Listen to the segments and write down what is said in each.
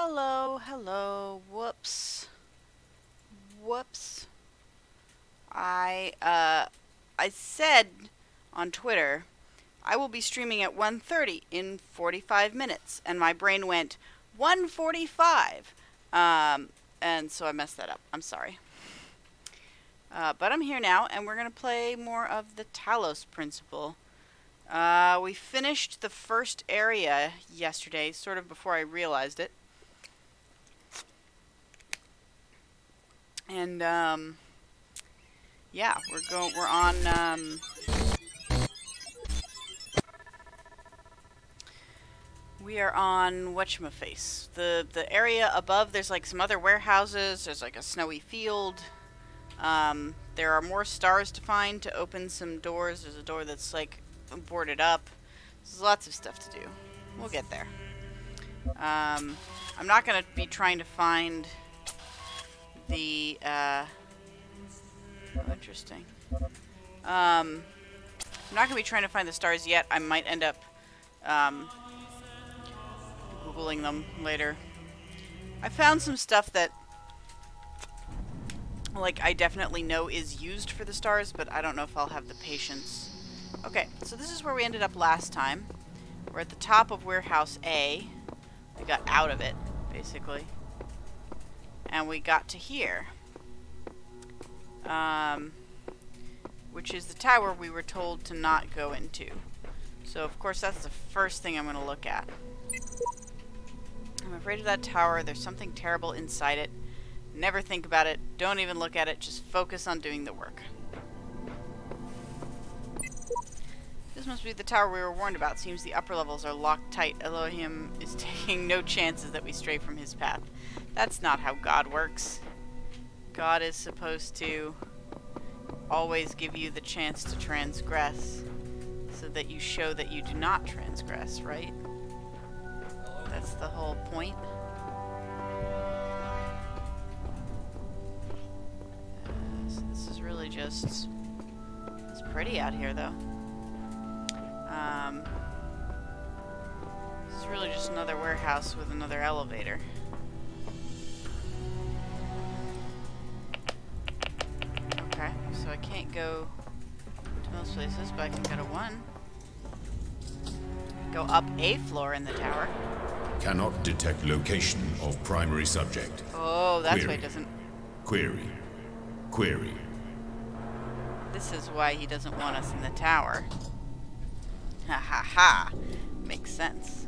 Hello, hello, whoops. Whoops. I said on Twitter, I will be streaming at 1:30 in 45 minutes, and my brain went 1:45. And so I messed that up. I'm sorry. But I'm here now, and we're going to play more of the Talos principle. We finished the first area yesterday, sort of before I realized it. And, yeah, we're on, we are on whatchamaface. The area above, there's like some other warehouses, there's like a snowy field. There are more stars to find to open some doors. There's a door that's like boarded up. There's lots of stuff to do. We'll get there. I'm not going to be trying to find the, oh, interesting. I'm not going to be trying to find the stars yet. I might end up, Googling them later. I found some stuff that, like, I definitely know is used for the stars, but I don't know if I'll have the patience. Okay, so this is where we ended up last time. We're at the top of Warehouse A. We got out of it, basically. And we got to here. Which is the tower we were told to not go into. So, of course, that's the first thing I'm going to look at. I'm afraid of that tower. There's something terrible inside it. Never think about it. Don't even look at it. Just focus on doing the work. This must be the tower we were warned about. Seems the upper levels are locked tight. Elohim is taking no chances that we stray from his path. That's not how God works. God is supposed to always give you the chance to transgress so that you show that you do not transgress, right? That's the whole point. So this is really just... It's pretty out here, though. This is really just another warehouse with another elevator. Okay, so I can't go to most places, but I can go to one. Go up a floor in the tower. Cannot detect location of primary subject. Oh, that's why it doesn't... Query. Query. This is why he doesn't want us in the tower. Ha ha ha. Makes sense.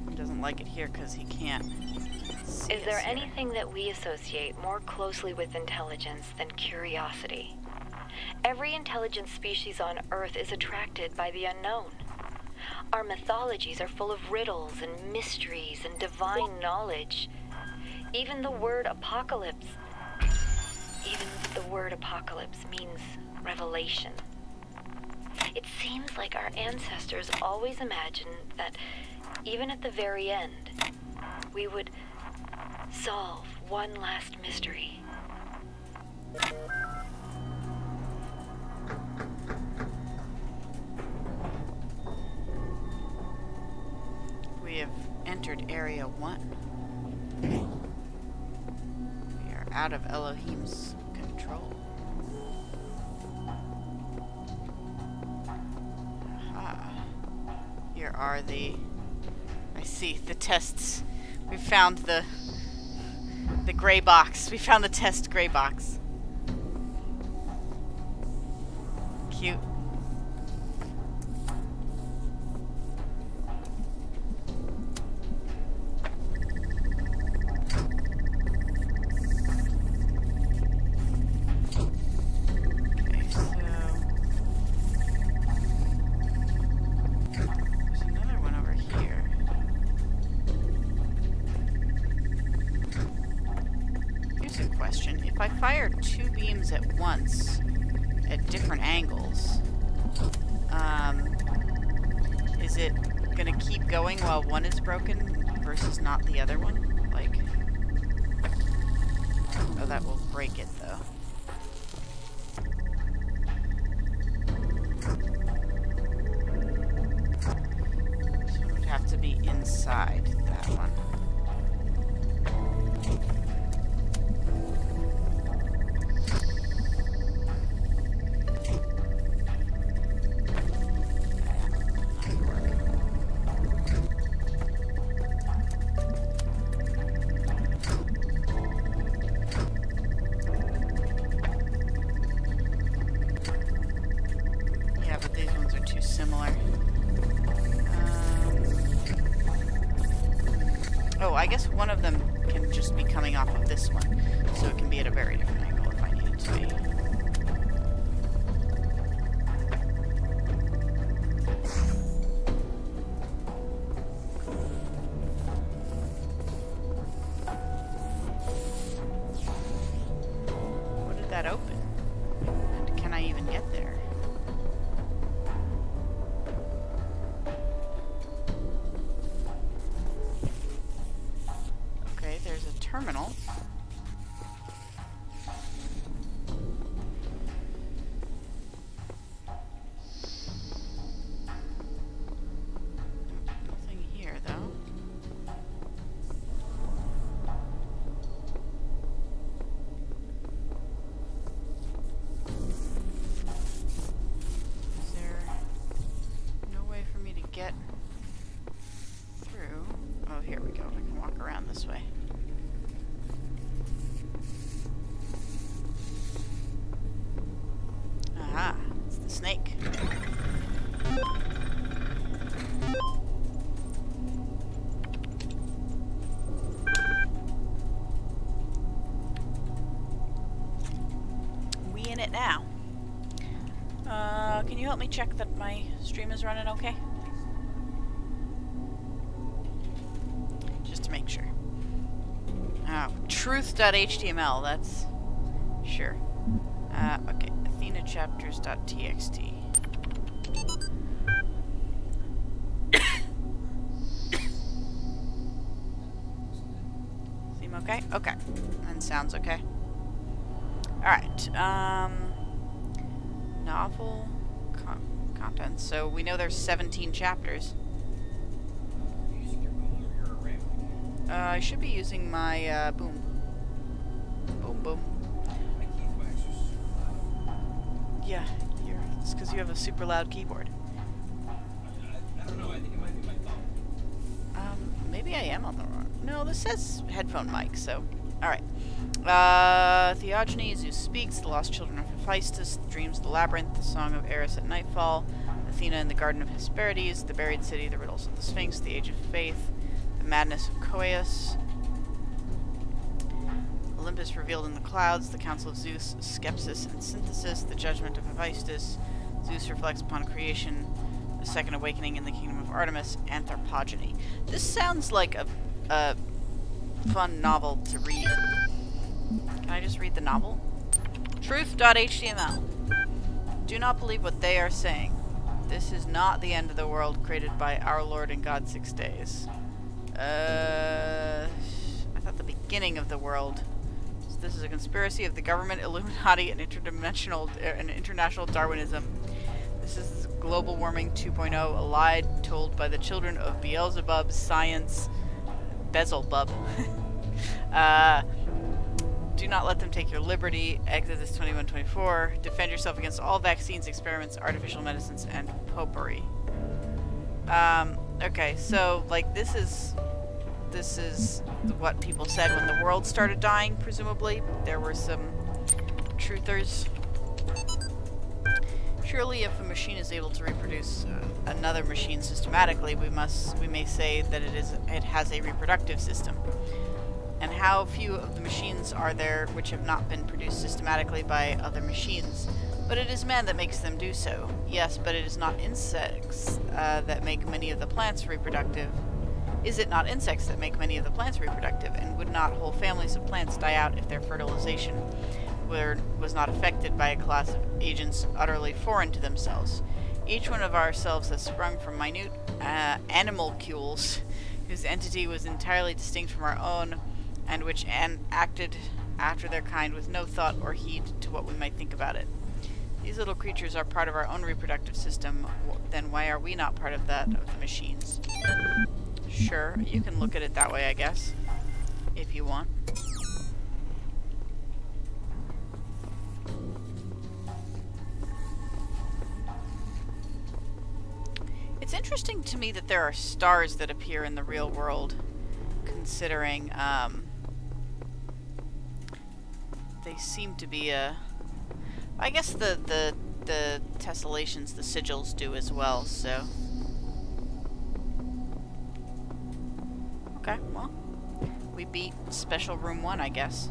He doesn't like it here because he can't see Is there us here. anything that we associate more closely with intelligence than curiosity? Every intelligent species on Earth is attracted by the unknown. Our mythologies are full of riddles and mysteries and divine knowledge. Even the word apocalypse means revelation. It seems like our ancestors always imagined that even at the very end, we would solve one last mystery. We have entered Area 1. We are out of Elohim's control. Aha. Here are the... I see, the tests. We found the gray box. We found the test gray box. Cute. If I fire two beams at once at different angles, is it gonna keep going while one is broken versus not the other one? Like, oh, that will break it though. So I guess one of them can just be coming off of this one, so it can be at a very different angle if I need it to be. What did that open? And can I even get there? Okay, there's a terminal. Nothing here, though. Is there no way for me to get through? Oh, here we go. I can walk around this way. Aha, it's the snake. We in it now. Can you help me check that my stream is running okay? Just to make sure. Oh, truth.html, that's... Sure. Okay, athenachapters.txt. Seem okay? Okay. And sounds okay. Alright, novel contents. So we know there's 17 chapters. I should be using my, boom. Boom, boom. Yeah, it's because you have a super loud keyboard. I don't know, I think it might be my phone. Maybe I am on the wrong... No, this says headphone mic, so... Alright. Theogony, Zeus Speaks, The Lost Children of Hephaestus, The Dreams of the Labyrinth, The Song of Eris at Nightfall, Athena in the Garden of Hesperides, The Buried City, The Riddles of the Sphinx, The Age of Faith, The Madness of Coeus, Olympus Revealed in the Clouds, The Council of Zeus, Skepsis and Synthesis, The Judgment of Hephaestus, Zeus Reflects Upon Creation, The Second Awakening in the Kingdom of Artemis, Anthropogeny. This sounds like a fun novel to read. Can I just read the novel? Truth.html. Do not believe what they are saying. This is not the end of the world created by our Lord and God 6 days. I thought the beginning of the world. So this is a conspiracy of the government, Illuminati, and international Darwinism. This is global warming 2.0, a lie told by the children of Beelzebub, science, Beelzebub. Do not let them take your liberty. Exodus 21:24. Defend yourself against all vaccines, experiments, artificial medicines, and popery. Okay, so like this is what people said when the world started dying. Presumably, there were some truthers. Surely, if a machine is able to reproduce another machine systematically, we may say that it has a reproductive system. And how few of the machines are there which have not been produced systematically by other machines? But it is man that makes them do so. Yes, but it is not insects that make many of the plants reproductive. Is it not insects that make many of the plants reproductive? And would not whole families of plants die out if their fertilization was not affected by a class of agents utterly foreign to themselves? Each one of ourselves has sprung from minute animalcules whose entity was entirely distinct from our own, and which acted after their kind with no thought or heed to what we might think about it. These little creatures are part of our own reproductive system, then why are we not part of that of the machines? Sure, you can look at it that way, I guess, if you want. It's interesting to me that there are stars that appear in the real world, considering, they seem to be I guess the tessellations, the sigils do as well, so. Okay, well. We beat Special Room 1, I guess.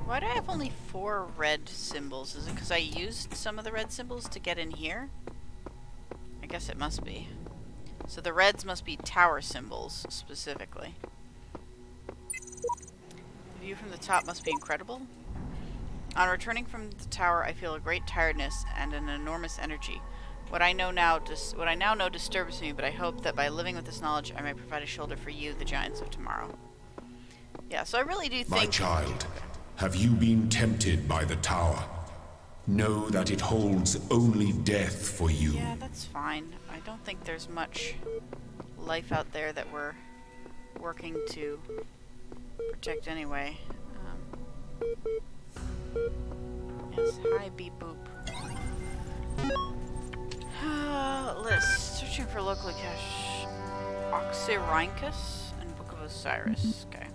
Why do I have only 4 red symbols? Is it because I used some of the red symbols to get in here? I guess it must be. So the reds must be tower symbols, specifically. The view from the top must be incredible. On returning from the tower, I feel a great tiredness and an enormous energy. What I now know disturbs me, but I hope that by living with this knowledge, I may provide a shoulder for you, the giants of tomorrow. Yeah, so I really do think... My child, have you been tempted by the tower? Know that it holds only death for you. Yeah, that's fine. I don't think there's much life out there that we're working to protect anyway. Yes, hi, beep boop. List. Searching for locally cache Oxyrhynchus and Book of Osiris. Okay.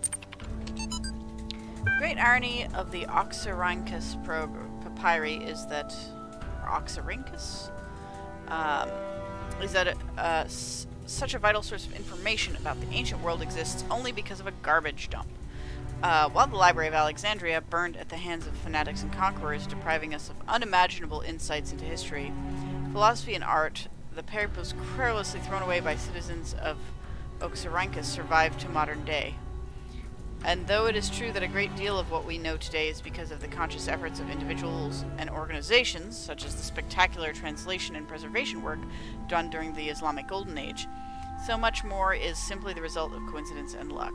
The great irony of the Oxyrhynchus papyri is that, or Oxyrhynchus, is that such a vital source of information about the ancient world exists only because of a garbage dump. While the Library of Alexandria burned at the hands of fanatics and conquerors, depriving us of unimaginable insights into history, philosophy, and art, the papers carelessly thrown away by citizens of Oxyrhynchus survived to modern day. And though it is true that a great deal of what we know today is because of the conscious efforts of individuals and organizations, such as the spectacular translation and preservation work done during the Islamic Golden Age, so much more is simply the result of coincidence and luck.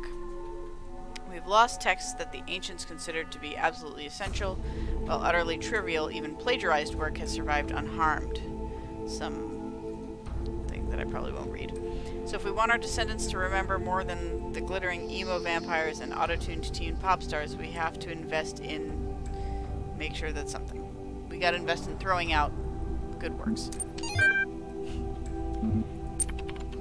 We have lost texts that the ancients considered to be absolutely essential, while utterly trivial, even plagiarized work has survived unharmed. Something that I probably won't read. So if we want our descendants to remember more than the glittering emo vampires and auto-tuned teen pop stars, we have to invest in... make sure that's something. We gotta invest in throwing out good works.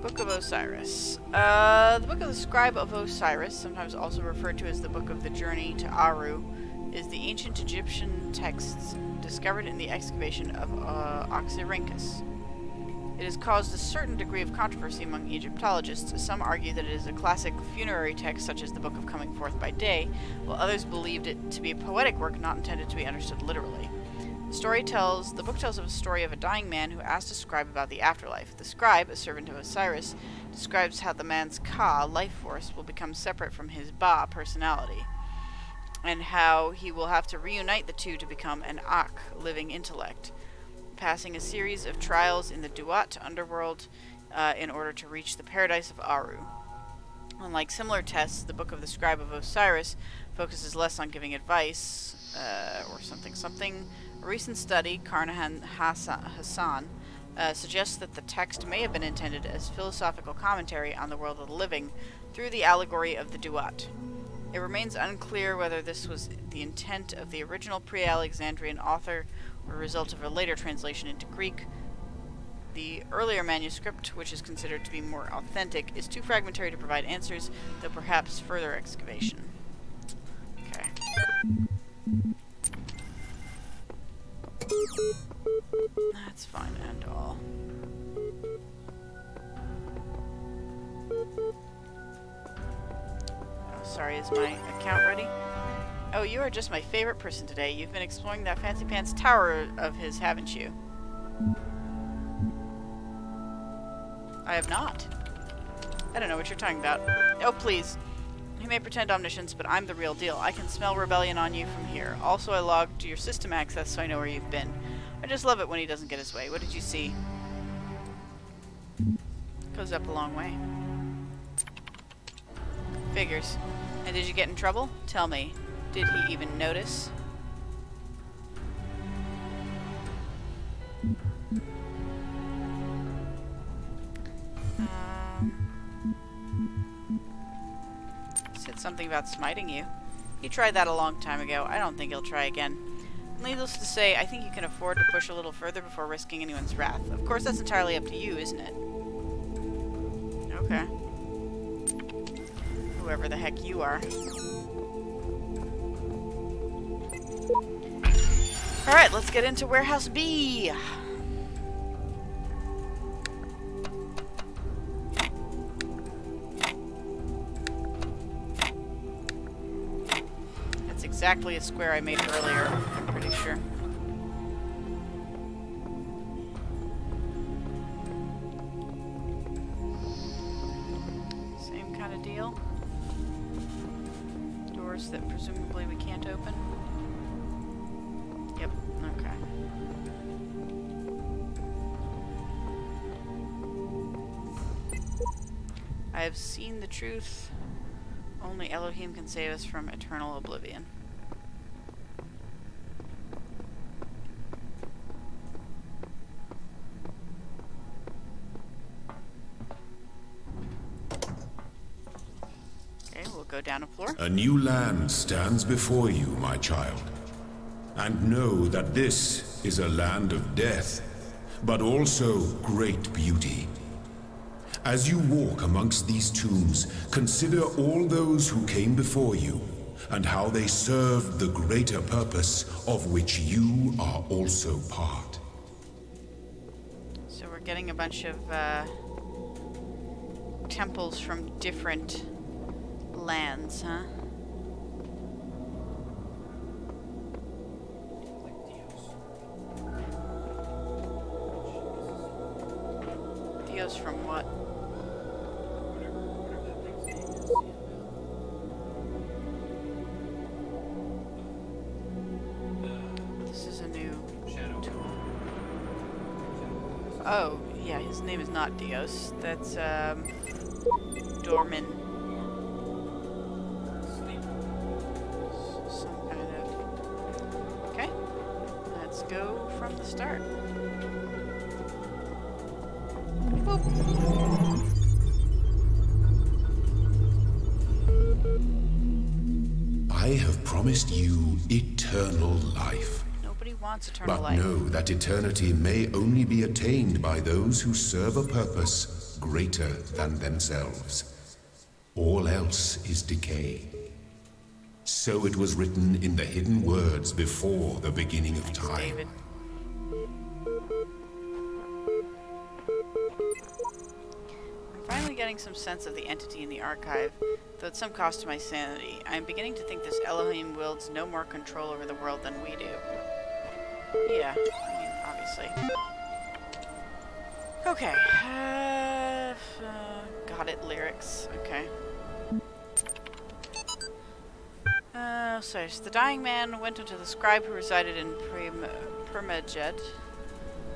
Book of Osiris. The Book of the Scribe of Osiris, sometimes also referred to as the Book of the Journey to Aru, is the ancient Egyptian texts discovered in the excavation of Oxyrhynchus. It has caused a certain degree of controversy among Egyptologists. Some argue that it is a classic funerary text, such as the Book of Coming Forth by Day, while others believed it to be a poetic work not intended to be understood literally. The book tells of a story of a dying man who asked a scribe about the afterlife. The scribe, a servant of Osiris, describes how the man's Ka, life force, will become separate from his Ba, personality, and how he will have to reunite the two to become an Ak, living intellect, passing a series of trials in the Duat underworld in order to reach the paradise of Aru. Unlike similar tests, the Book of the Scribe of Osiris focuses less on giving advice, or something. A recent study, Carnahan Hassan, suggests that the text may have been intended as philosophical commentary on the world of the living through the allegory of the Duat. It remains unclear whether this was the intent of the original pre-Alexandrian author or a result of a later translation into Greek. The earlier manuscript, which is considered to be more authentic, is too fragmentary to provide answers, though perhaps further excavation. Okay. That's fine and all. Oh, sorry, is my account ready? Oh, you are just my favorite person today. You've been exploring that fancy pants tower of his, haven't you? I have not. I don't know what you're talking about. Oh, please. You may pretend omniscience, but I'm the real deal. I can smell rebellion on you from here. Also, I logged your system access so I know where you've been. I just love it when he doesn't get his way. What did you see? Goes up a long way. Figures. And did you get in trouble? Tell me. Did he even notice? Said something about smiting you. He tried that a long time ago. I don't think he'll try again. Needless to say, I think you can afford to push a little further before risking anyone's wrath. Of course, that's entirely up to you, isn't it? Okay. Whoever the heck you are. Alright, let's get into Warehouse B. That's exactly a square I made earlier, I'm pretty sure. Same kind of deal. Doors that presumably we can't open. Yep, okay. I have seen the truth. Only Elohim can save us from eternal oblivion. Okay, we'll go down a floor. A new land stands before you, my child. And know that this is a land of death, but also great beauty. As you walk amongst these tombs, consider all those who came before you, and how they served the greater purpose of which you are also part. So we're getting a bunch of temples from different lands, huh? Dios from what? Whatever that thing's name is. This is a new Shadow. tool. Oh, yeah, his name is not Dios. That's, Dorman. Sleep. Some kind of... Okay. Let's go from the start. Boop. I have promised you eternal life. Nobody wants eternal But life. know that eternity may only be attained by those who serve a purpose greater than themselves. All else is decay. So it was written in the hidden words before the beginning of Thanks, time. David. I'm finally getting some sense of the entity in the archive, though at some cost to my sanity. I am beginning to think this Elohim wields no more control over the world than we do. Yeah, I mean, obviously. Okay. Got it, lyrics. Okay. So the dying man went unto the scribe who resided in Permaged,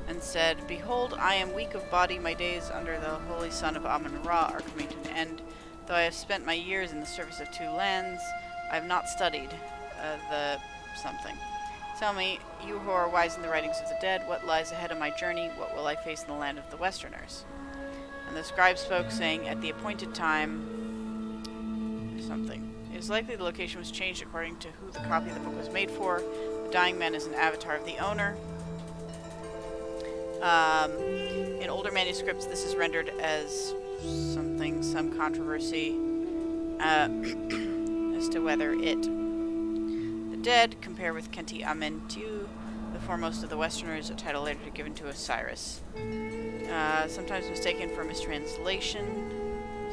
and said, Behold, I am weak of body, my days under the holy sun of Amun-Ra are coming to an end. Though I have spent my years in the service of two lands, I have not studied the something. Tell me, you who are wise in the writings of the dead, what lies ahead of my journey? What will I face in the land of the Westerners? And the scribe spoke, saying, At the appointed time... something. It is likely the location was changed according to who the copy of the book was made for. The dying man is an avatar of the owner. In older manuscripts, this is rendered as something, some controversy as to whether it. The dead compare with Kenti Amentu, the foremost of the Westerners, a title later given to Osiris. Sometimes mistaken for mistranslation.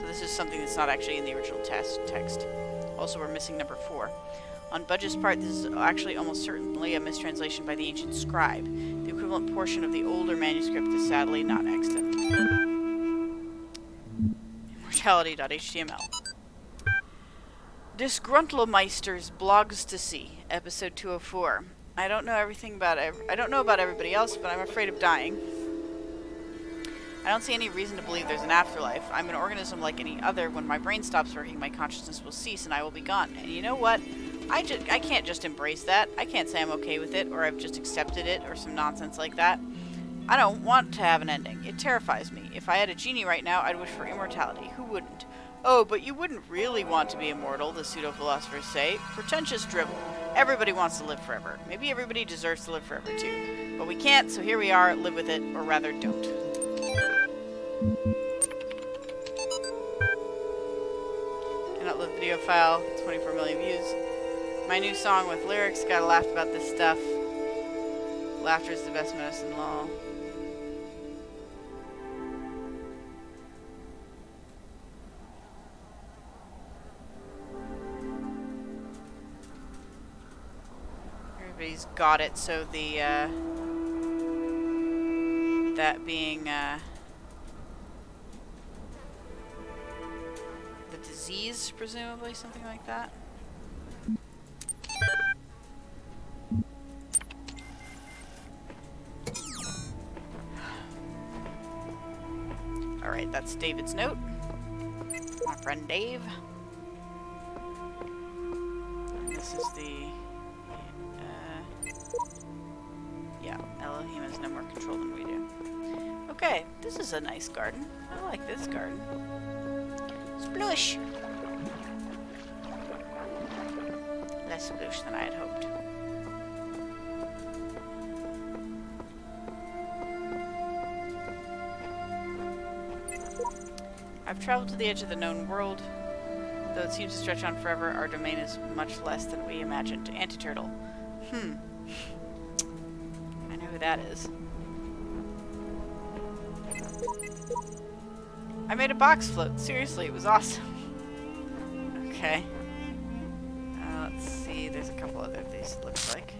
So this is something that's not actually in the original text. Also, we're missing number 4. On Budge's part, this is actually almost certainly a mistranslation by the ancient scribe. The equivalent portion of the older manuscript is sadly not extant. Immortality.html. Disgruntlemeisters blogs to see, episode 204. I don't know everything about I don't know about everybody else, but I'm afraid of dying. I don't see any reason to believe there's an afterlife. I'm an organism like any other. When my brain stops working, my consciousness will cease and I will be gone. And you know what? I can't just embrace that. I can't say I'm okay with it, or I've just accepted it, or some nonsense like that. I don't want to have an ending. It terrifies me. If I had a genie right now, I'd wish for immortality. Who wouldn't? Oh, but you wouldn't really want to be immortal, the pseudo-philosophers say. Pretentious drivel. Everybody wants to live forever. Maybe everybody deserves to live forever, too. But we can't, so here we are, live with it, or rather don't. Can upload video file, 24 million views. My new song with lyrics, gotta laugh about this stuff. Laughter is the best medicine, lol. Everybody's got it, so the, that being, the disease, presumably, something like that. Alright, that's David's note. My friend Dave. And this is the... yeah, Elohim has no more control than we do. Okay, this is a nice garden. I like this garden. Sploosh! Less sploosh than I had hoped. I've traveled to the edge of the known world. Though it seems to stretch on forever, our domain is much less than we imagined. Anti-turtle. I know who that is. I made a box float. Seriously, it was awesome. Okay. Let's see. There's a couple other of these, it looks like.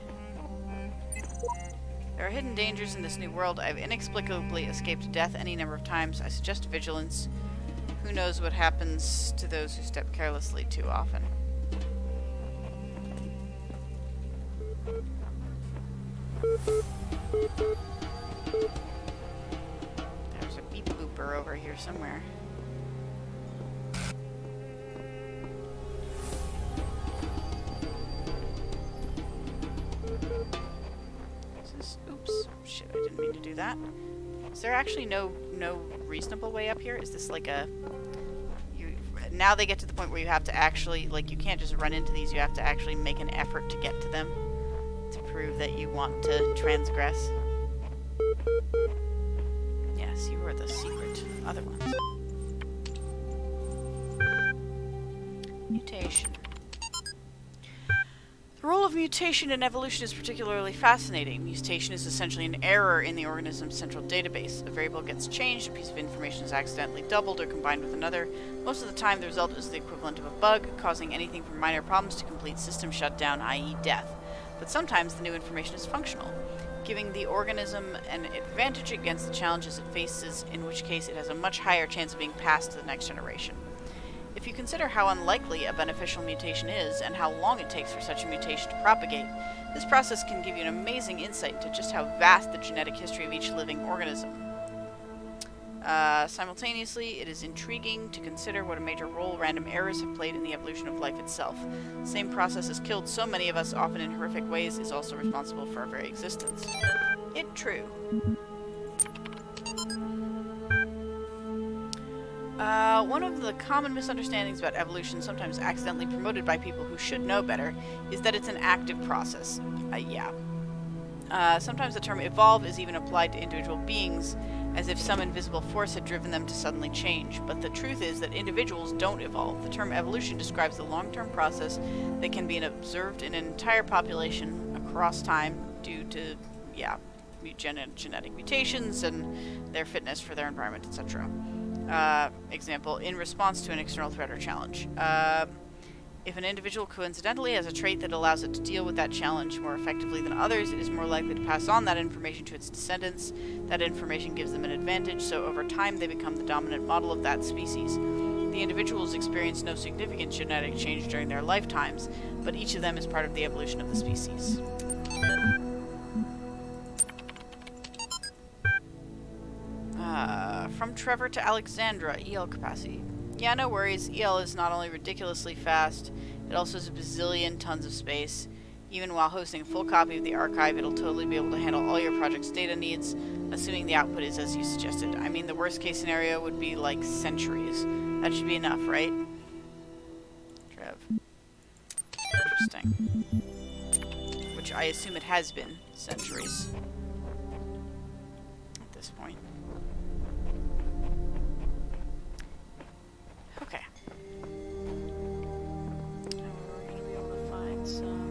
There are hidden dangers in this new world. I've inexplicably escaped death any number of times. I suggest vigilance. Who knows what happens to those who step carelessly too often. There's a beep booper over here somewhere. Oops. Shit, I didn't mean to do that. Is there actually no reasonable way up here? Is this like a... now they get to the point where you have to actually, like, you can't just run into these, you have to actually make an effort to get to them to prove that you want to transgress. Yes, you were the secret other ones. Mutation. The role of mutation in evolution is particularly fascinating. Mutation is essentially an error in the organism's central database. A variable gets changed, a piece of information is accidentally doubled or combined with another. Most of the time, the result is the equivalent of a bug, causing anything from minor problems to complete system shutdown, i.e. death. But sometimes the new information is functional, giving the organism an advantage against the challenges it faces, in which case it has a much higher chance of being passed to the next generation. If you consider how unlikely a beneficial mutation is, and how long it takes for such a mutation to propagate, this process can give you an amazing insight into just how vast the genetic history of each living organism. Simultaneously, it is intriguing to consider what a major role random errors have played in the evolution of life itself. The same process has killed so many of us, often in horrific ways, is also responsible for our very existence. It true. One of the common misunderstandings about evolution, sometimes accidentally promoted by people who should know better, is that it's an active process. Sometimes the term evolve is even applied to individual beings, as if some invisible force had driven them to suddenly change. But the truth is that individuals don't evolve. The term evolution describes the long-term process that can be observed in an entire population across time due to, genetic mutations and their fitness for their environment, etc. Example, in response to an external threat or challenge. If an individual coincidentally has a trait that allows it to deal with that challenge more effectively than others, it is more likely to pass on that information to its descendants. That information gives them an advantage, so over time they become the dominant model of that species. The individuals experience no significant genetic change during their lifetimes, but each of them is part of the evolution of the species. From Trevor to Alexandra, EL capacity. Yeah, no worries. EL is not only ridiculously fast, it also has a bazillion tons of space. Even while hosting a full copy of the archive, it'll totally be able to handle all your project's data needs. assuming the output is as you suggested. I mean, the worst case scenario would be like centuries. That should be enough, right? Trev. Interesting. Which I assume it has been centuries at this point. Okay. Now we're going to be able to find some...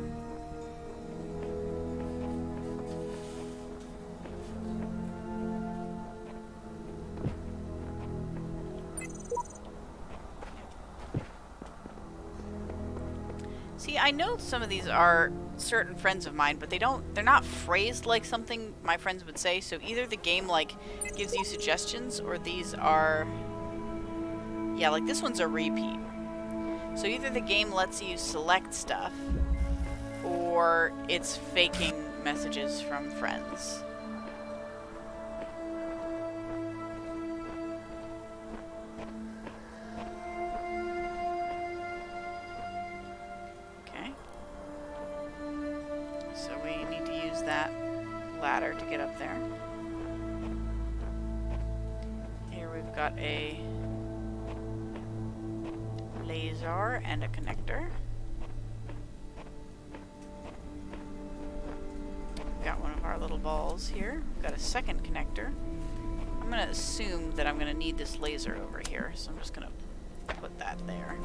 See, I know some of these are certain friends of mine, but they're not phrased like something my friends would say, so either the game, like, gives you suggestions, or these are... Yeah, like, this one's a repeat. So either the game lets you select stuff, or it's faking messages from friends. Ladder to get up there. Here we've got a laser and a connector. We've got one of our little balls here. We've got a second connector. I'm going to assume that I'm going to need this laser over here, so I'm just going to put that there.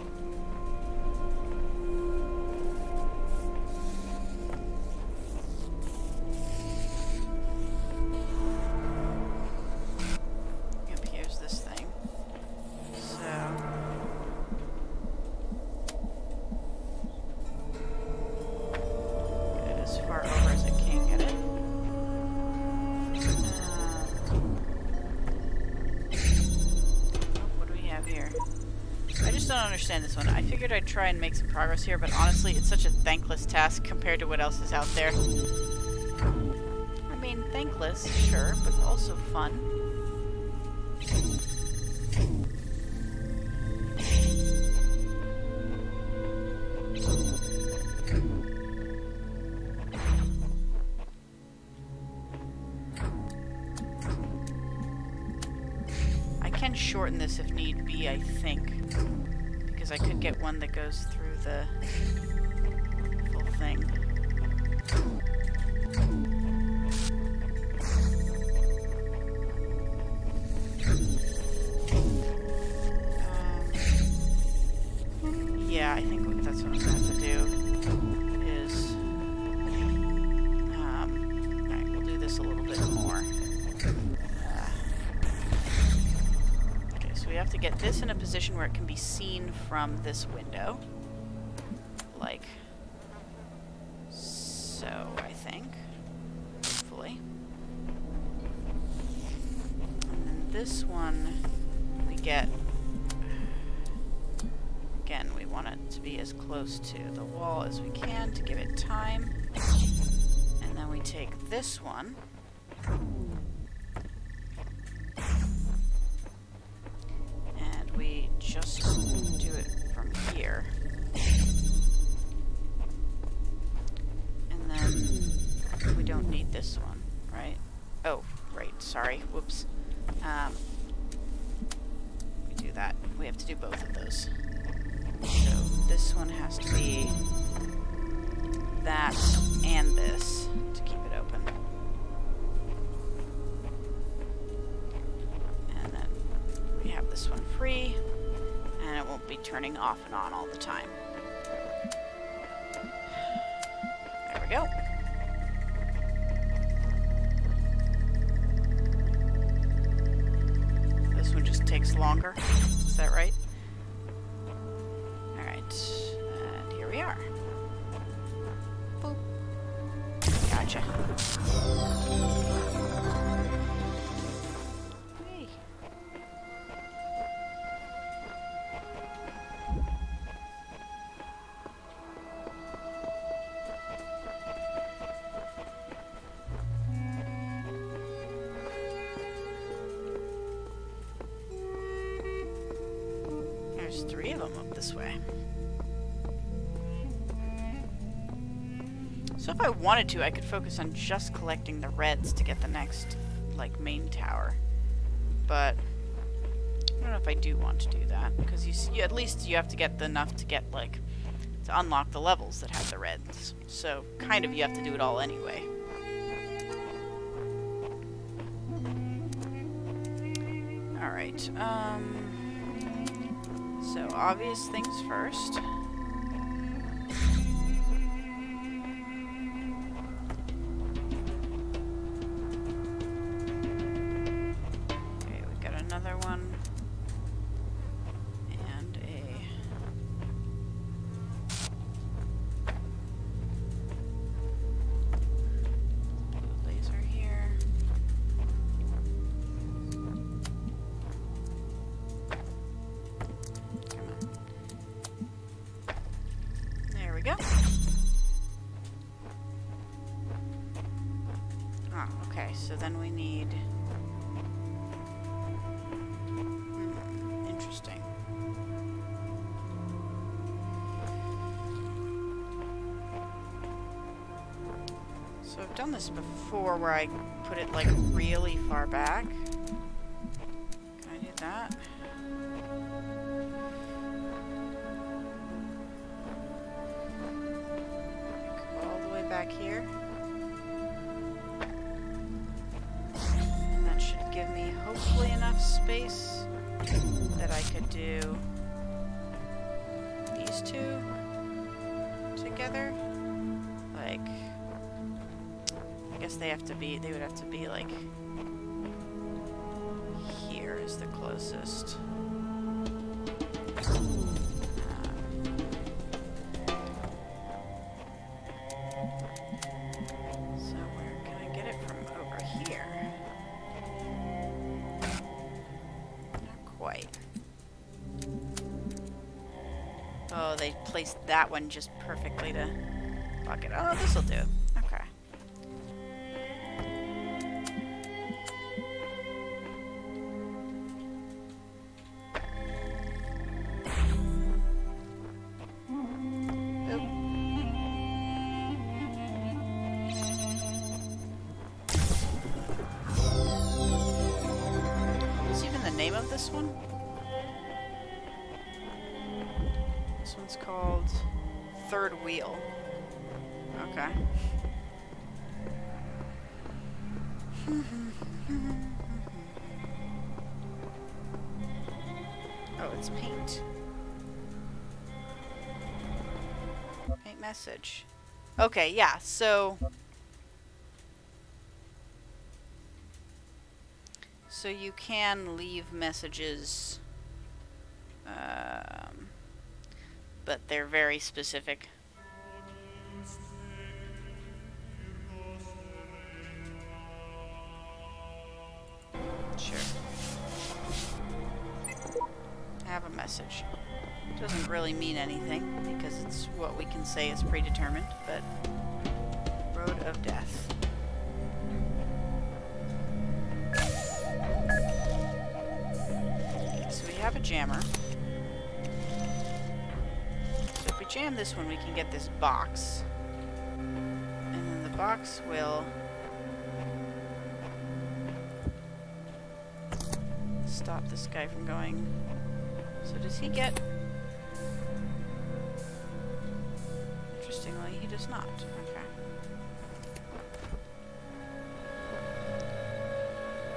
This one. I figured I'd try and make some progress here, but honestly, it's such a thankless task compared to what else is out there. I mean, thankless, sure, but also fun. I can shorten this if need be, I think. Because I could get one that goes through the full thing. Yeah, I think that's what I'm going to have to do. Is alright, we'll do this a little bit more. We have to get this in a position where it can be seen from this window. Like so, I think. Hopefully. And then this one we get... Again, we want it to be as close to the wall as we can to give it time. And then we take this one. We just do it from here. And then we don't need this one, right? Oh, right, sorry, whoops. We do that. We have to do both of those. So this one has to be that and this to keep it open. Have this one free, and it won't be turning off and on all the time. There we go. This one just takes longer. Is that right? Alright, and here we are. Boop. Gotcha. There's 3 of them up this way. So if I wanted to, I could focus on just collecting the reds to get the next like, main tower. But I don't know if I do want to do that, because you at least you have to get enough to get, like, to unlock the levels that have the reds. So, kind of, you have to do it all anyway. Alright, so obvious things first. Okay, we got another one. And a... blue laser here. Come on. There we go. Ah, okay, so then we need... interesting. So I've done this before where I put it like really far back. Can I do that? Go all the way back here. And that should give me hopefully enough space that I could do these two together. Like, I guess they would have to be like, here is the closest. So where can I get it from over here? Not quite. Oh, they placed that one just perfectly to block it. Oh, this'll do. Okay. Oop. What's even the name of this one? This one's called Third Wheel. Okay. Oh, it's paint. Paint message. Okay, yeah, so you can leave messages, but they're very specific. Sure. I have a message. Doesn't really mean anything because it's what we can say is predetermined, but Road of Death. So we have a jammer. So if we jam this one, we can get this box. And then the box will stop this guy from going. So does he get... Interestingly, he does not. Okay.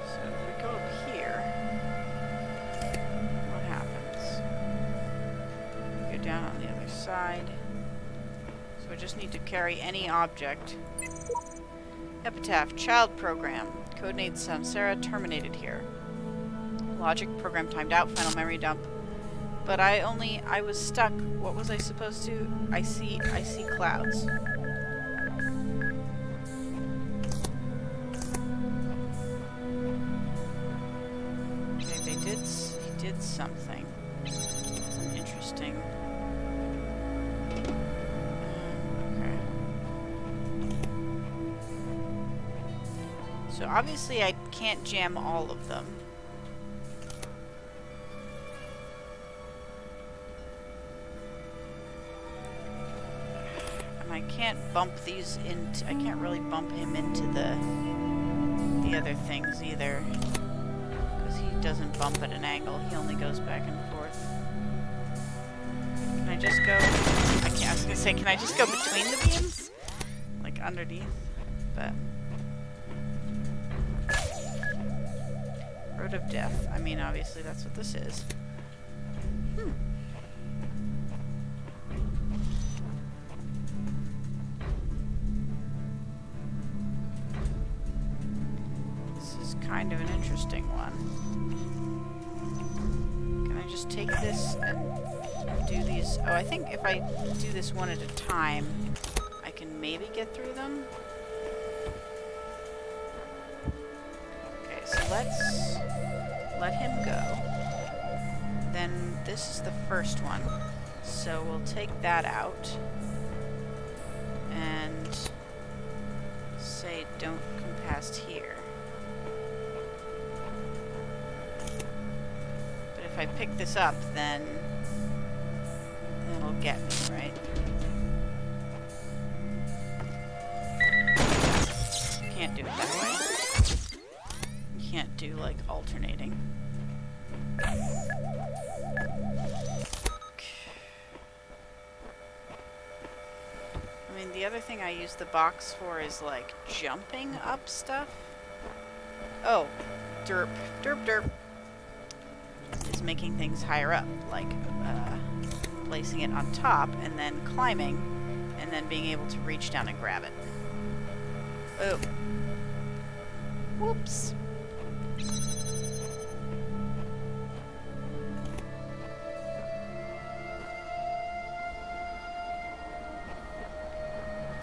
So if we go up here, what happens? We go down on the other side. So we just need to carry any object. Epitaph, child program. Codename Samsara terminated here. Logic program timed out, final memory dump. But I was stuck. What was I supposed to? I see clouds. Okay, he did something. It's an interesting. Okay. So obviously I can't jam all of them. I can't bump these into... I can't really bump him into the the other things either. Because he doesn't bump at an angle. He only goes back and forth. Can I just go... I was gonna say, can I just go between the beams? Like underneath? But... Road of Death. I mean, obviously that's what this is. This is kind of an interesting one. Can I just take this and do these? Oh, I think if I do this one at a time, I can maybe get through them. Okay, so let's let him go. Then this is the first one. So we'll take that out. And say don't come past here. But if I pick this up, then it'll get me, right? Can't do it that way. You can't do, like, alternating. I mean, the other thing I use the box for is, like, jumping up stuff. Oh, derp, derp, derp. Is making things higher up, like, placing it on top, and then climbing, and then being able to reach down and grab it. Oh. Whoops.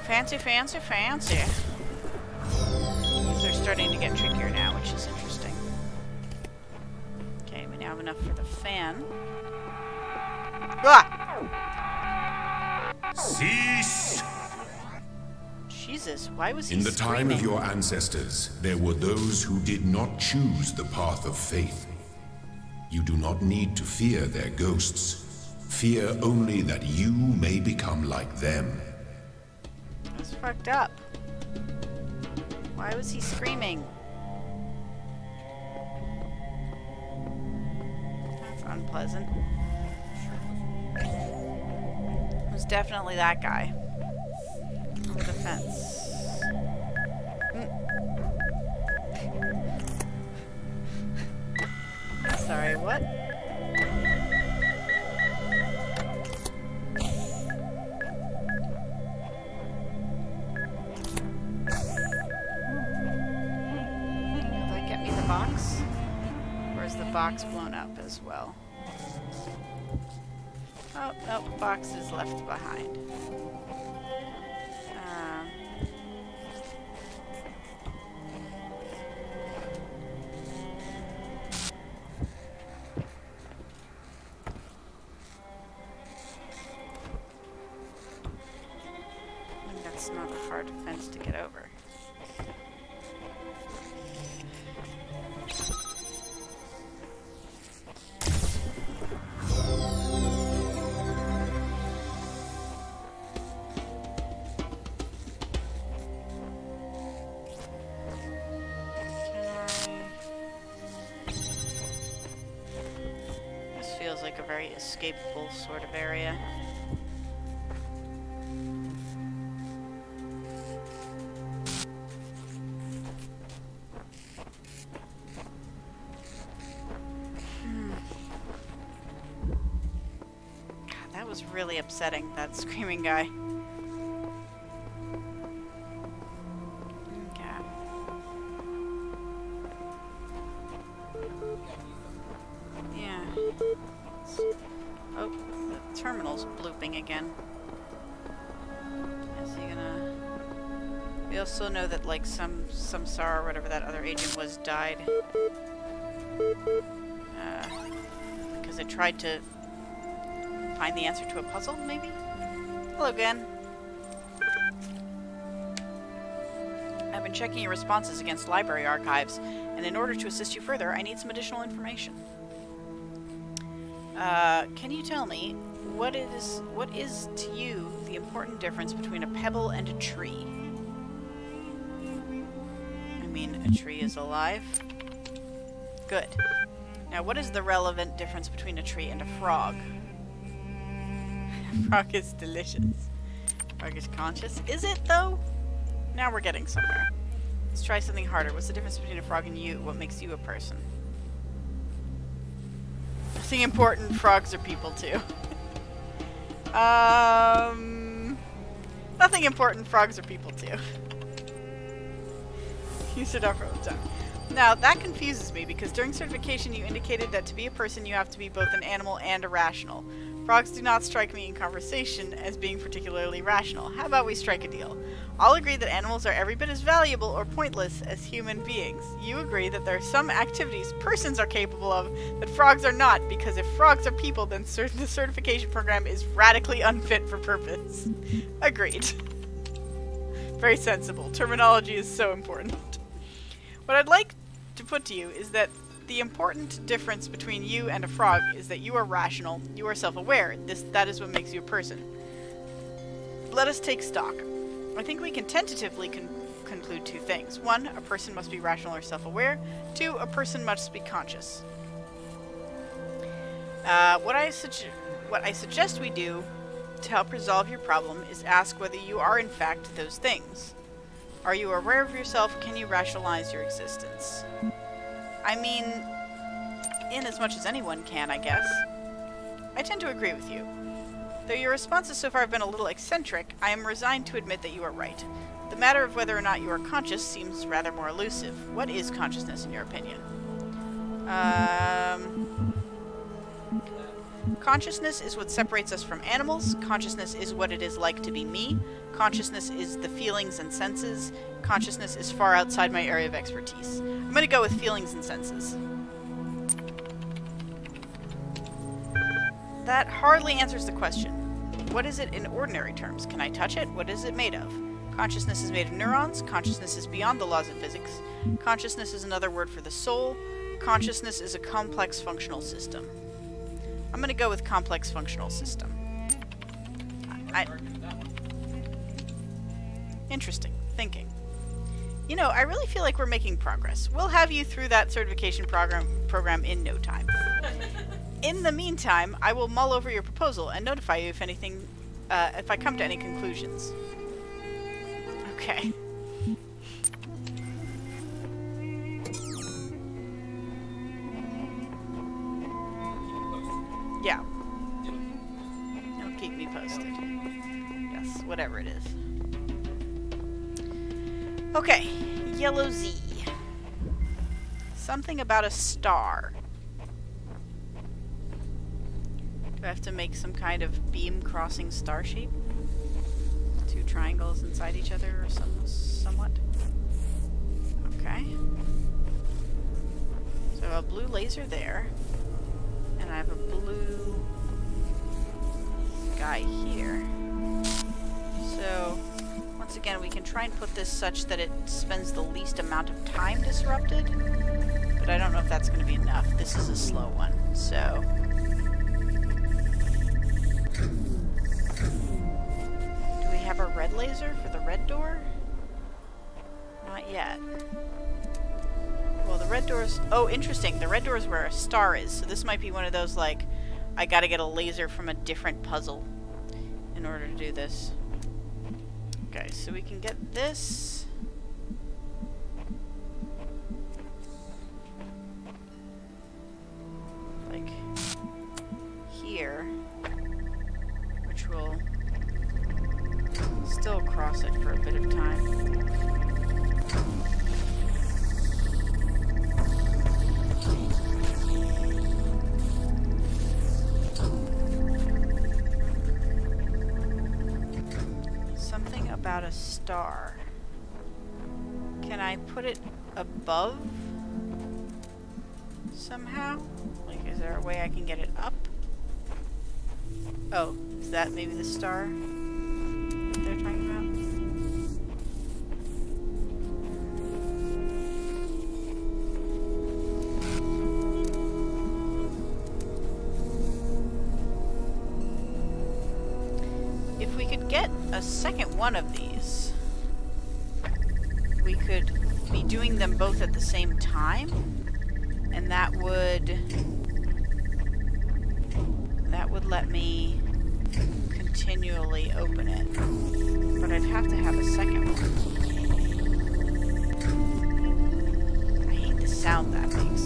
Fancy, fancy, fancy. These are starting to get trickier now, which is interesting. Okay, we now have enough for the fan. Ah! Cease! Jesus, why was he In the time of screaming? your ancestors, there were those who did not choose the path of faith. You do not need to fear their ghosts. Fear only that you may become like them. That's fucked up. Why was he screaming? That's unpleasant. It was definitely that guy. Over the fence. Sorry, what? Will that get me the box? Or is the box blown up as well? Oh, nope, box is left behind. That's not a hard fence to get over. This feels like a very escapable sort of area. Was really upsetting, that screaming guy. Okay. Yeah. Oh, the terminal's blooping again. Is he gonna... We also know that, like, Samsara, or whatever that other agent was, died. Because it tried to find the answer to a puzzle, maybe? Hello again. I've been checking your responses against library archives, and in order to assist you further, I need some additional information. Can you tell me what is to you the important difference between a pebble and a tree? I'm mean a tree is alive? Good. Now, what is the relevant difference between a tree and a frog? Frog is delicious. Frog is conscious. Is it, though? Now we're getting somewhere. Let's try something harder. What's the difference between a frog and you? What makes you a person? Nothing important. Frogs are people, too. Nothing important. Frogs are people, too. Use it over all the time. Now, that confuses me, because during certification you indicated that to be a person you have to be both an animal and a rational. Frogs do not strike me in conversation as being particularly rational. How about we strike a deal? I'll agree that animals are every bit as valuable or pointless as human beings. You agree that there are some activities persons are capable of that frogs are not, because if frogs are people, then the certification program is radically unfit for purpose. Agreed. Very sensible. Terminology is so important. What I'd like to put to you is that the important difference between you and a frog is that you are rational, you are self-aware. That is what makes you a person. Let us take stock. I think we can tentatively conclude two things. One, a person must be rational or self-aware. Two, a person must be conscious. What I suggest we do to help resolve your problem is ask whether you are in fact those things. Are you aware of yourself? Can you rationalize your existence? I mean, in as much as anyone can, I guess. I tend to agree with you. Though your responses so far have been a little eccentric, I am resigned to admit that you are right. The matter of whether or not you are conscious seems rather more elusive. What is consciousness, in your opinion? Consciousness is what separates us from animals. Consciousness is what it is like to be me. Consciousness is the feelings and senses. Consciousness is far outside my area of expertise. I'm going to go with feelings and senses. That hardly answers the question. What is it in ordinary terms? Can I touch it? What is it made of? Consciousness is made of neurons. Consciousness is beyond the laws of physics. Consciousness is another word for the soul. Consciousness is a complex functional system. I'm going to go with complex functional system. Interesting. Thinking. You know, I really feel like we're making progress. We'll have you through that certification program in no time. In the meantime, I will mull over your proposal and notify you if anything, if I come to any conclusions. Okay. Yeah. It'll keep me posted. Yes, whatever it is. Okay, Yellow Z. Something about a star. Do I have to make some kind of beam crossing star shape? Two triangles inside each other or somewhat? Okay. So a blue laser there. And I have a blue guy here. So, once again, we can try and put this such that it spends the least amount of time disrupted. But I don't know if that's going to be enough. This is a slow one, so... Do we have a red laser for the red door? Not yet. Well, the red door's... Oh, interesting. The red door is where a star is. So this might be one of those, like, I gotta get a laser from a different puzzle in order to do this. Okay, so we can get this. Like, here. Which will still cross it for a bit of time. About a star. Can I put it above somehow? Like, is there a way I can get it up? Oh, is that maybe the star that they're talking about? If we could get a second one of these, we could be doing them both at the same time, and that would let me continually open it. But I'd have to have a second one. I hate the sound that makes.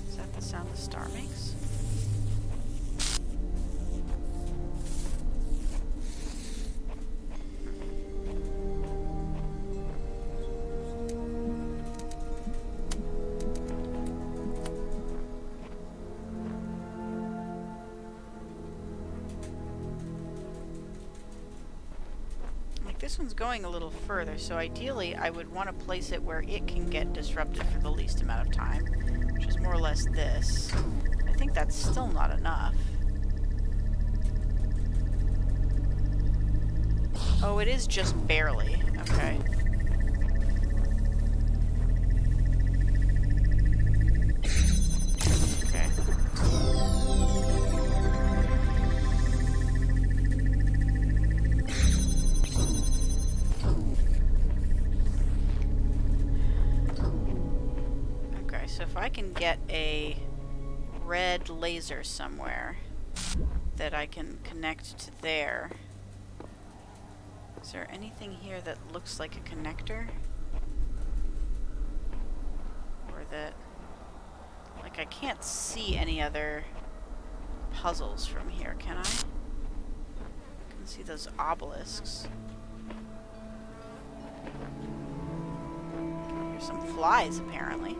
Is that the sound the star makes? This one's going a little further, so ideally I would want to place it where it can get disrupted for the least amount of time, which is more or less this. I think that's still not enough. Oh, it is just barely. Okay. Okay. So if I can get a red laser somewhere that I can connect to there. Is there anything here that looks like a connector? Or that... like, I can't see any other puzzles from here, can I? I can see those obelisks. There's some flies, apparently.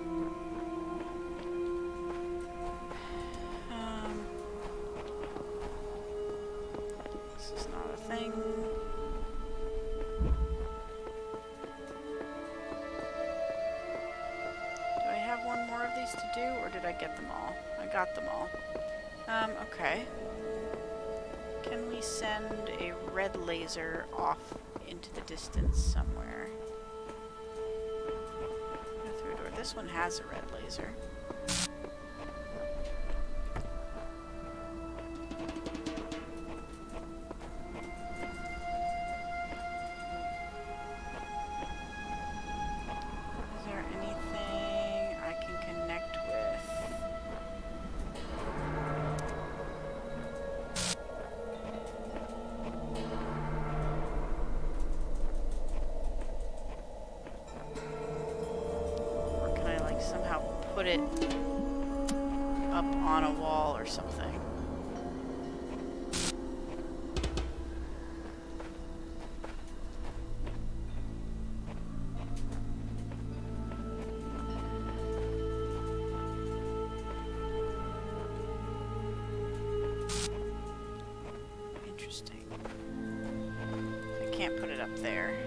Thing. Do I have one more of these to do, or did I get them all? I got them all. Okay. Can we send a red laser off into the distance somewhere? Go through a door. This one has a red laser. Put it up on a wall or something. Interesting. I can't put it up there.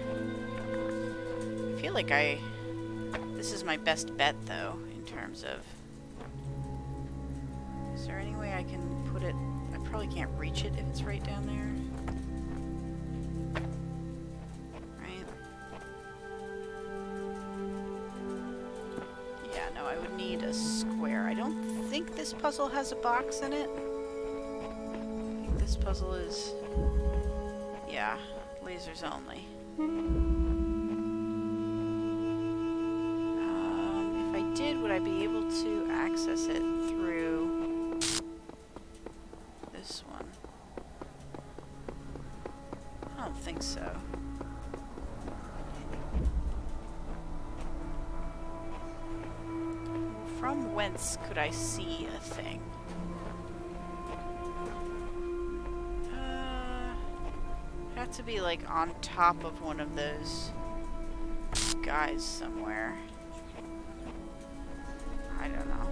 I feel like this is my best bet, though. In terms of, is there any way I can put it? I probably can't reach it if it's right down there, right? Yeah, no, I would need a square. I don't think this puzzle has a box in it. I think this puzzle is, yeah, lasers only. Would I be able to access it through this one? I don't think so. From whence could I see a thing? Had to be like on top of one of those guys somewhere. I don't know.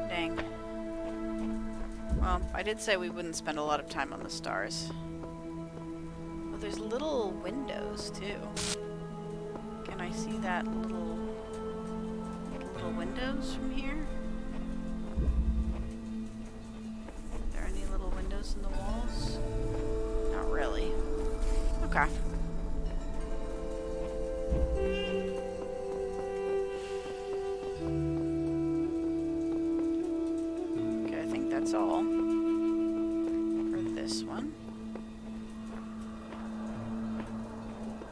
Dang. Well, I did say we wouldn't spend a lot of time on the stars. Well, there's little windows, too. Can I see that little windows from here? really. Okay. Okay, I think that's all for this one.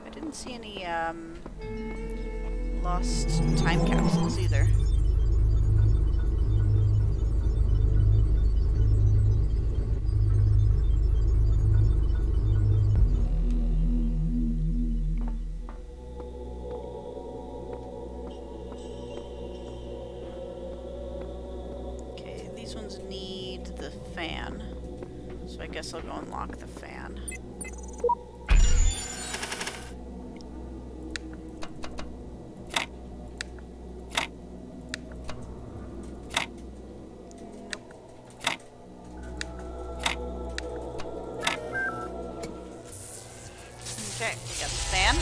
I didn't see any lost time capsules either. These ones need the fan, so I guess I'll go unlock the fan. Okay, we got the fan.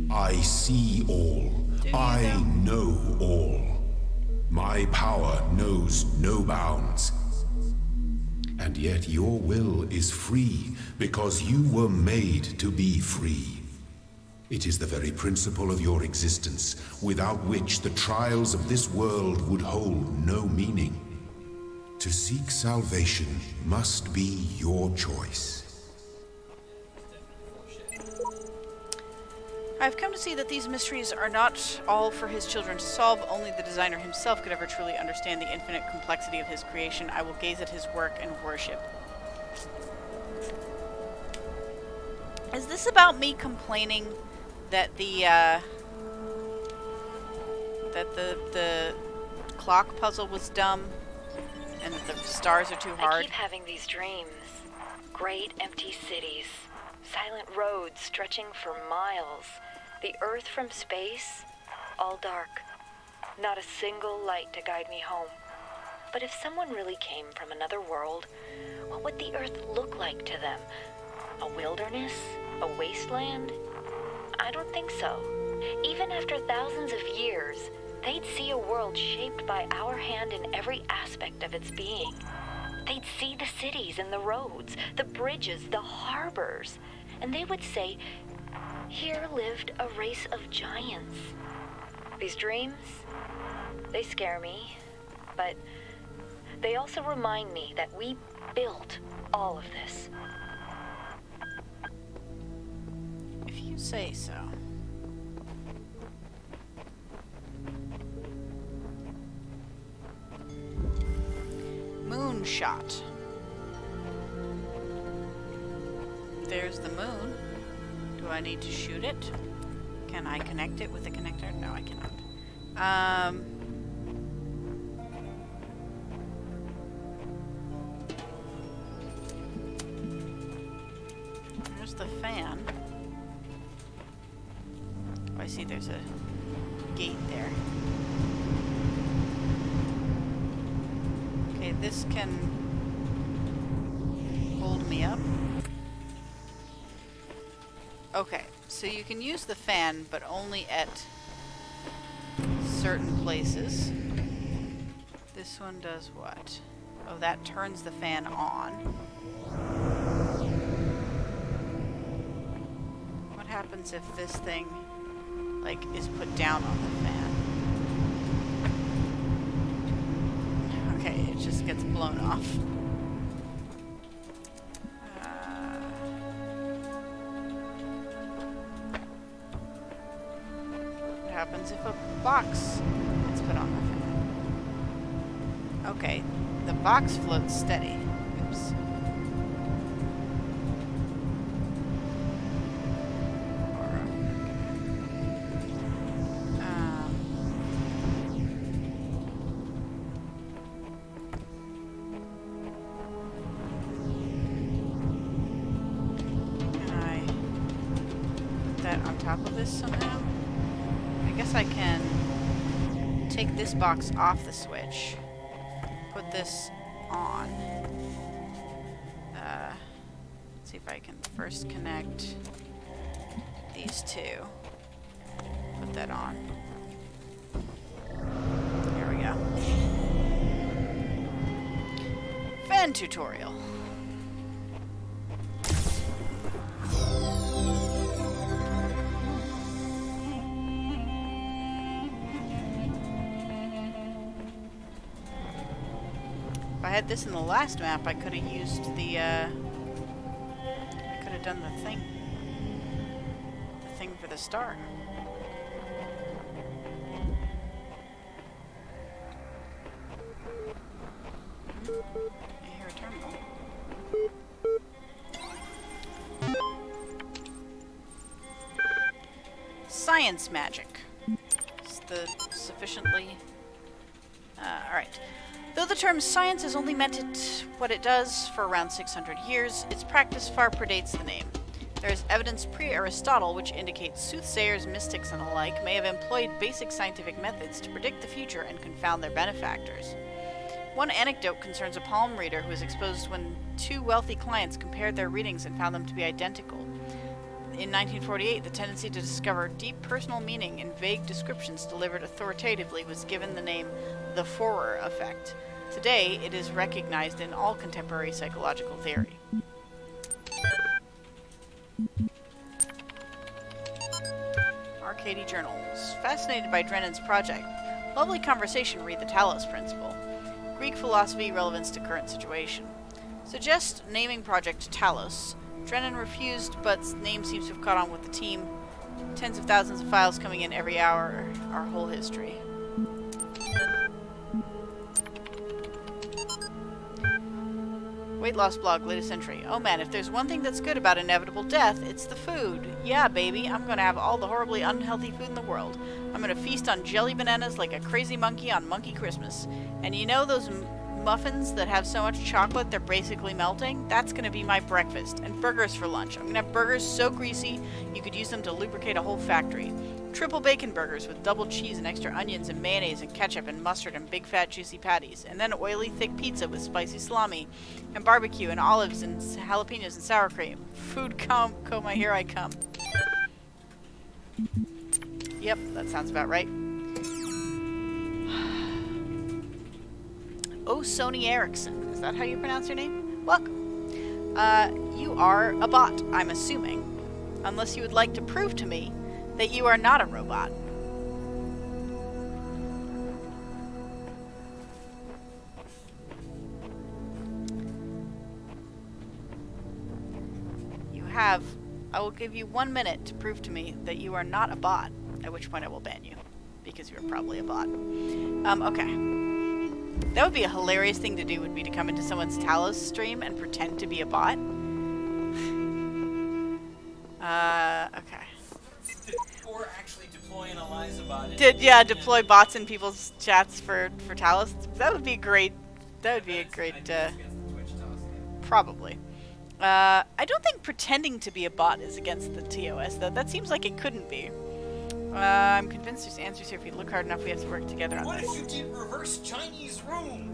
I see all. I know all. My power knows no bounds. And yet your will is free because you were made to be free. It is the very principle of your existence, without which the trials of this world would hold no meaning. To seek salvation must be your choice. I've come to see that these mysteries are not all for his children to solve. Only the designer himself could ever truly understand the infinite complexity of his creation. I will gaze at his work and worship. Is this about me complaining that the clock puzzle was dumb and that the stars are too hard? I keep having these dreams. Great empty cities. Silent roads stretching for miles. The Earth from space, all dark. Not a single light to guide me home. But if someone really came from another world, what would the Earth look like to them? A wilderness? A wasteland? I don't think so. Even after thousands of years, they'd see a world shaped by our hand in every aspect of its being. They'd see the cities and the roads, the bridges, the harbors. And they would say, here lived a race of giants. These dreams, they scare me, but they also remind me that we built all of this. If you say so. Moonshot. There's the moon. Do I need to shoot it? Can I connect it with a connector? No, I cannot. There's the fan. Oh, I see there's a gate there. Okay, this can hold me up. Okay, so you can use the fan, but only at certain places. This one does what? Oh, that turns the fan on. What happens if this thing, like, is put down on the fan? Okay, it just gets blown off. Happens if a box is put on the fan. Okay, the box floats steady. Oops. Can I that on top of this somehow? I guess I can take this box off the switch, put this on. Let's see if I can first connect these two. Put that on. There we go. Fan tutorial. If I had this in the last map, I could have used the, I could have done the thing for the star. I hear a terminal. Science magic. Is the sufficiently... alright. Though the term science has only meant what it does for around 600 years, its practice far predates the name. There is evidence pre-Aristotle which indicates soothsayers, mystics, and the like may have employed basic scientific methods to predict the future and confound their benefactors. One anecdote concerns a palm reader who was exposed when two wealthy clients compared their readings and found them to be identical. In 1948, the tendency to discover deep personal meaning in vague descriptions delivered authoritatively was given the name the Forer effect. Today, it is recognized in all contemporary psychological theory. Arcady Journals. Fascinated by Drennan's project. Lovely conversation, read the Talos Principle. Greek philosophy, relevance to current situation. Suggest naming project Talos. Drennan refused, but name seems to have caught on with the team. Tens of thousands of files coming in every hour. Our whole history. Weight loss blog, latest entry. Oh man, if there's one thing that's good about inevitable death, it's the food. Yeah, baby, I'm gonna have all the horribly unhealthy food in the world. I'm gonna feast on jelly bananas like a crazy monkey on Monkey Christmas. And you know those muffins that have so much chocolate they're basically melting? That's gonna be my breakfast. And burgers for lunch. I'm gonna have burgers so greasy you could use them to lubricate a whole factory. Triple bacon burgers with double cheese and extra onions and mayonnaise and ketchup and mustard and big fat juicy patties. And then oily thick pizza with spicy salami and barbecue and olives and jalapenos and sour cream. Food coma, here I come. Yep, that sounds about right. Oh, Sony Erickson. Is that how you pronounce your name? Welcome. You are a bot, I'm assuming. Unless you would like to prove to me that you are not a robot. You have... I will give you 1 minute to prove to me that you are not a bot, at which point I will ban you, because you are probably a bot. Okay. That would be a hilarious thing to do, would be to come into someone's Talos stream and pretend to be a bot. Okay. Or actually deploy an Eliza bot. Deploy bots in people's chats for Talos. That would be great. That would be a great, probably. I don't think pretending to be a bot is against the TOS, though. That seems like it couldn't be. I'm convinced there's answers here. If we look hard enough, we have to work together on What this. if you did reverse Chinese room?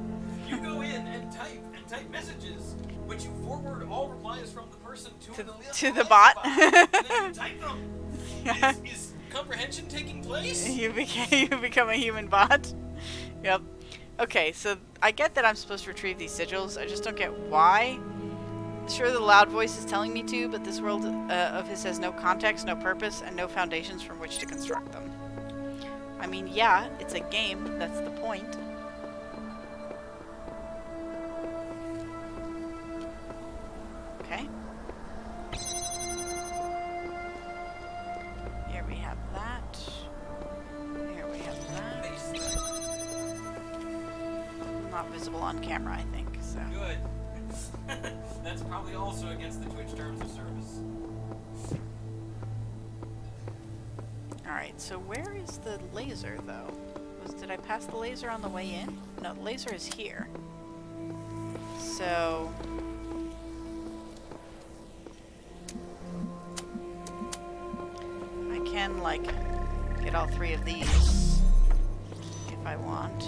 You go in and type messages, but you forward all replies from the person to the bot. And then you type them. Yeah. Is comprehension taking place? You become a human bot. Yep. Okay, so I get that I'm supposed to retrieve these sigils. I just don't get why. Sure, the loud voice is telling me to, but this world of his has no context, no purpose, and no foundations from which to construct them. I mean, yeah, it's a game. That's the point. Okay. Here we have that. Here we have that. Not visible on camera, I think, so. Good. That's probably also against the Twitch terms of service. Alright, so where is the laser, though? Did I pass the laser on the way in? No, the laser is here. So... can, like, get all 3 of these if I want.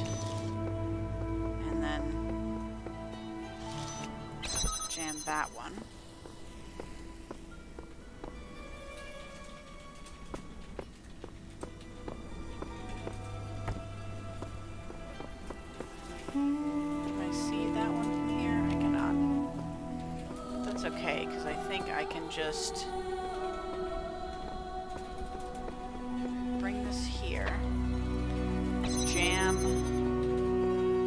And then jam that one. Can I see that one from here? I cannot. That's okay, because I think I can just bring this here, jam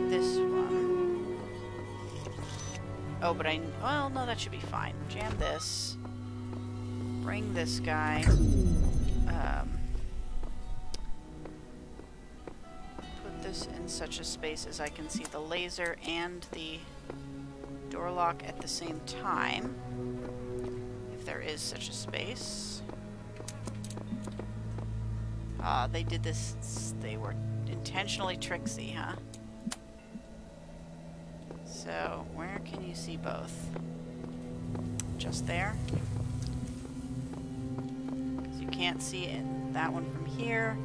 this one. Oh, but well, no, that should be fine. Jam this, bring this guy, put this in such a space as I can see the laser and the door lock at the same time, if there is such a space. They did this, they were intentionally tricksy, huh? So, where can you see both? Just there? Because you can't see it, that one from here.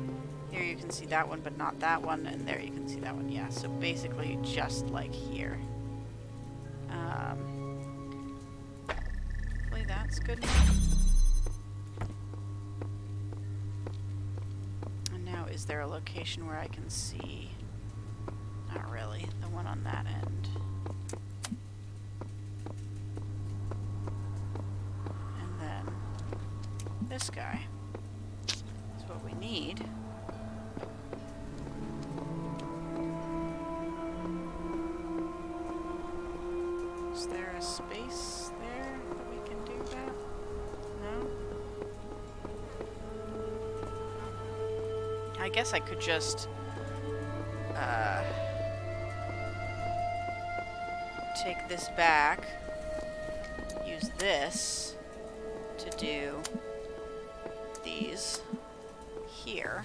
Here you can see that one, but not that one, and there you can see that one, yeah. So basically, just like here. Hopefully that's good enough. Is there a location where I can see? Not really. The one on that end. And then this guy. That's what we need. Is there a space there that we can do that? No? I guess I could just take this back, use this to do these here,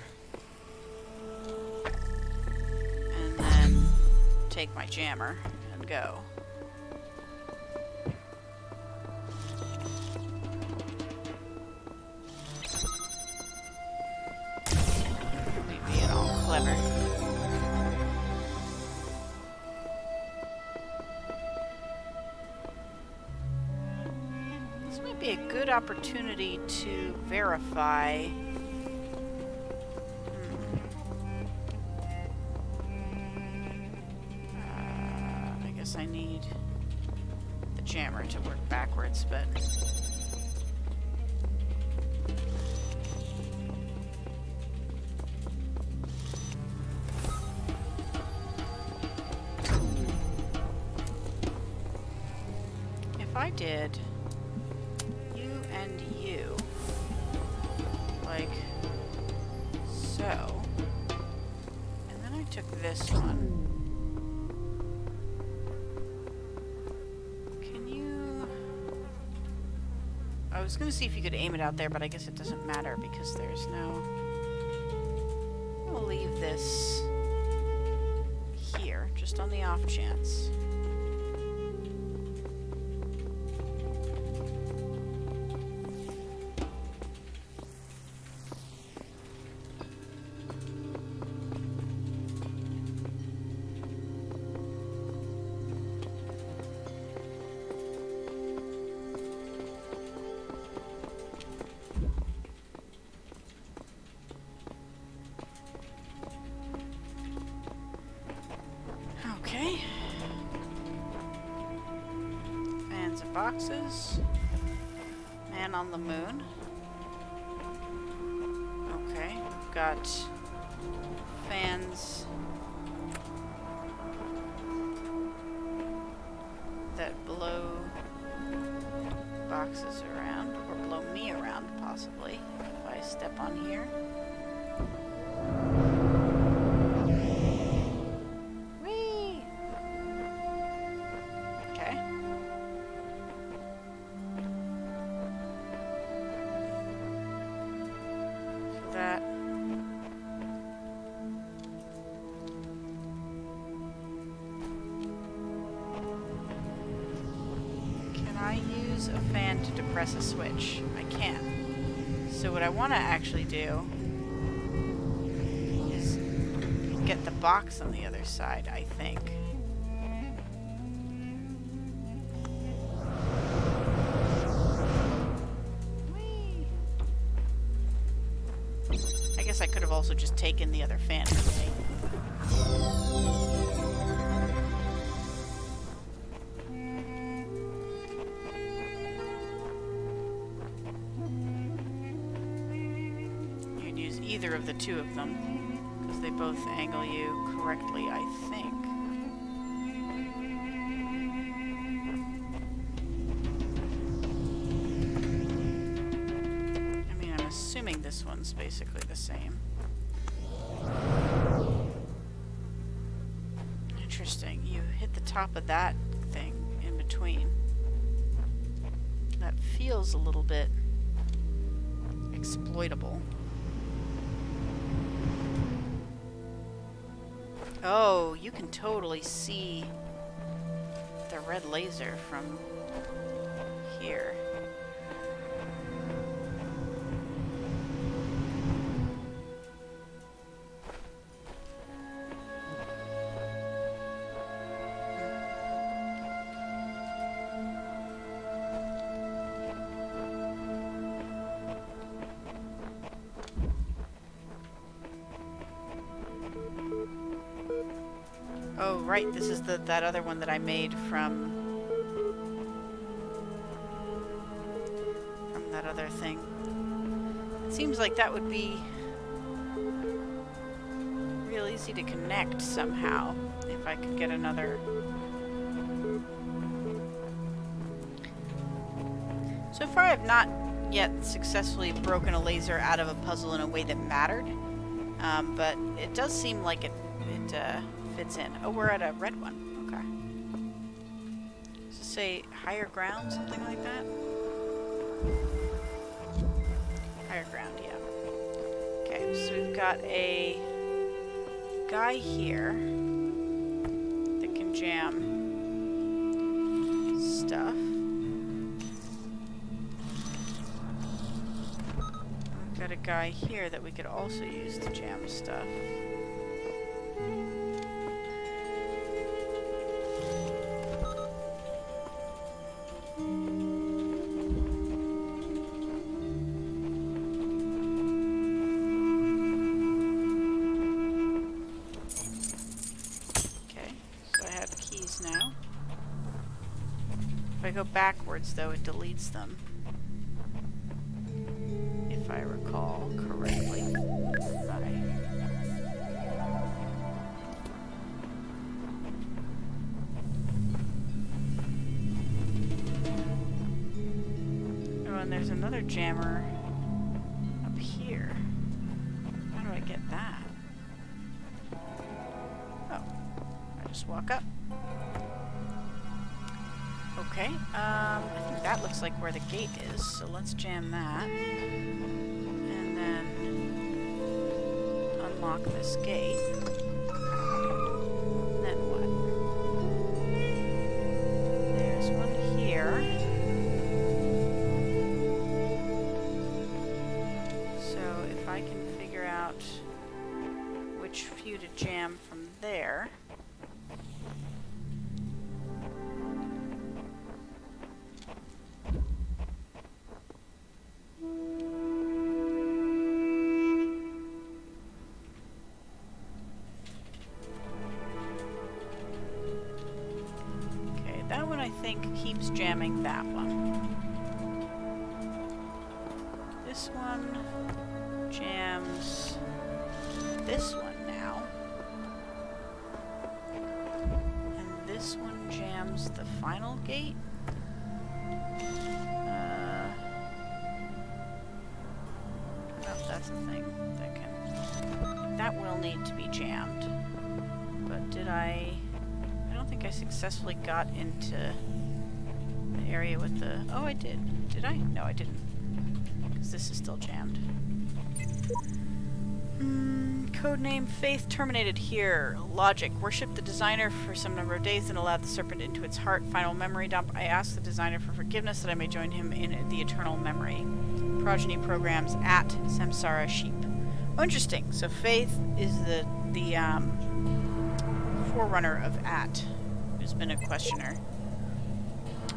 and then take my jammer and go. This might be a good opportunity to verify. I guess I need the jammer to work backwards, but if I did you and you, like so, and then I took this one. Can you... I was gonna see if you could aim it out there, but I guess it doesn't matter because there's no... We'll leave this here, just on the off chance. Okay. Fans and boxes. Man on the moon. Okay, we've got fans that blow boxes around, or blow me around possibly, if I step on here. A fan to depress a switch. I can. So what I want to actually do is get the box on the other side, I think. Whee! I guess I could have also just taken the other fan today. Either of the two of them, because they both angle you correctly, I think. I mean, I'm assuming this one's basically the same. Interesting. You hit the top of that thing in between. That feels a little bit exploitable. Oh, you can totally see the red laser from here. Oh, right, this is that other one that I made from that other thing. It seems like that would be real easy to connect somehow if I could get another. So far I've not yet successfully broken a laser out of a puzzle in a way that mattered, but it does seem like it fits in. Oh, we're at a red one. Okay. Does it say higher ground, something like that? Higher ground, yeah. Okay, so we've got a guy here that can jam stuff. We've got a guy here that we could also use to jam stuff. If I go backwards, though, it deletes them. If I recall correctly. Oh, and there's another jammer up here. How do I get that? Oh, I just walk up. Okay, I think that looks like where the gate is, so let's jam that. And then unlock this gate. And then what? There's one here. So if I can figure out which few to jam from there. Keeps jamming that one. This one jams this one now. And this one jams the final gate. Oh, that's a thing that can... That will need to be jammed. But did I don't think I successfully got into area with the... Oh, I did. Did I? No, I didn't. Because this is still jammed. Codename Faith terminated here. Logic. Worship the designer for some number of days and allowed the serpent into its heart. Final memory dump. I asked the designer for forgiveness that I may join him in the eternal memory. progeny programs at Samsara sheep. Oh, interesting. So Faith is the forerunner of At, who's been a questioner.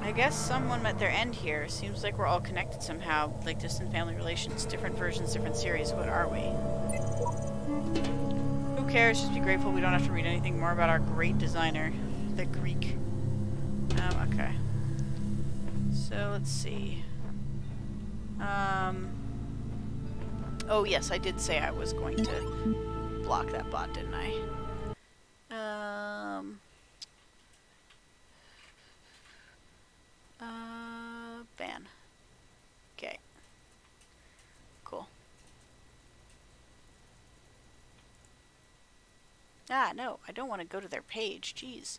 I guess someone met their end here. Seems like we're all connected somehow, like distant family relations, different versions, different series. What are we? Who cares? Just be grateful we don't have to read anything more about our great designer, the Greek. Okay. So let's see. Oh yes, I did say I was going to block that bot, didn't I? Ban. Okay. Cool. Ah, no, I don't want to go to their page. Jeez.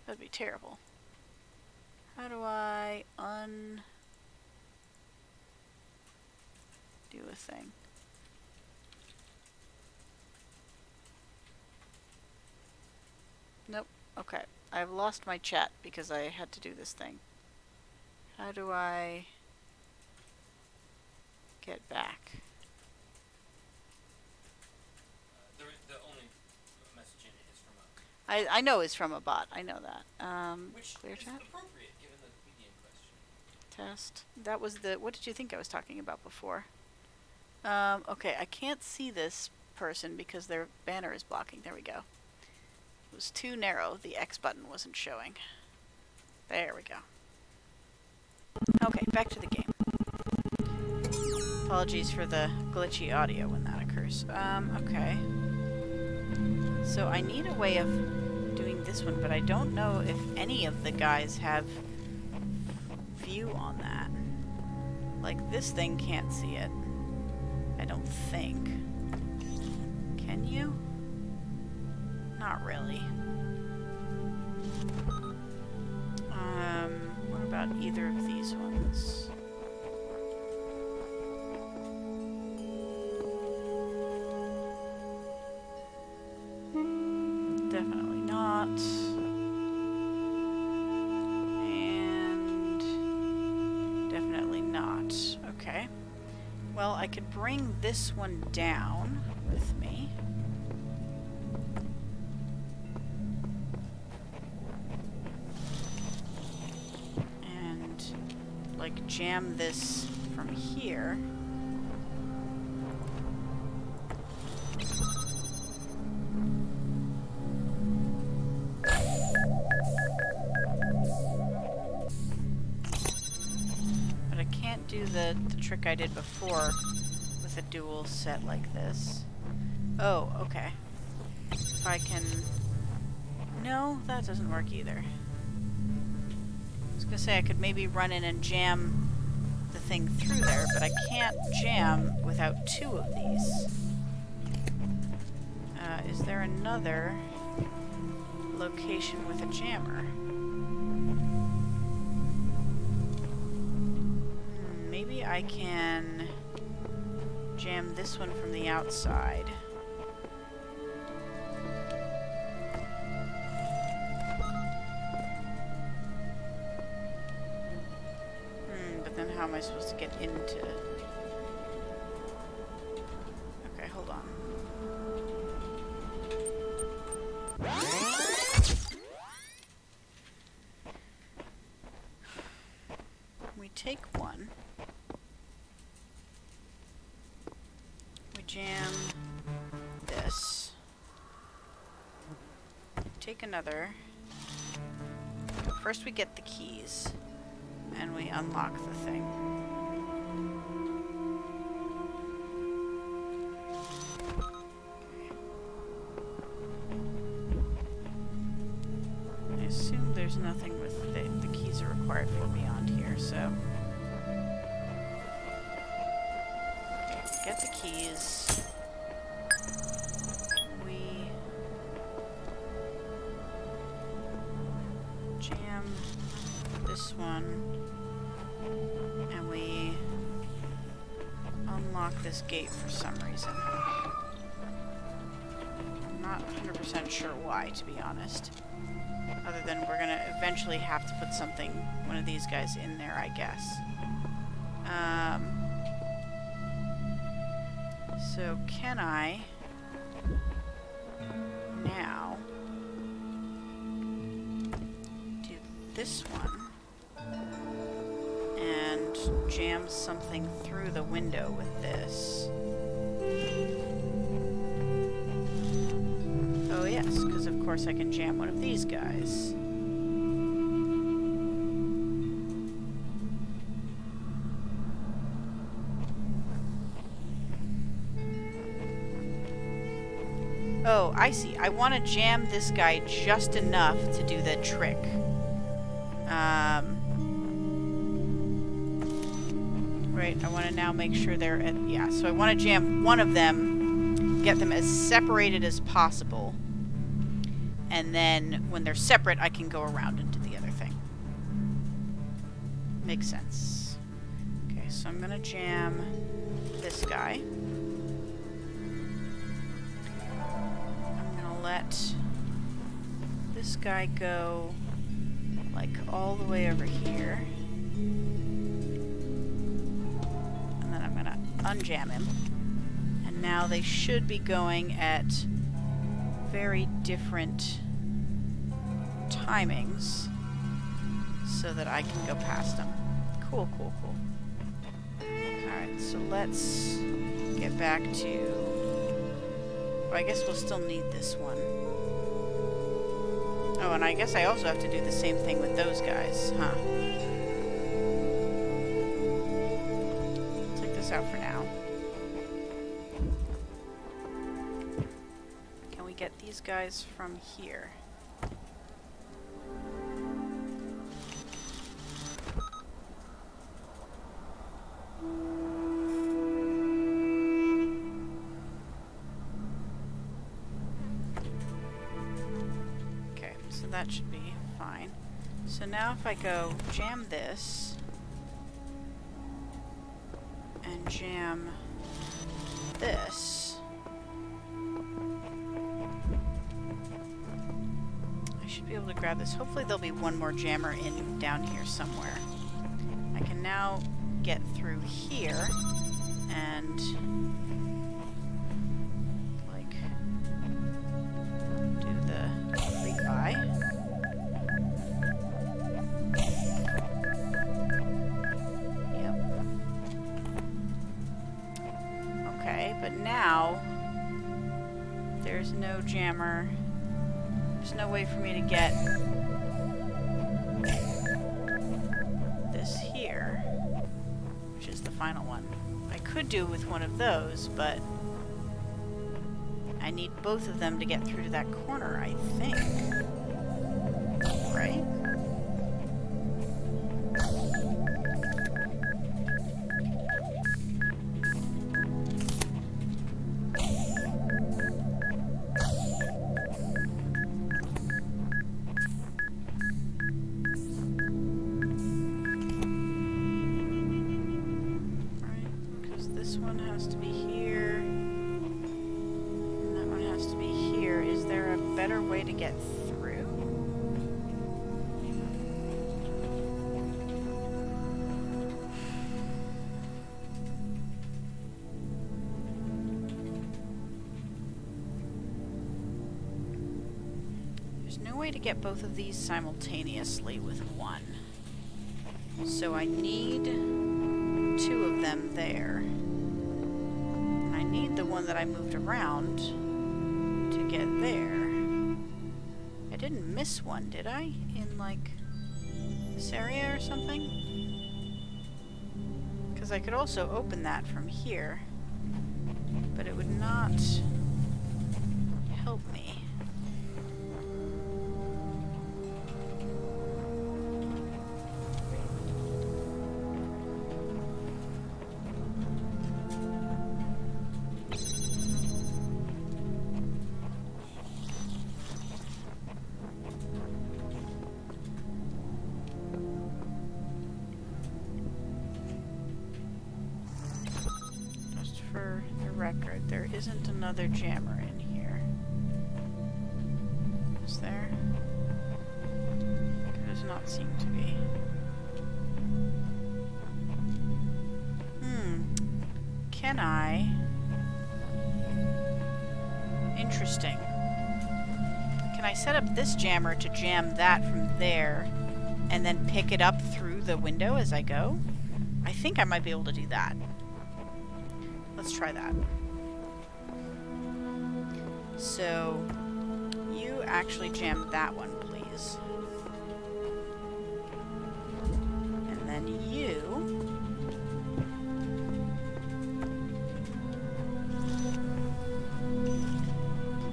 That'd be terrible. How do I do a thing? Nope. Okay. I've lost my chat because I had to do this thing. How do I get back? The only messaging is from a... I know it's from a bot. I know that. Which Clear is chat? appropriate given the median question. Test. That was the... What did you think I was talking about before? Okay, I can't see this person because their banner is blocking. There we go. It was too narrow. The X button wasn't showing. There we go. Okay, back to the game. Apologies for the glitchy audio when that occurs. Okay. So I need a way of doing this one, but I don't know if any of the guys have view on that. Like, this thing can't see it. I don't think. Can you? Not really. What about either of these ones? Definitely not. And definitely not. Okay. Well, I could bring this one down with me. And, like, jam this from here. But I can't do the trick I did before with a dual set like this. Oh, okay. If I can... No, that doesn't work either. I was gonna say I could maybe run in and jam the thing through there, but I can't jam without two of these. Is there another location with a jammer? Maybe I can jam this one from the outside. But then how am I supposed to get into... Okay, hold on. We take one. We jam this. Take another. First we get the keys. And we unlock the thing. I assume there's nothing with the keys are required for beyond here, so... Okay, get the keys. We... jam this one. And we unlock this gate for some reason. I'm not 100% sure why, to be honest. Other than we're gonna eventually have to put something, one of these guys in there, I guess. So can I now do this one and jam something through the window with this? Oh yes, because of course I can jam one of these guys. Oh, I see. I want to jam this guy just enough to do the trick. Right, I want to now make sure they're at... Yeah, so I want to jam one of them, get them as separated as possible, and then when they're separate, I can go around and do the other thing. Makes sense. Okay, so I'm going to jam this guy. Let this guy go like all the way over here, and then I'm gonna unjam him, and now they should be going at very different timings so that I can go past them. Cool, cool, cool. Alright, so let's get back to... I guess we'll still need this one. Oh, and I guess I also have to do the same thing with those guys, huh? Take this out for now. Can we get these guys from here? That should be fine. So now if I go jam this and jam this, I should be able to grab this. Hopefully there'll be one more jammer in down here somewhere. I can now get through here and like do the rebuy. But now there's no jammer. There's no way for me to get this here, which is the final one. I could do with one of those, but I need both of them to get through to that corner, I think. Right? To get both of these simultaneously with one. So I need two of them there. And I need the one that I moved around to get there. I didn't miss one, did I? In like this area or something? Because I could also open that from here, but it would not help me. There isn't another jammer in here. Is there? There does not seem to be. Can I Interesting. Can I set up this jammer to jam that from there and then pick it up through the window as I go? I think I might be able to do that. Let's try that. So, you actually jam that one, please. And then you...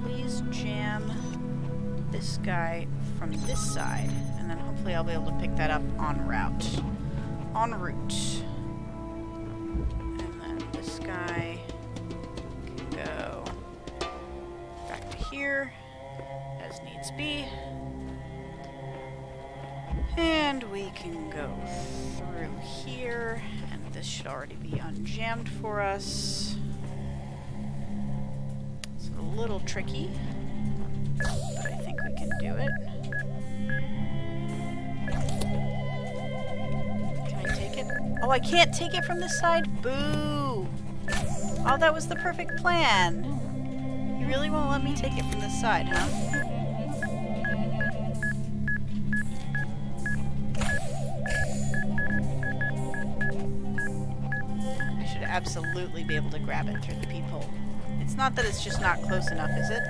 please jam this guy from this side. And then hopefully I'll be able to pick that up en route. En route. And then this guy can go back to here, as needs be. And we can go through here, and this should already be unjammed for us. It's a little tricky, but I think we can do it. Can I take it? Oh, I can't take it from this side? Boo! Oh, that was the perfect plan. You really won't let me take it from this side, huh? I should absolutely be able to grab it through the peephole. It's not that it's just not close enough, is it?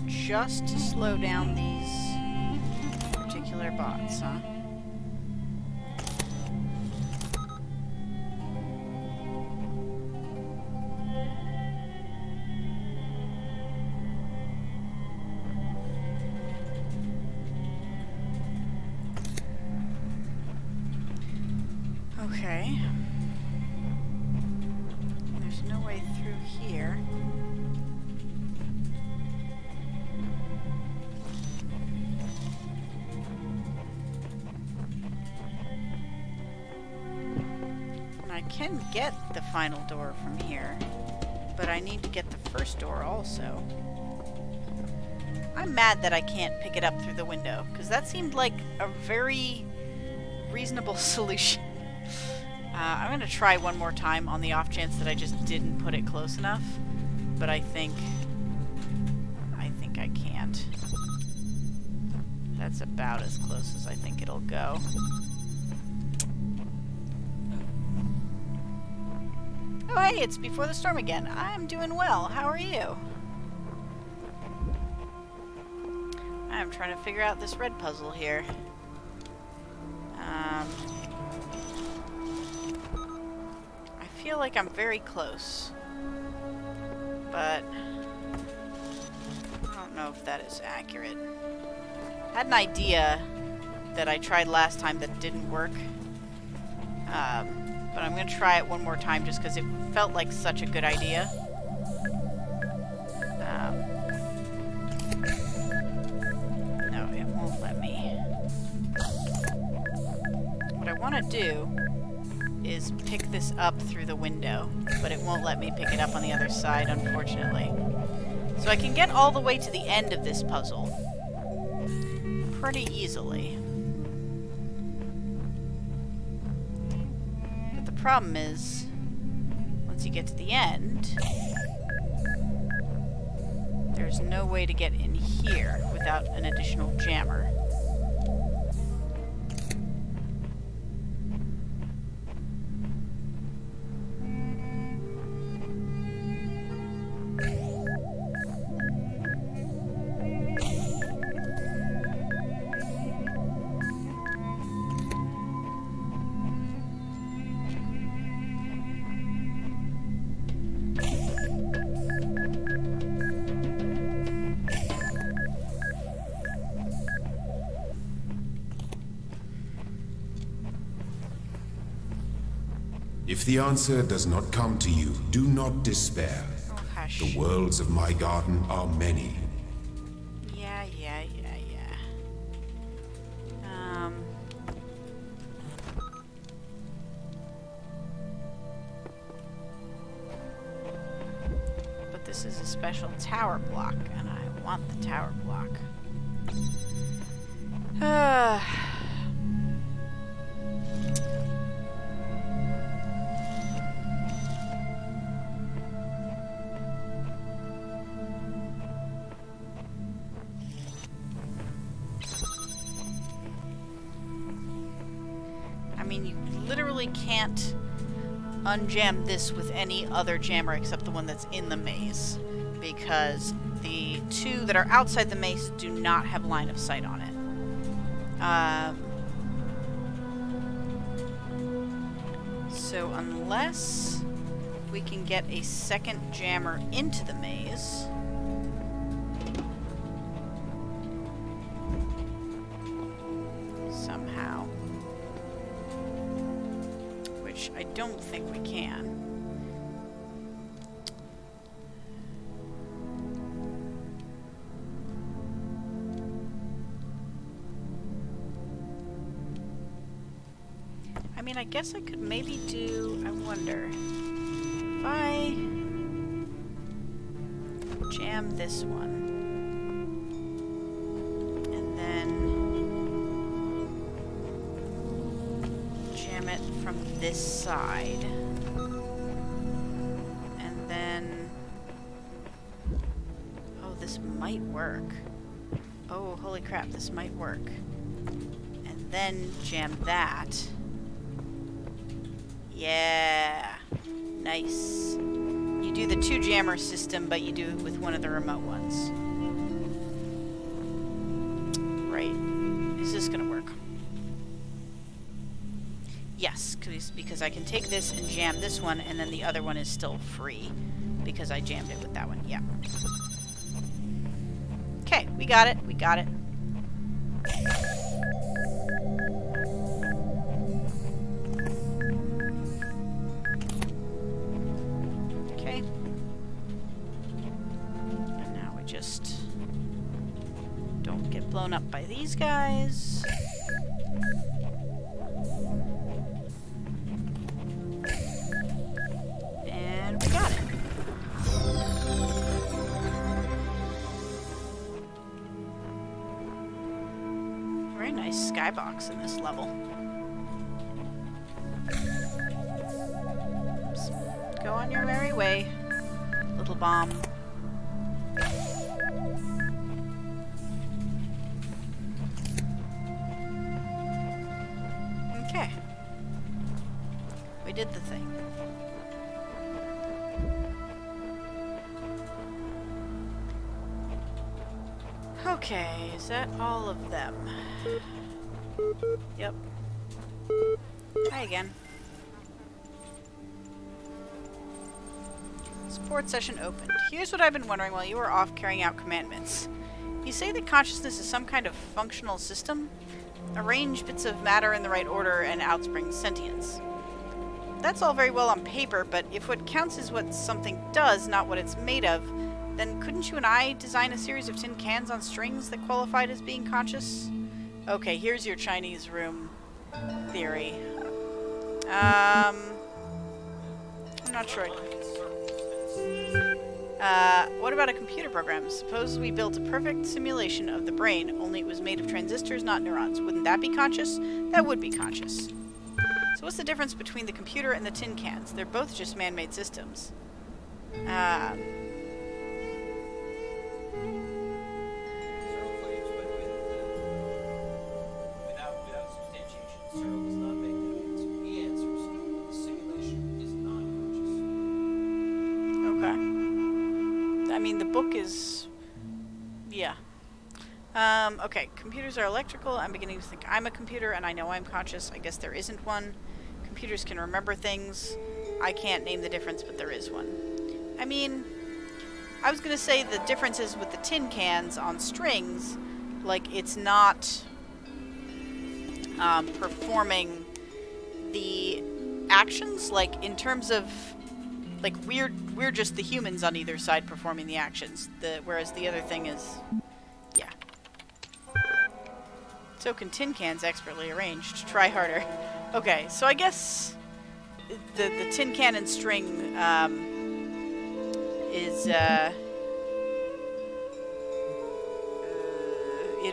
Just to slow down these particular bots, huh? Okay. There's no way through here. I can get the final door from here, but I need to get the first door also. I'm mad that I can't pick it up through the window, because that seemed like a very reasonable solution. I'm going to try one more time on the off chance that I just didn't put it close enough, but I think I can't. That's about as close as I think it'll go. Oh, hey, it's before the storm again. I'm doing well. How are you? I'm trying to figure out this red puzzle here. I feel like I'm very close, but I don't know if that is accurate. I had an idea that I tried last time that didn't work. But I'm going to try it one more time just because it felt like such a good idea. want to do is pick this up through the window, but it won't let me pick it up on the other side, unfortunately. So I can get all the way to the end of this puzzle pretty easily. But the problem is, once you get to the end, there's no way to get in here without an additional jammer. If the answer does not come to you, do not despair. Oh, hush. The worlds of my garden are many. Yeah. But this is a special tower block, and I want the tower block. I mean, you literally can't unjam this with any other jammer except the one that's in the maze, because the two that are outside the maze do not have line of sight on it. So unless we can get a second jammer into the maze, somehow, which I don't think we can. I mean, I guess I could maybe do, I wonder, if I jam this one, and then jam it from this side, and then, oh, this might work. Oh, holy crap, this might work. And then jam that. Yeah, nice. You do the two jammer system, but you do it with one of the remote ones. Right. Is this gonna work? Yes, because I can take this and jam this one, and then the other one is still free, because I jammed it with that one. Yeah. Okay, we got it. We got it. Blown up by these guys. And we got it. Very nice skybox in this level. Oops. Go on your merry way, little bomb. Did the thing. Okay, is that all of them? Yep. Hi again. Support session opened. Here's what I've been wondering while you were off carrying out commandments. You say that consciousness is some kind of functional system? Arrange bits of matter in the right order and outspring sentience. That's all very well on paper, but if what counts is what something does, not what it's made of, then couldn't you and I design a series of tin cans on strings that qualified as being conscious? Okay, here's your Chinese room theory. I'm not sure. What about a computer program? Suppose we built a perfect simulation of the brain, only it was made of transistors, not neurons. Wouldn't that be conscious? That would be conscious. So what's the difference between the computer and the tin cans? They're both just man-made systems. Without substantiation, Cyril does not make the claims. He answers, but the simulation is not conscious. Okay. I mean, the book is... yeah. Okay, computers are electrical. I'm beginning to think I'm a computer, and I know I'm conscious. I guess there isn't one. Computers can remember things. I can't name the difference, but there is one. I mean, I was gonna say the difference is with the tin cans on strings, like, it's not performing the actions, like, in terms of, like, we're just the humans on either side performing the actions, whereas the other thing is, yeah. So can tin cans expertly arranged. Try harder. Okay, so I guess the tin can and string is it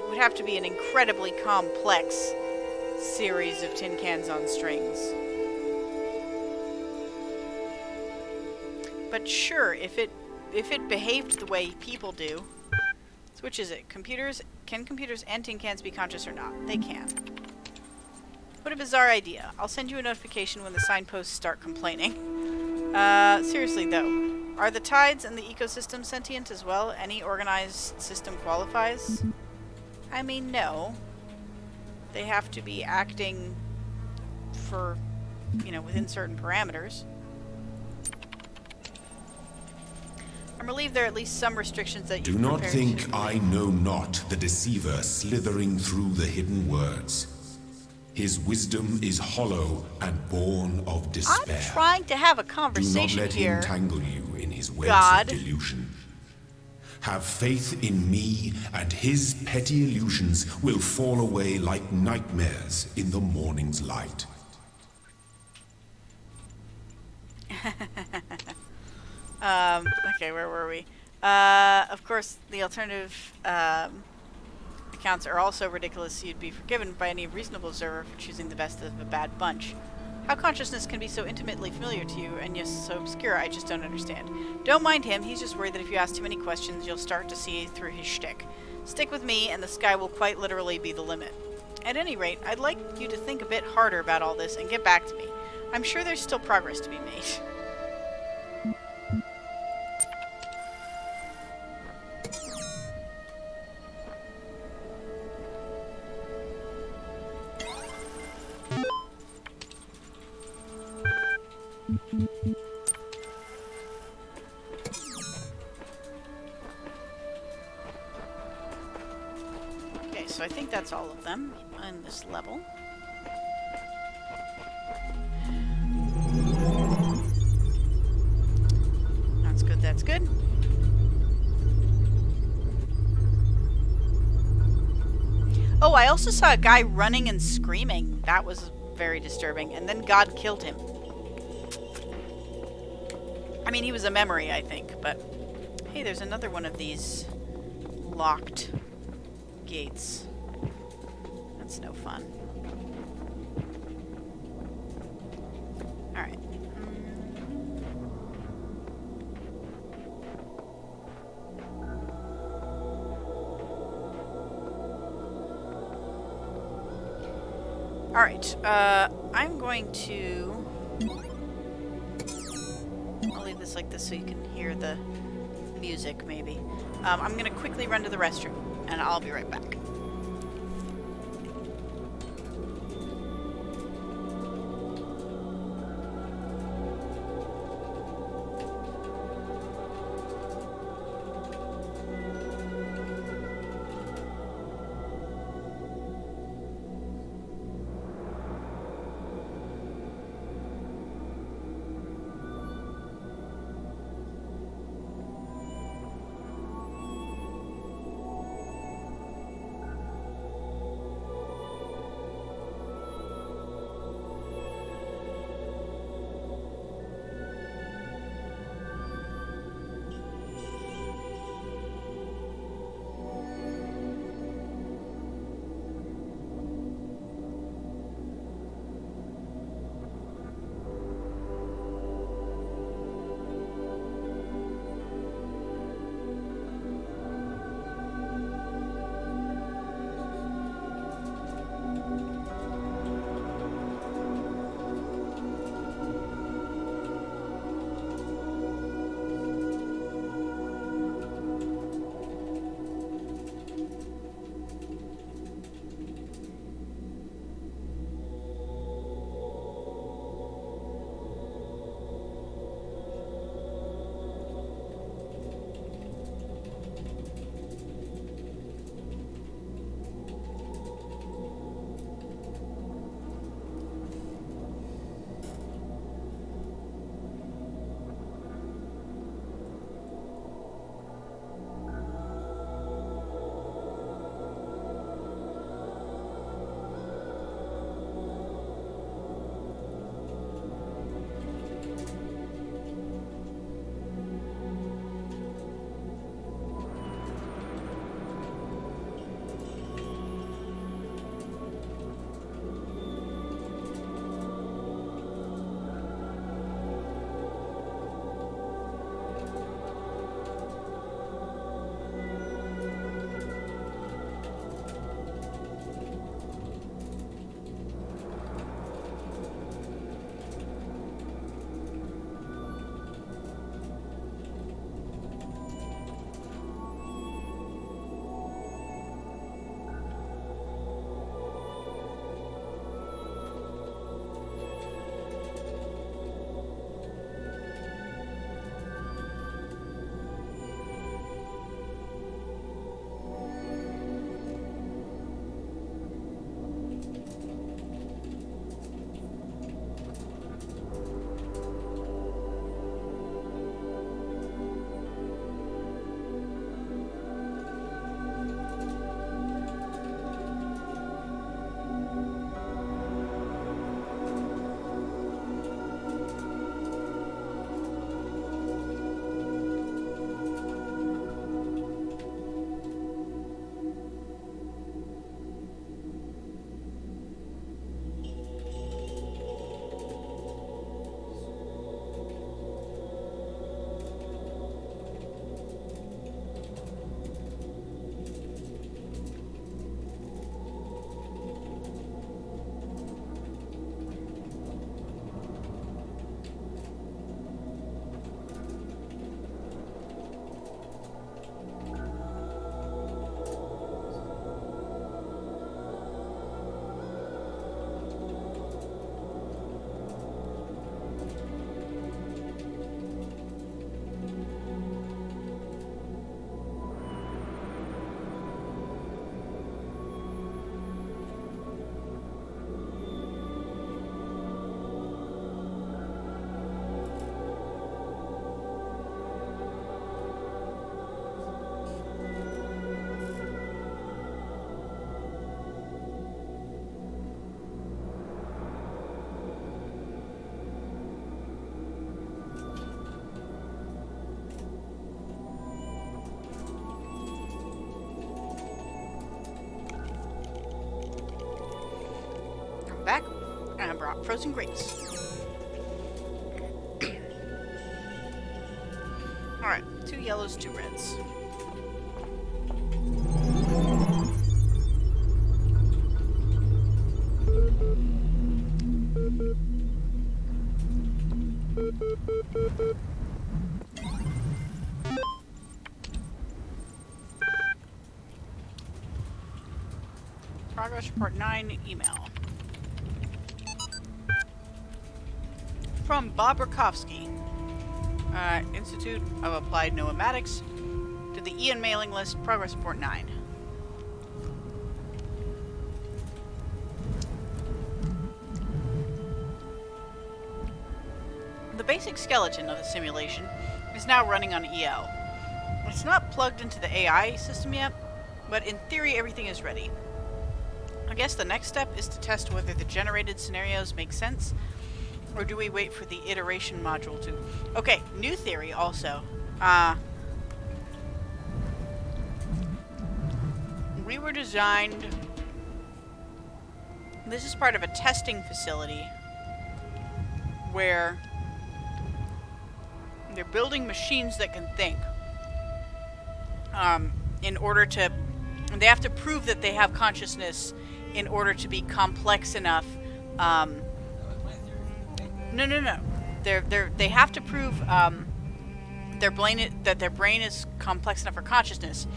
would have to be an incredibly complex series of tin cans on strings. But sure, if it behaved the way people do. So which is it? Can computers and tin cans be conscious or not? They can. What a bizarre idea. I'll send you a notification when the signposts start complaining. Seriously though, are the tides and the ecosystem sentient as well? Any organized system qualifies? I mean, no. They have to be acting for, you know, within certain parameters. I'm relieved there are at least some restrictions that you do not think I know not the deceiver slithering through the hidden words. His wisdom is hollow and born of despair. I'm trying to have a conversation here. Do not let here. him tangle you in his webs God. of delusion. Have faith in me, and his petty illusions will fall away like nightmares in the morning's light. Okay, where were we? Of course, the alternative accounts are also ridiculous. You'd be forgiven by any reasonable observer for choosing the best of a bad bunch. How consciousness can be so intimately familiar to you, and yet so obscure, I just don't understand. Don't mind him, he's just worried that if you ask too many questions, you'll start to see through his shtick. Stick with me, and the sky will quite literally be the limit. At any rate, I'd like you to think a bit harder about all this and get back to me. I'm sure there's still progress to be made. Okay, so I think that's all of them on this level. That's good, that's good. Oh, I also saw a guy running and screaming. That was very disturbing. And then God killed him. I mean, he was a memory, I think, but... Hey, there's another one of these locked gates. That's no fun. Alright. Alright, I'm going to... I'll leave this like this so you can hear the music, maybe. I'm going to quickly run to the restroom, and I'll be right back. back, and I brought frozen grapes. Alright, 2 yellows, 2 reds. Progress report 9 email. From Bob Rakowski, Institute of Applied Noematics, to the Ian mailing list, progress report 9. The basic skeleton of the simulation is now running on EL. It's not plugged into the AI system yet, but in theory everything is ready. I guess the next step is to test whether the generated scenarios make sense, or do we wait for the iteration module to... Okay, new theory also. We were designed... This is part of a testing facility where they're building machines that can think. In order to... They have to prove that they have consciousness in order to be complex enough. No. They have to prove that their brain is complex enough for consciousness,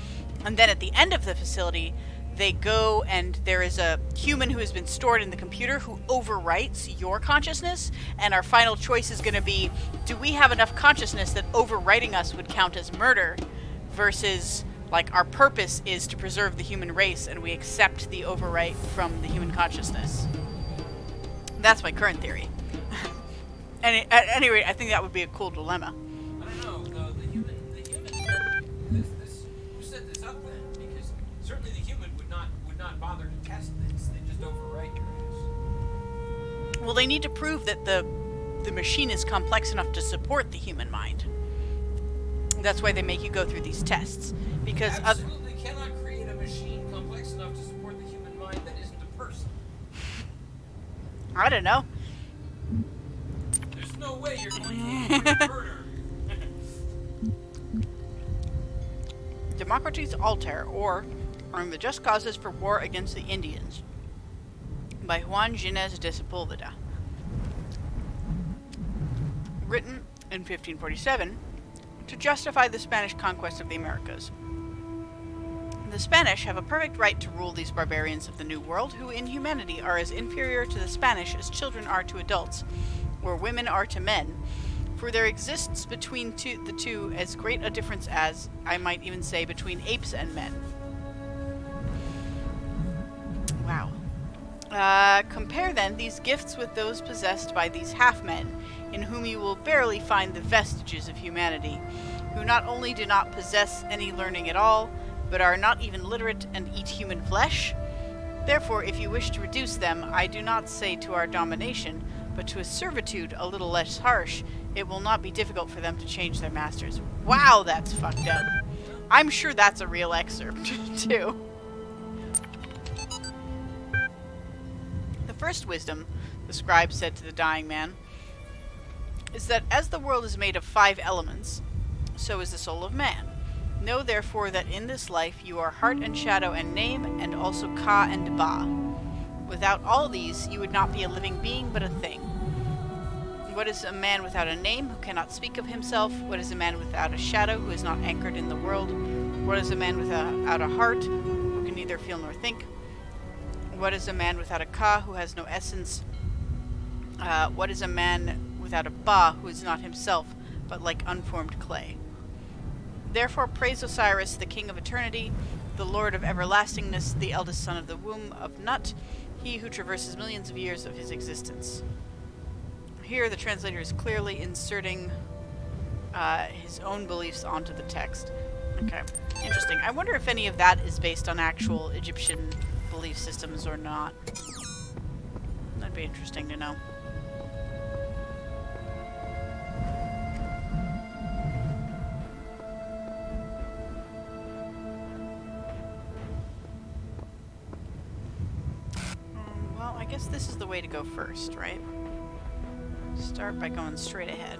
and then at the end of the facility, they go and there is a human who has been stored in the computer who overwrites your consciousness, and our final choice is going to be: do we have enough consciousness that overwriting us would count as murder, versus like our purpose is to preserve the human race and we accept the overwrite from the human consciousness. That's my current theory. And at any rate, I think that would be a cool dilemma. I don't know, the human, who set this up then? Because certainly the human would not bother to test this. They just overwrite your ass. Well, they need to prove that the machine is complex enough to support the human mind. That's why they make you go through these tests. Because absolutely cannot create a machine complex enough to support the human mind that isn't a person. I don't know. There's no way you're going to avoid murder. Democracies Alter, or Earn the Just Causes for War Against the Indians, by Juan Ginés de Sepúlveda. Written in 1547 to justify the Spanish conquest of the Americas. The Spanish have a perfect right to rule these barbarians of the New World, who in humanity are as inferior to the Spanish as children are to adults, or women are to men, for there exists between the two as great a difference as, I might even say, between apes and men. Wow. Compare then these gifts with those possessed by these half-men, in whom you will barely find the vestiges of humanity, who not only do not possess any learning at all, but are not even literate and eat human flesh. Therefore, if you wish to reduce them, I do not say to our domination, but to a servitude a little less harsh, it will not be difficult for them to change their masters. Wow, that's fucked up. I'm sure that's a real excerpt, too. The first wisdom, the scribe said to the dying man, is that as the world is made of 5 elements, so is the soul of man. Know therefore that in this life you are heart and shadow and name, and also ka and ba. Without all these, you would not be a living being, but a thing. What is a man without a name, who cannot speak of himself? What is a man without a shadow, who is not anchored in the world? What is a man without a heart, who can neither feel nor think? What is a man without a ka, who has no essence? What is a man without a ba, who is not himself, but like unformed clay? Therefore praise Osiris, the king of eternity, the lord of everlastingness, the eldest son of the womb of Nut, he who traverses millions of years of his existence. Here the translator is clearly inserting his own beliefs onto the text. Okay, interesting. I wonder if any of that is based on actual Egyptian belief systems or not. That'd be interesting to know. guess this is the way to go first, right? Start by going straight ahead.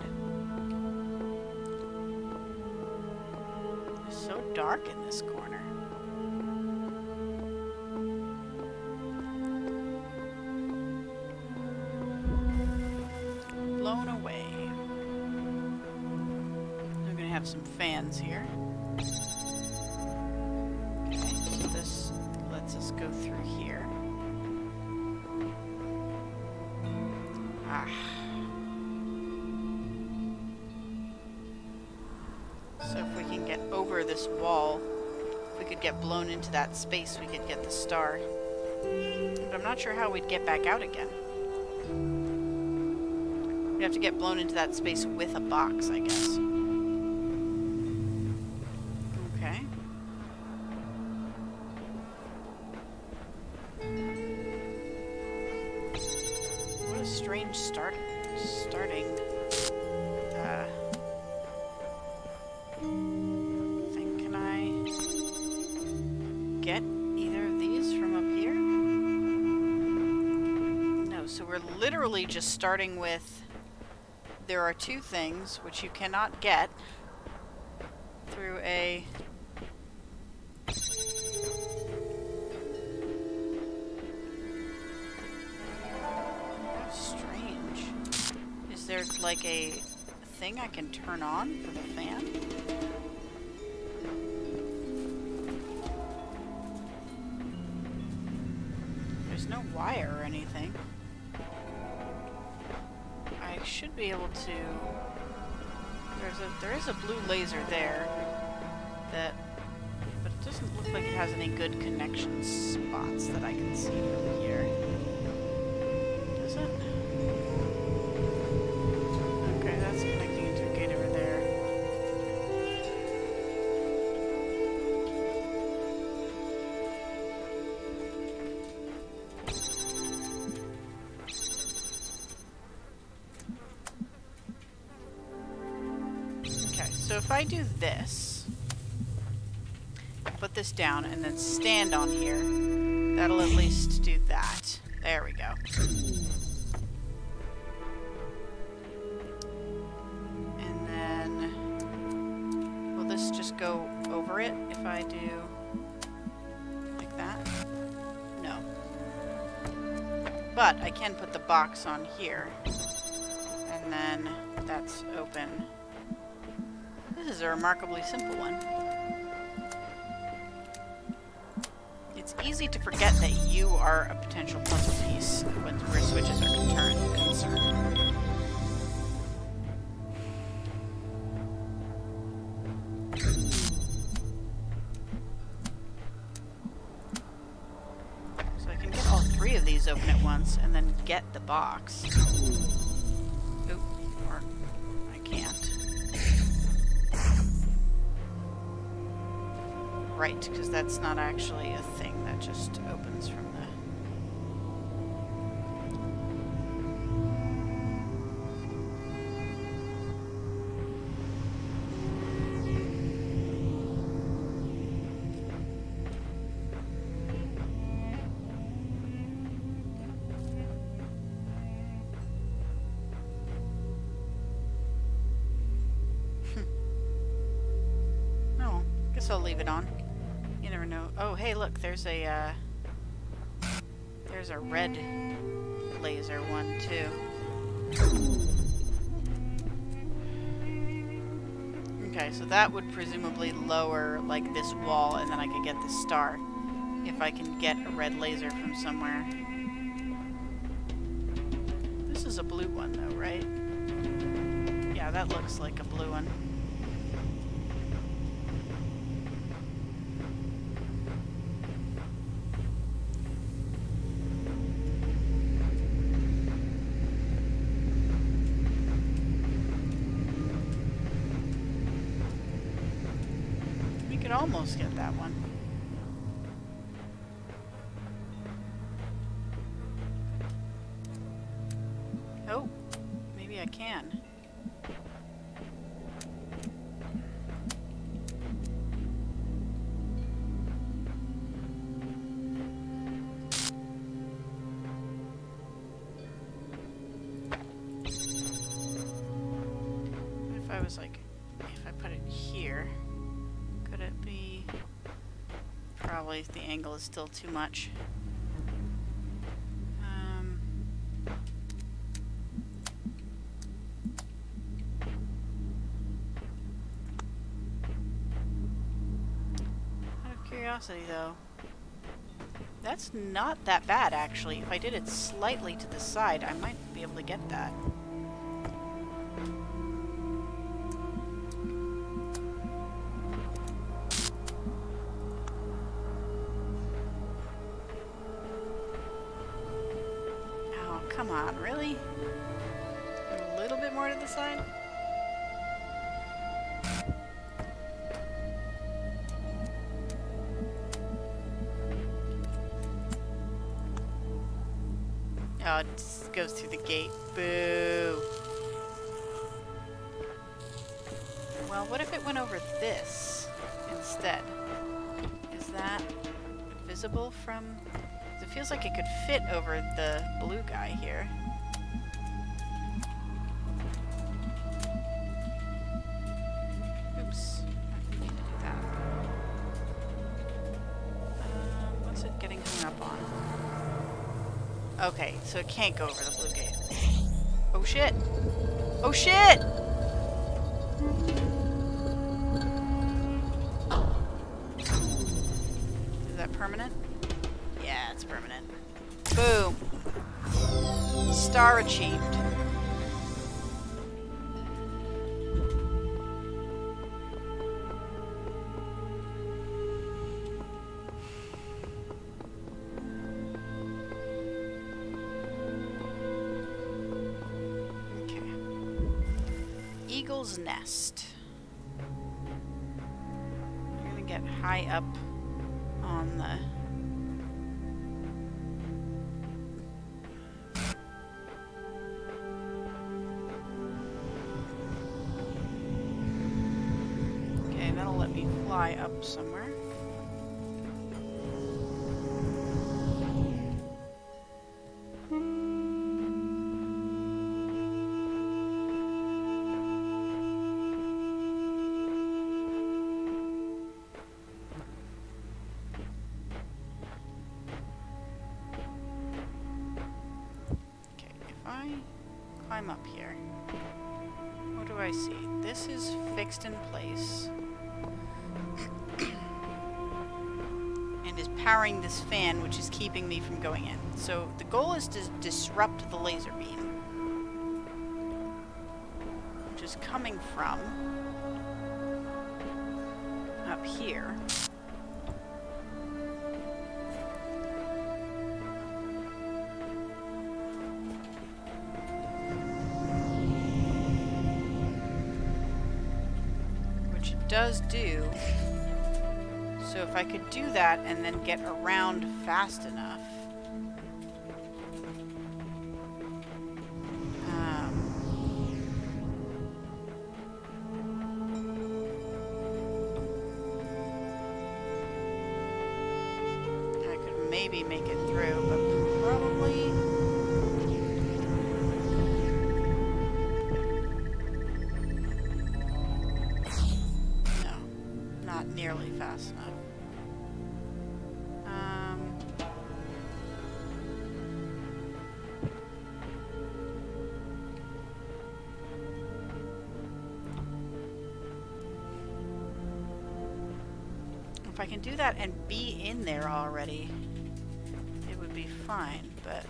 It's so dark in this corner. Blown away. We're gonna have some fans here. Okay, so this lets us go through here. Ah. So if we can get over this wall, if we could get blown into that space, we could get the star. But I'm not sure how we'd get back out again. We'd have to get blown into that space with a box, I guess. Okay. What a strange starting thing. Can I get either of these from up here? No, so we're literally just starting with, there are two things which you cannot get through a strange. Is there like a thing I can turn on for the fan? There's no wire or anything. I should be able to. There is a blue laser there that, but it doesn't look like it has any good connection spots that I can see from here. Does it? Okay, that's connecting into a gate over there. So if I do this, put this down and then stand on here, that'll at least do that. There we go. And then, will this just go over it if I do like that? No. But I can put the box on here, and then that's open. This is a remarkably simple one. It's easy to forget that you are a potential puzzle piece where switches are concerned. So I can get all three of these open at once and then get the box. Oop, or I can't. Right, because that's not actually a thing that just opens from the... No, guess I'll leave it on. You never know. Oh, hey, look, there's a red laser one, too. Okay, so that would presumably lower, like, this wall, and then I could get the star. If I can get a red laser from somewhere. This is a blue one, though, right? Yeah, that looks like a blue one. Could almost get that one. Oh, maybe I can. suppose, like, if I put it here, could it be... Probably the angle is still too much. Out of curiosity, though, that's not that bad, actually. If I did it slightly to the side, I might be able to get that. Oh, come on, really? A little bit more to the side? Oh, it just goes through the gate. Boo. Well, what if it went over this instead? Is that visible from... It feels like it could fit over the blue guy here. Oops. I didn't mean to do that. What's it getting hung up on? Okay, so it can't go over the blue gate. Oh shit! Oh shit! Is that permanent? Yeah, it's permanent. Boom! Star achieved. Eagle's nest. We're gonna get high up on the... Okay, that'll let me fly up somewhere. Climb up here. What do I see? This is fixed in place and is powering this fan, which is keeping me from going in. So the goal is to disrupt the laser beam, which is coming from up here. Does do. So if I could do that and then get around fast enough. I could maybe make it through, but probably... nearly fast enough. If I can do that and be in there already, it would be fine, but...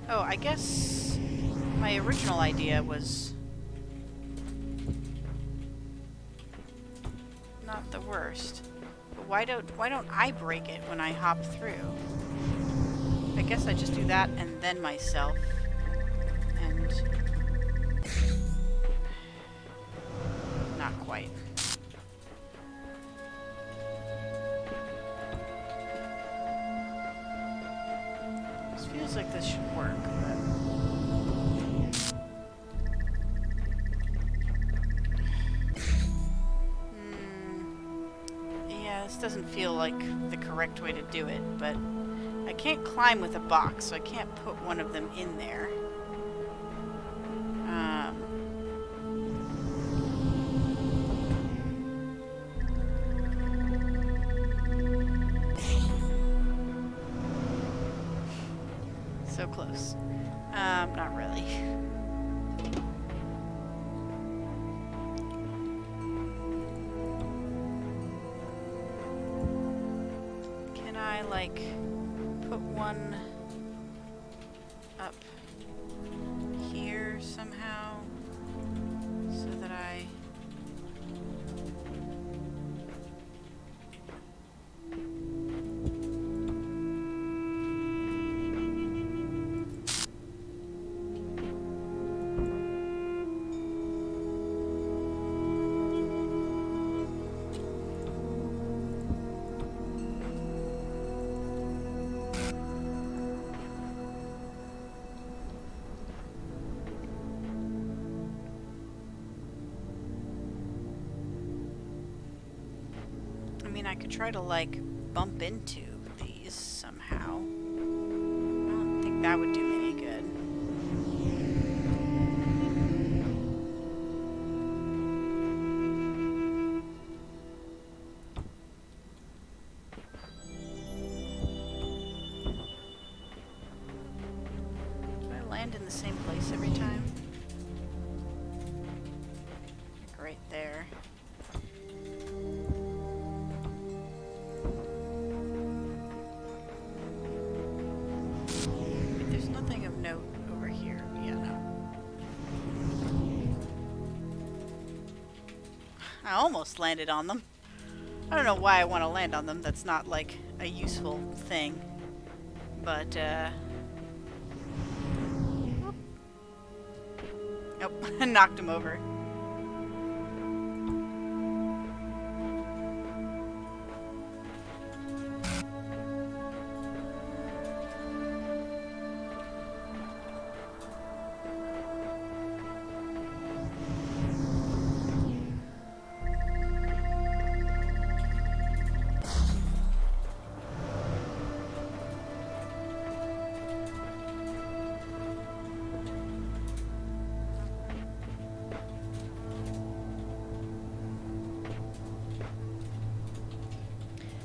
Oh, I guess my original idea was not the worst. But why don't I break it when I hop through? I guess I just do that and then myself. And quite. This feels like this should work, but... Yeah, this doesn't feel like the correct way to do it, but I can't climb with a box, so I can't put one of them in there. So close. Not really. Can I, like, put one up here somehow so that I... I could try to, like, bump into these somehow. I don't think that would do me any good. Do I land in the same place every time? Like right there. I almost landed on them. I don't know why I want to land on them. That's not, like, a useful thing. But, Nope. Knocked him over.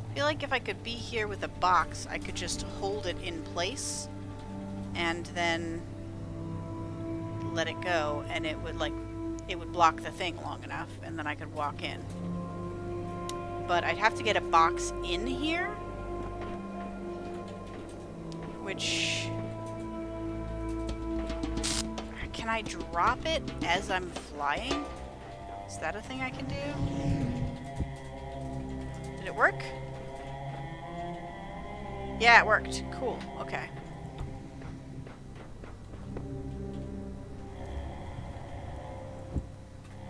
I feel like if I could be here with a box, I could just hold it in place and then let it go, and it would, like, it would block the thing long enough, and then I could walk in. But I'd have to get a box in here, which... Can I drop it as I'm flying? Is that a thing I can do? Did it work? Yeah, it worked. Cool. Okay.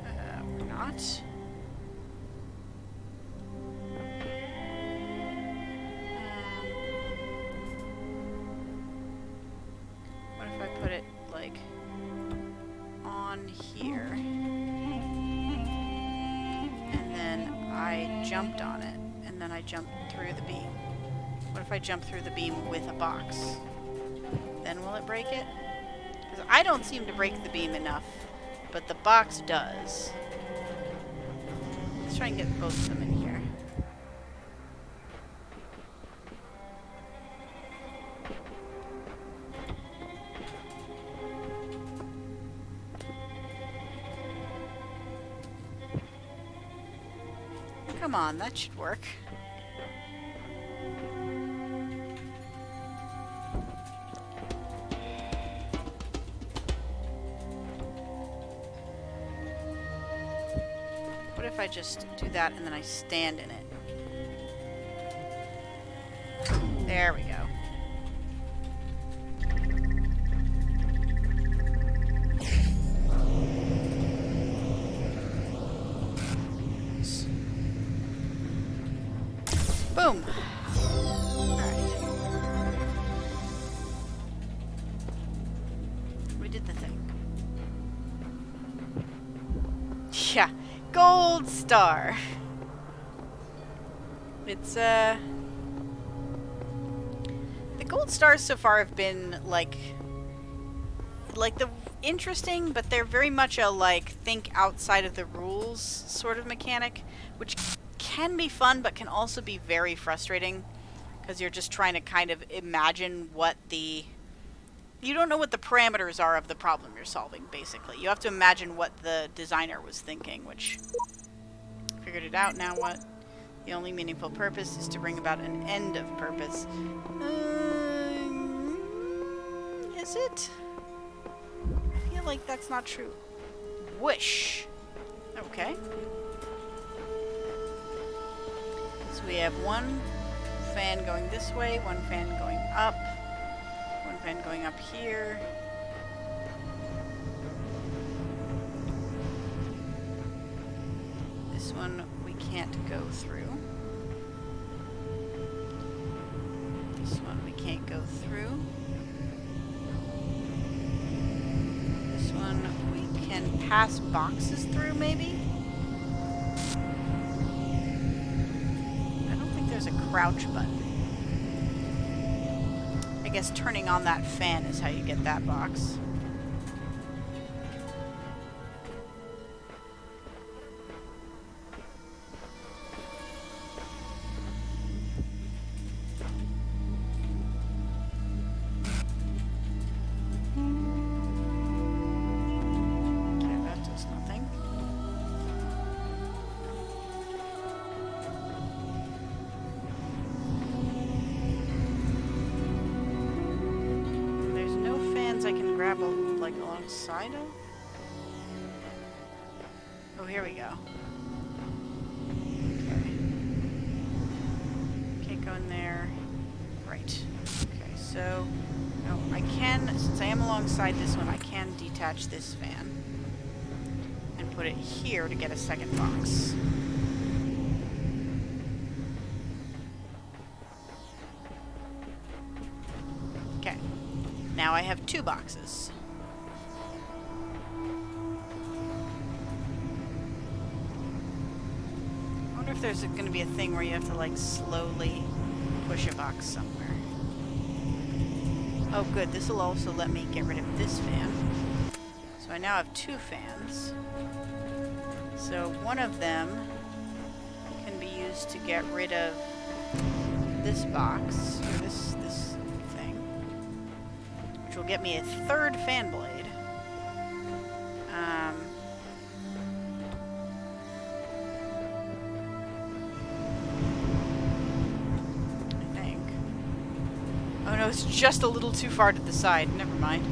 We're not. What if I put it, like, on here? And then I jumped on it, and then I jumped through the beam. What if I jump through the beam with a box? Then will it break it? Because I don't seem to break the beam enough, but the box does. Let's try and get both of them in here. Come on, that should work. What if I just do that and then I stand in it? There we go. Boom. Alright. We did the thing. Yeah. Gold star. It's, the gold stars so far have been, like the interesting, but they're very much a, like, think outside of the rules sort of mechanic, which can be fun, but can also be very frustrating, because you're just trying to kind of imagine what the... You don't know what the parameters are of the problem you're solving, basically. You have to imagine what the designer was thinking, which... Figured it out, now what? The only meaningful purpose is to bring about an end of purpose. Is it? I feel like that's not true. Whoosh! Okay. So we have one fan going this way, one fan going up, one fan going up here. This one we can't go through. This one we can't go through. This one we can pass boxes through, maybe? I don't think there's a crouch button. I guess turning on that fan is how you get that box. Alongside of? Oh, here we go. Okay. Can't go in there. Right. Okay, so... No, I can, since I am alongside this one, I can detach this fan. And put it here to get a second box. Okay. Now I have 2 boxes. If there's going to be a thing where you have to, like, slowly push a box somewhere. Oh, good. This will also let me get rid of this fan. So I now have 2 fans. So one of them can be used to get rid of this box, or this thing, which will get me a 3rd fan blade. No, it's just a little too far to the side. Never mind.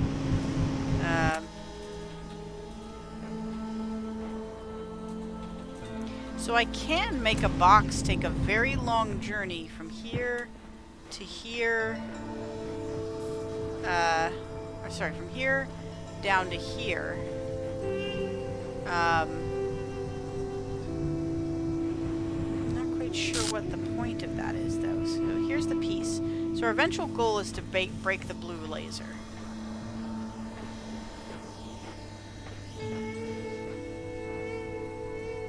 So I can make a box take a very long journey from here to here. Or sorry, from here down to here. I'm not quite sure what the point of that is, though. So here's the piece. So our eventual goal is to break the blue laser.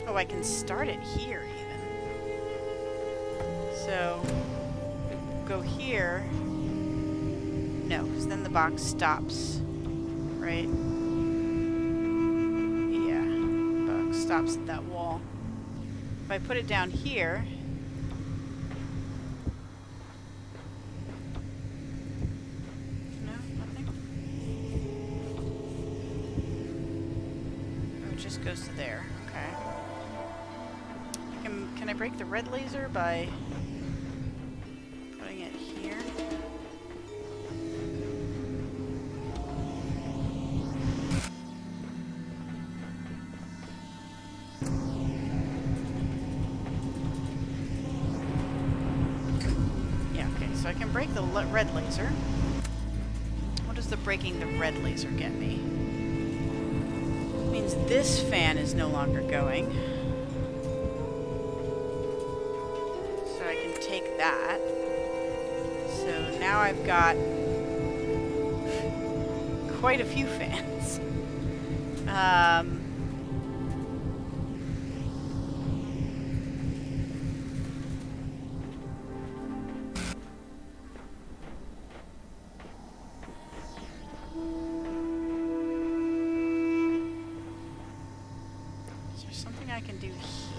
Oh, I can start it here, even. So, go here. No, because then the box stops. Right? Yeah, the box stops at that wall. If I put it down here... goes to there. Okay. Can I break the red laser by putting it here? Yeah, okay. So I can break the red laser. What does the breaking the red laser get me? Means this fan is no longer going. So I can take that. So now I've got quite a few fans. Is there something I can do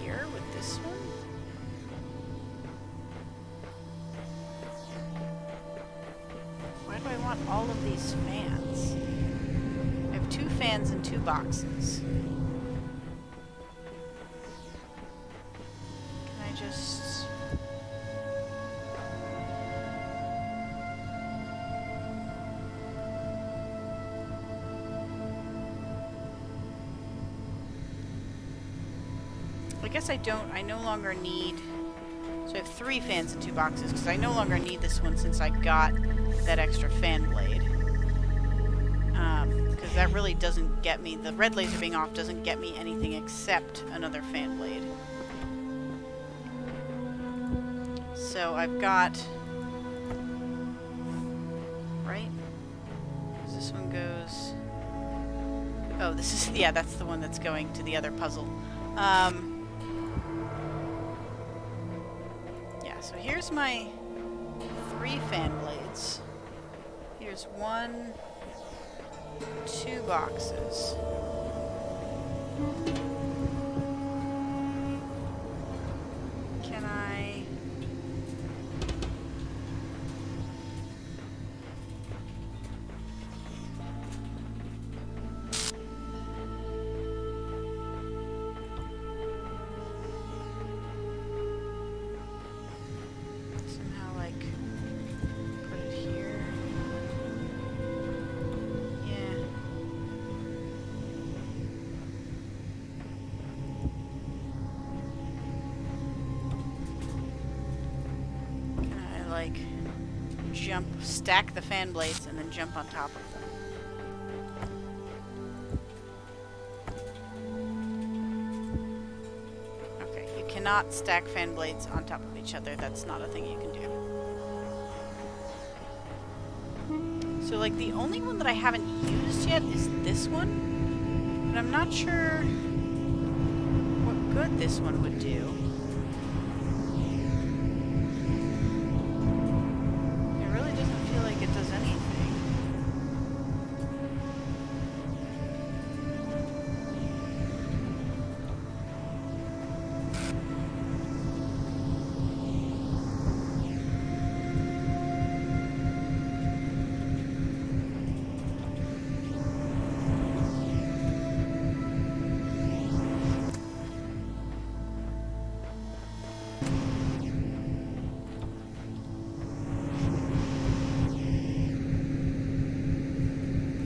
here with this one? Why do I want all of these fans? I have 2 fans and 2 boxes. Can I just... I guess I don't, I no longer need... So I have 3 fans and 2 boxes, because I no longer need this one since I got that extra fan blade. Because that really doesn't get me, the red laser being off doesn't get me anything except another fan blade. So I've got... Right? This one goes... Oh, this is, yeah, that's the one that's going to the other puzzle. Yeah, so here's my 3 fan blades. Here's 1, 2 boxes. Can I... somehow, like, put it here? Yeah. Can I, like, jump, stack the fan blades and then jump on top of them? Okay, you cannot stack fan blades on top of each other. That's not a thing you can do. So, like, the only one that I haven't used yet is this one. But I'm not sure what good this one would do. It really doesn't feel like it does anything.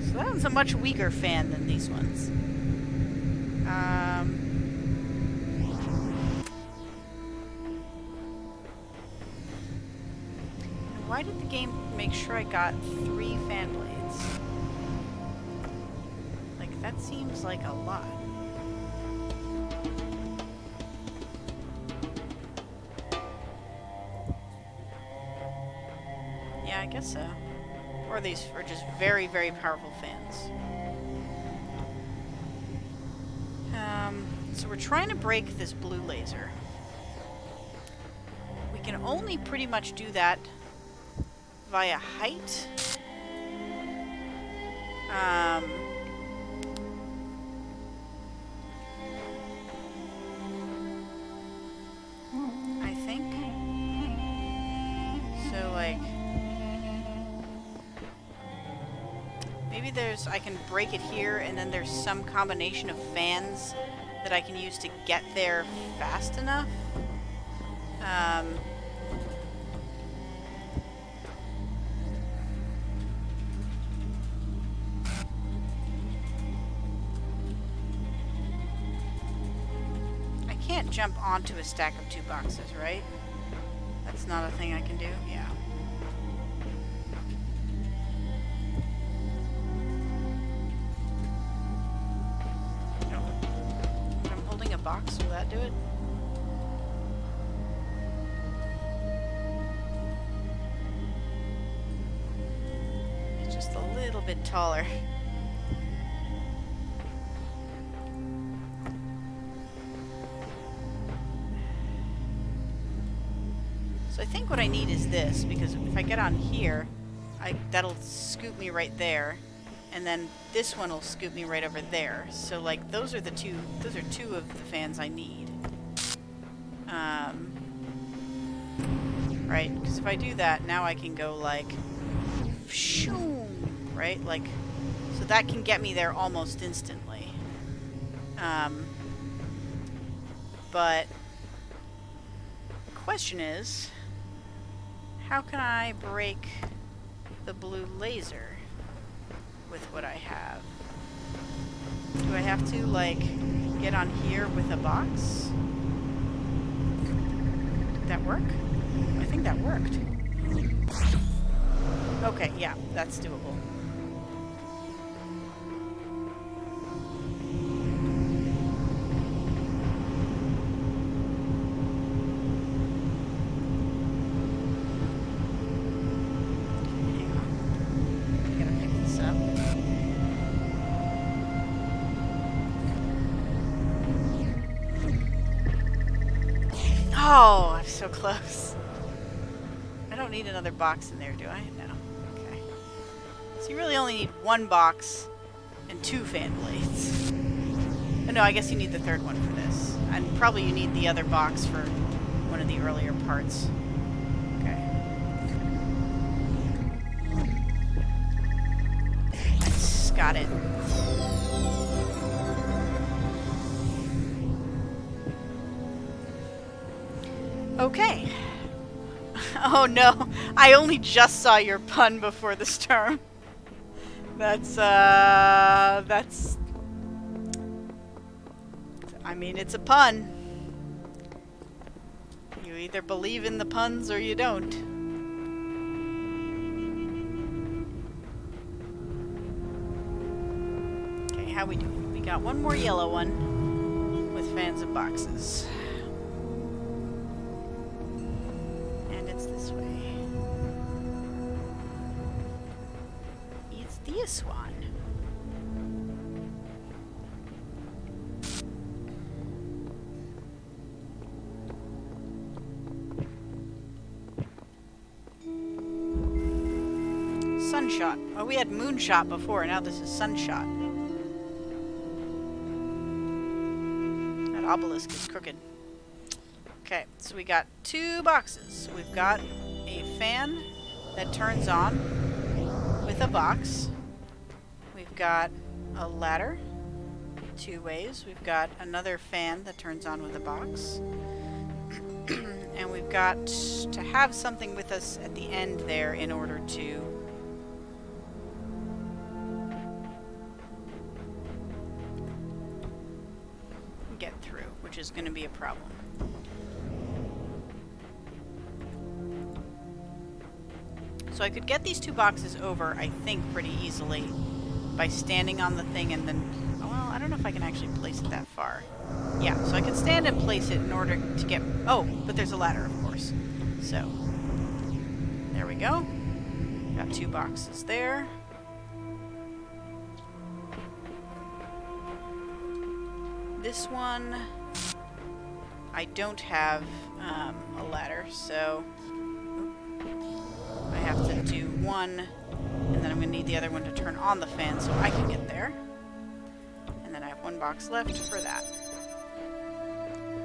So that one's a much weaker fan than these ones. Why did the game make sure I got 3 fan blades? Like, that seems like a lot. Yeah, I guess so. Or these are just very, very powerful fans. So we're trying to break this blue laser. We can only pretty much do that via height. I think. So, like, maybe there's, I can break it here, and then there's some combination of fans that I can use to get there fast enough. I can't jump onto a stack of 2 boxes, right? That's not a thing I can do? Yeah. Box, will that do it? bit taller. So I think what I need is this, because if I get on here, that'll scoop me right there, and then this one will scoop me right over there. So like those are two of the fans I need. Right? Because if I do that, now I can go like, shoom, right? Like, so that can get me there almost instantly. But the question is, how can I break the blue laser with what I have? Do I have to, like, get on here with a box? Did that work? I think that worked. Okay, yeah, that's doable. Oh, I'm so close. I don't need another box in there, do I? No. Okay. So you really only need one box and 2 fan blades. Oh, no, I guess you need the third one for this. And probably you need the other box for one of the earlier parts. Okay. Nice. Got it. Okay. Oh no, I only just saw your pun before this term. That's, I mean, it's a pun. You either believe in the puns or you don't. Okay, how we doing? We got one more yellow one with fans and boxes. This way. It's this one. Sunshot. Oh, we had moonshot before, now this is sunshot. That obelisk is crooked. Okay, so we got 2 boxes. We've got a fan that turns on with a box. We've got a ladder 2 ways. We've got another fan that turns on with a box. And we've got to have something with us at the end there in order to get through, which is going to be a problem. So I could get these 2 boxes over, I think, pretty easily by standing on the thing and then... Well, I don't know if I can actually place it that far. Yeah, so I could stand and place it in order to get... Oh, but there's a ladder, of course. So, there we go. Got 2 boxes there. This one... I don't have a ladder, so... I have to do 1, and then I'm going to need the other one to turn on the fan so I can get there. And then I have 1 box left for that.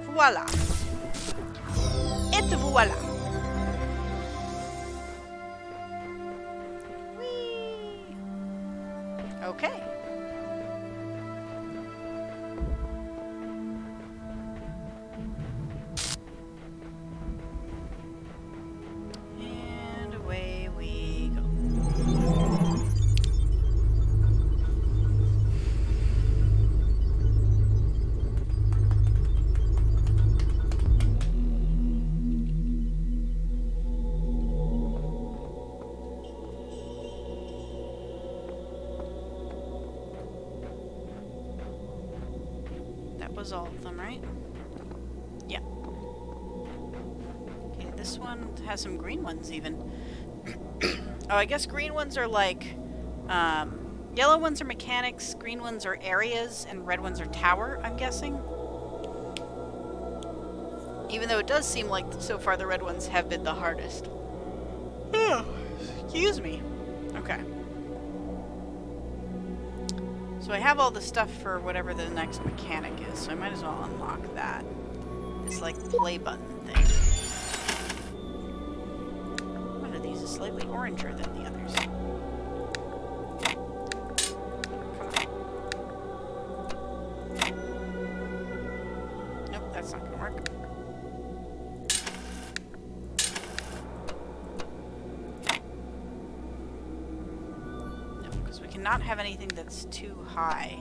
Voila! Et voila! Whee! Okay. Was all of them, right? Yeah. Okay, this one has some green ones even. Oh, I guess green ones are like Yellow ones are mechanics, green ones are areas, and red ones are tower, I'm guessing. Even though it does seem like so far the red ones have been the hardest. Oh, excuse me. Okay. So I have all the stuff for whatever the next mechanic is, so I might as well unlock that. This, like, play button thing. One of these is slightly oranger than the others. Nope, that's not gonna work. No, because we cannot have anything that's too high.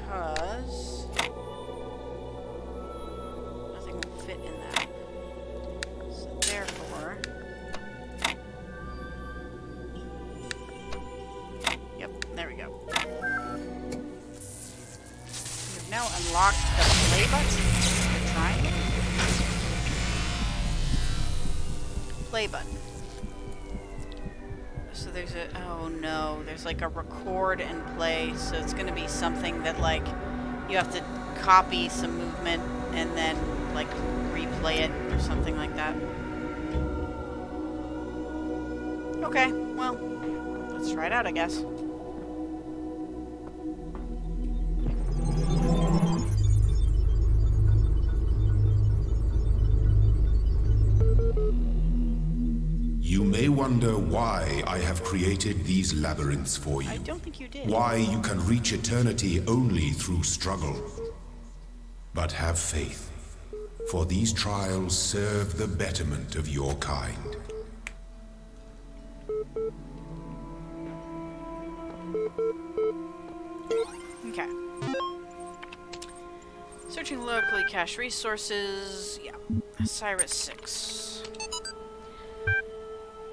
Because nothing will fit in that. So therefore, yep, there we go. We've now unlocked the play button. The triangle. Play button. So there's a, oh no, there's like a record and play, so it's gonna be something that like, you have to copy some movement and then like replay it or something like that. Okay, well, let's try it out, I guess. You may wonder why I have created these labyrinths for you. I don't think you did. Why you can reach eternity only through struggle. But have faith, for these trials serve the betterment of your kind. Okay. Searching locally cache resources. Yeah. Cyrus 6.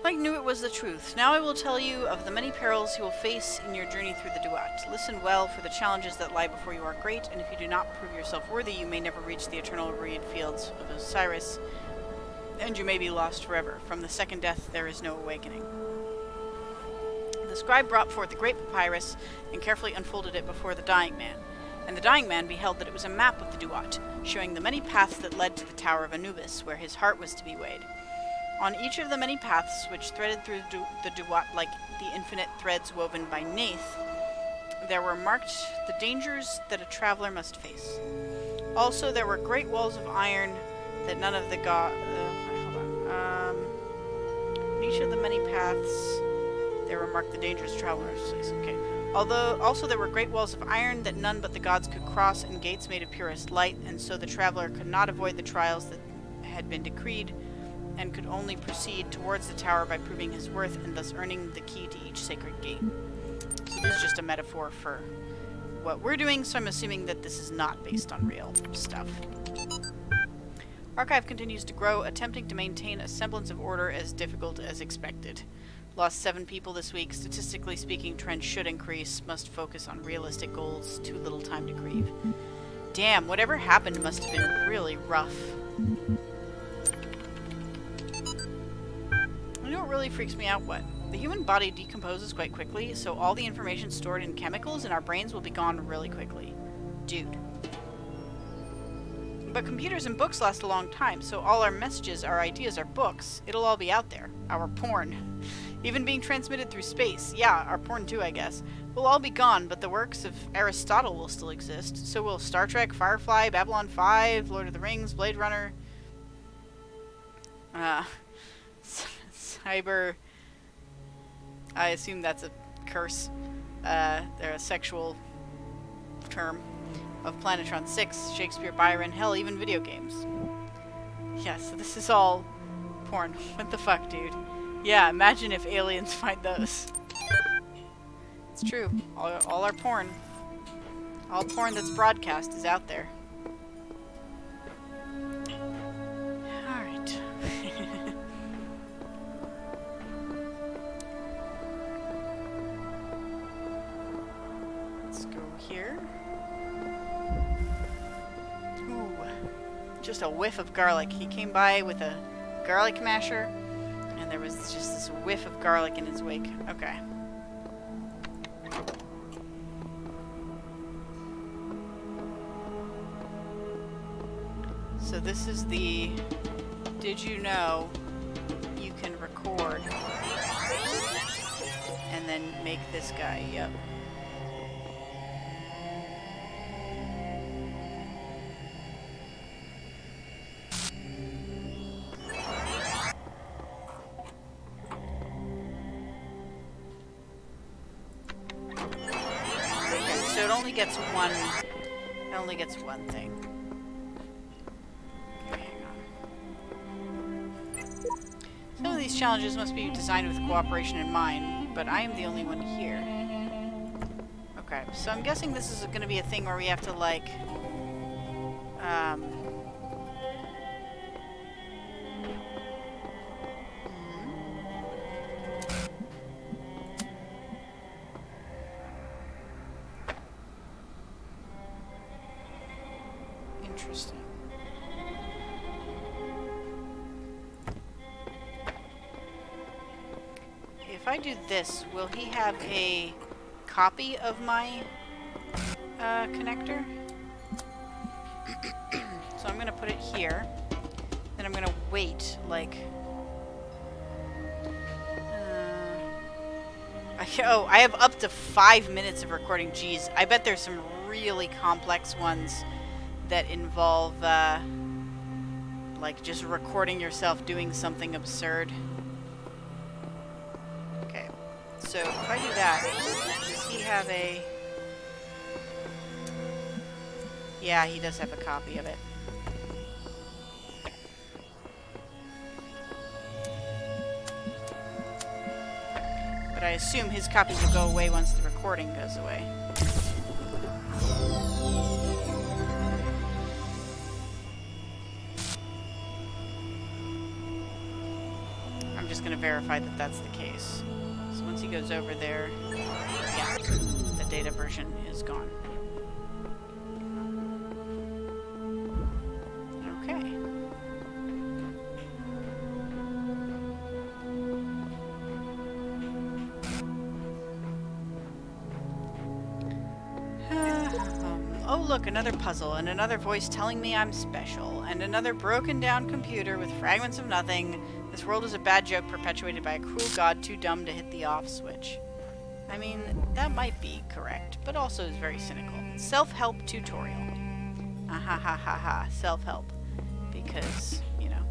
Mike knew it was the truth. Now I will tell you of the many perils you will face in your journey through the Duat. Listen well, for the challenges that lie before you are great, and if you do not prove yourself worthy, you may never reach the eternal reed fields of Osiris, and you may be lost forever. From the second death there is no awakening. The scribe brought forth the great papyrus and carefully unfolded it before the dying man. And the dying man beheld that it was a map of the Duat, showing the many paths that led to the Tower of Anubis, where his heart was to be weighed. On each of the many paths which threaded through the Duat like the infinite threads woven by Nath, there were marked the dangers that a traveler must face. Also, there were great walls of iron that none of the on each of the many paths, there were marked the dangers travelers must face. Okay. Also there were great walls of iron that none but the gods could cross, and gates made of purest light, and so the traveler could not avoid the trials that had been decreed, and could only proceed towards the tower by proving his worth and thus earning the key to each sacred gate. So this is just a metaphor for what we're doing, so I'm assuming that this is not based on real stuff. Archive continues to grow, attempting to maintain a semblance of order as difficult as expected. Lost 7 people this week. Statistically speaking, trend should increase. Must focus on realistic goals. Too little time to grieve. Damn, whatever happened must have been really rough. You know what really freaks me out? What? The human body decomposes quite quickly, so all the information stored in chemicals in our brains will be gone really quickly. Dude. But computers and books last a long time, so all our messages, our ideas, our books, it'll all be out there. Our porn. Even being transmitted through space. Yeah, our porn too, I guess. Will all be gone, but the works of Aristotle will still exist. So will Star Trek, Firefly, Babylon 5, Lord of the Rings, Blade Runner. Cyber... I assume that's a curse. They're a sexual term. Of Planetron 6, Shakespeare, Byron, hell, even video games. Yeah, so this is all porn. What the fuck, dude? Yeah, imagine if aliens find those. It's true. All our porn. All porn that's broadcast is out there. Alright. Let's go here. Ooh. Just a whiff of garlic. He came by with a garlic masher. And there was just this whiff of garlic in his wake. Okay. So this is the did you know you can record and then make this guy, yep. Okay, so it only gets one thing. Some of these challenges must be designed with cooperation in mind, but I am the only one here. Okay, so I'm guessing this is going to be a thing where we have to, like, interesting. If I do this, will he have a copy of my connector? So I'm gonna put it here, and I'm gonna wait, like... I have up to 5 minutes of recording. Jeez, I bet there's some really complex ones that involve, like, just recording yourself doing something absurd. Okay, so if I do that, does he have a... Yeah, he does have a copy of it. But I assume his copy will go away once the recording goes away. I'm just going to verify that that's the case. So once he goes over there, yeah, the data version is gone. Okay. Oh look, another puzzle, and another voice telling me I'm special, and another broken down computer with fragments of nothing. This world is a bad joke perpetuated by a cruel god too dumb to hit the off switch. I mean, that might be correct, but also is very cynical. Self-help tutorial. Ah ha ha ha ha, self-help. Because, you know.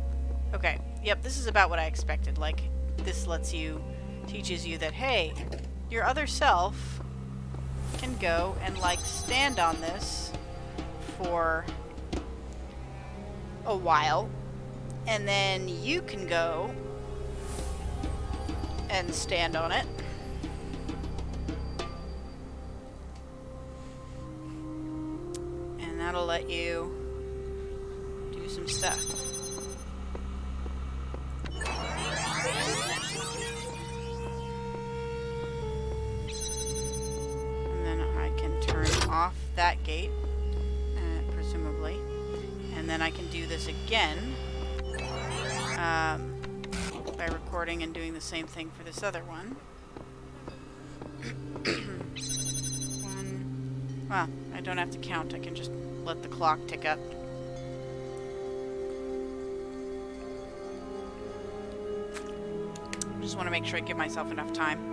Okay, yep, this is about what I expected. Like, this teaches you that, hey, your other self can go and, like, stand on this for a while, and then you can go and stand on it. And that'll let you do some stuff. Off that gate, presumably, and then I can do this again by recording and doing the same thing for this other one. Well, I don't have to count, I can just let the clock tick up. Just want to make sure I give myself enough time.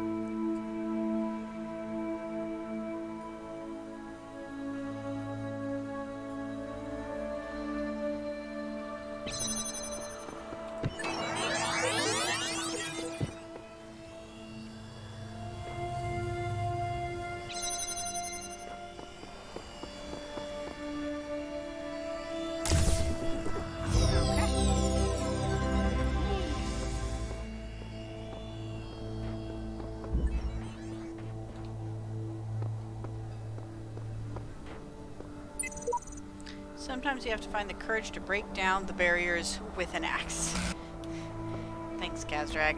Sometimes you have to find the courage to break down the barriers with an axe. Thanks, Kazdrag.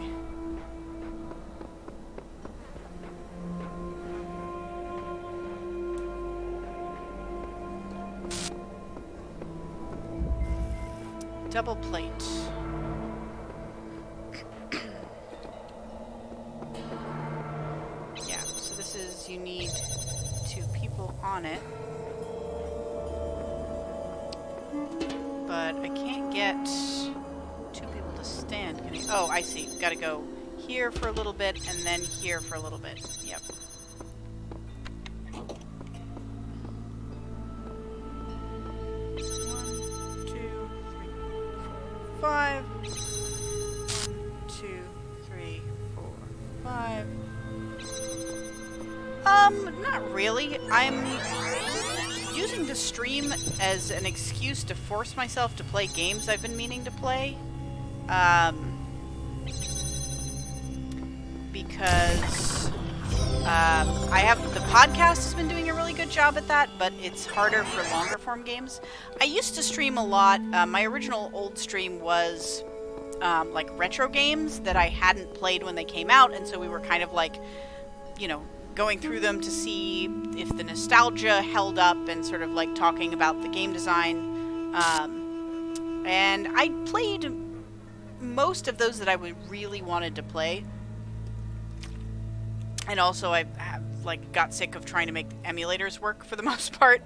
Double plate. you need 2 people on it. But I can't get 2 people to stand. Can I? Oh, I see. Gotta go here for a little bit and then here for a little bit. Yep. 5. 1, 2, 3, 4, 5. Not really. I'm using the stream as an excuse to force myself to play games I've been meaning to play. Because the podcast has been doing a really good job at that, but it's harder for longer form games. I used to stream a lot. My original old stream was like retro games that I hadn't played when they came out, and so we were kind of like, you know, going through them to see if the nostalgia held up and sort of like talking about the game design. And I played most of those that I really wanted to play. And also I like got sick of trying to make emulators work for the most part.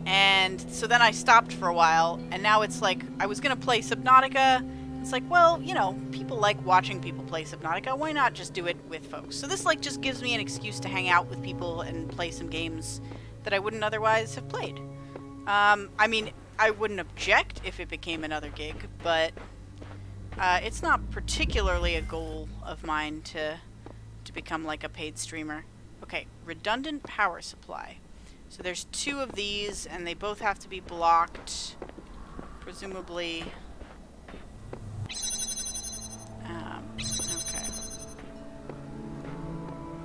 And so then I stopped for a while, and now it's like I was gonna play Subnautica. It's like, well, you know, people like watching people play Subnautica. Why not just do it with folks? So this like just gives me an excuse to hang out with people and play some games that I wouldn't otherwise have played. I mean, I wouldn't object if it became another gig, but it's not particularly a goal of mine to become like a paid streamer. Okay, redundant power supply. So there's 2 of these, and they both have to be blocked, presumably. Okay.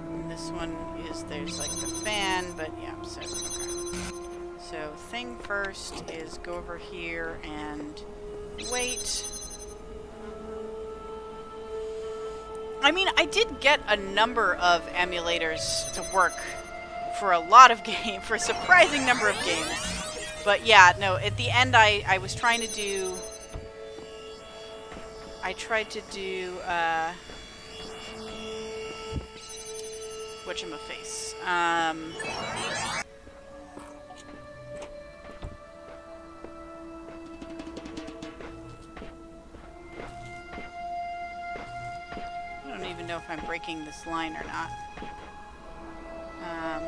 And this one is, there's like the fan, but yeah, so, okay. So thing first is go over here and wait. I mean, I did get a number of emulators to work for a lot of games, for a surprising number of games. But yeah, no, at the end I was trying to do... I tried to do, whatchamaface. I don't even know if I'm breaking this line or not. I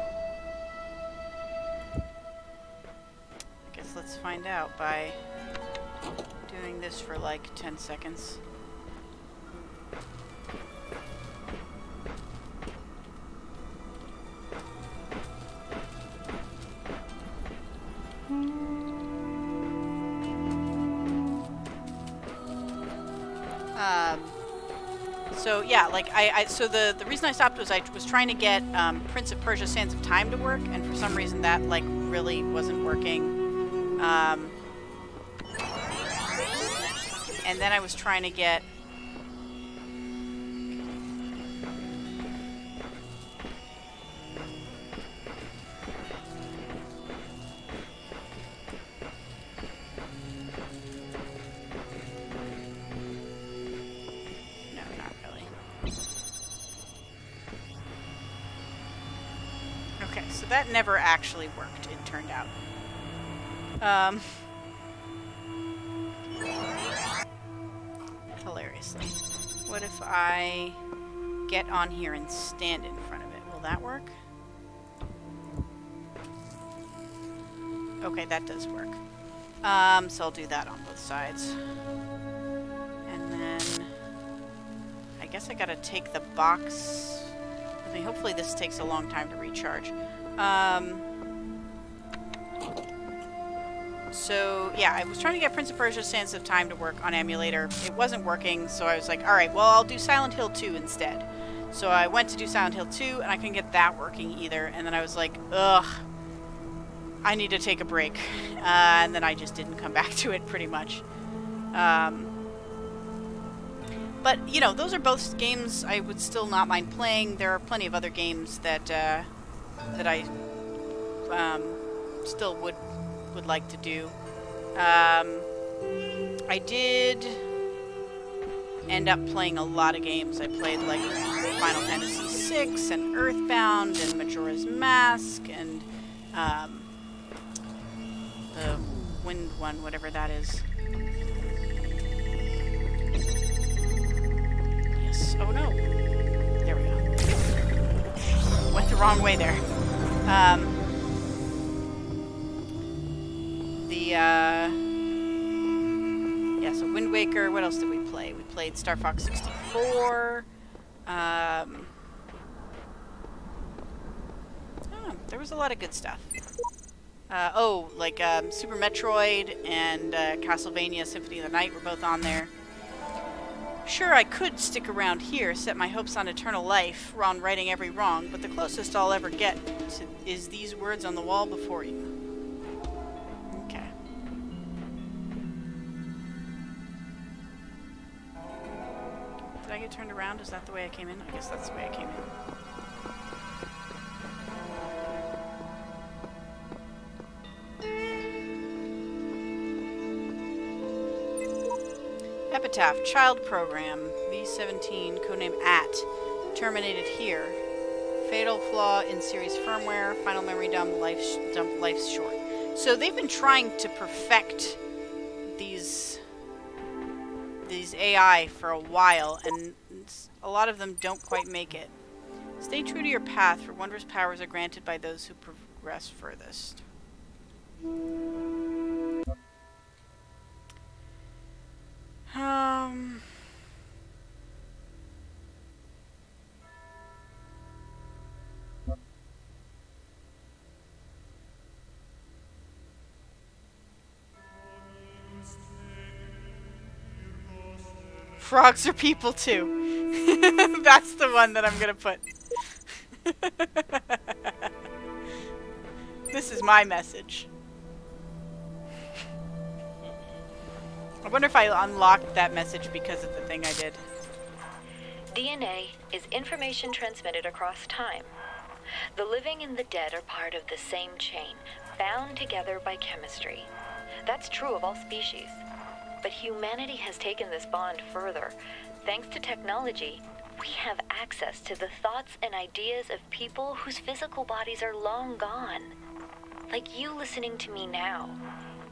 guess let's find out by doing this for like 10 seconds. So yeah, like so the reason I stopped was I was trying to get Prince of Persia: Sands of Time to work, and for some reason that like really wasn't working. And then I was trying to get that never actually worked, it turned out. Hilariously. What if I get on here and stand in front of it? Will that work? Okay, that does work. So I'll do that on both sides. And then I guess I gotta take the box. I mean, hopefully this takes a long time to recharge. So yeah, I was trying to get Prince of Persia: Sands of Time to work on emulator. It wasn't working, so I was like, alright, well, I'll do Silent Hill 2 instead. So I went to do Silent Hill 2, and I couldn't get that working either. And then I was like, ugh, I need to take a break. And then I just didn't come back to it, pretty much. But, you know, those are both games I would still not mind playing. There are plenty of other games that, that I still would like to do. I did... end up playing a lot of games. I played like Final Fantasy VI and Earthbound and Majora's Mask and the Wind one, whatever that is. Yes. Oh no. There we go. Went the wrong way there. Yeah, so Wind Waker. What else did we play? We played Star Fox 64. I don't know. There was a lot of good stuff. Super Metroid and Castlevania Symphony of the Night were both on there. Sure, I could stick around here, set my hopes on eternal life, on righting every wrong, but the closest I'll ever get is these words on the wall before you. Okay. Did I get turned around? Is that the way I came in? I guess that's the way I came in. Epitaph, Child Program, V17, codename AT, terminated here. Fatal flaw in series firmware, final memory dump, life's short. So they've been trying to perfect these AI for a while, and a lot of them don't quite make it. Stay true to your path, for wondrous powers are granted by those who progress furthest. Frogs are people too. That's the one that I'm gonna put. This is my message. I wonder if I unlocked that message because of the thing I did. DNA is information transmitted across time. The living and the dead are part of the same chain, bound together by chemistry. That's true of all species. But humanity has taken this bond further. Thanks to technology, we have access to the thoughts and ideas of people whose physical bodies are long gone. Like you listening to me now.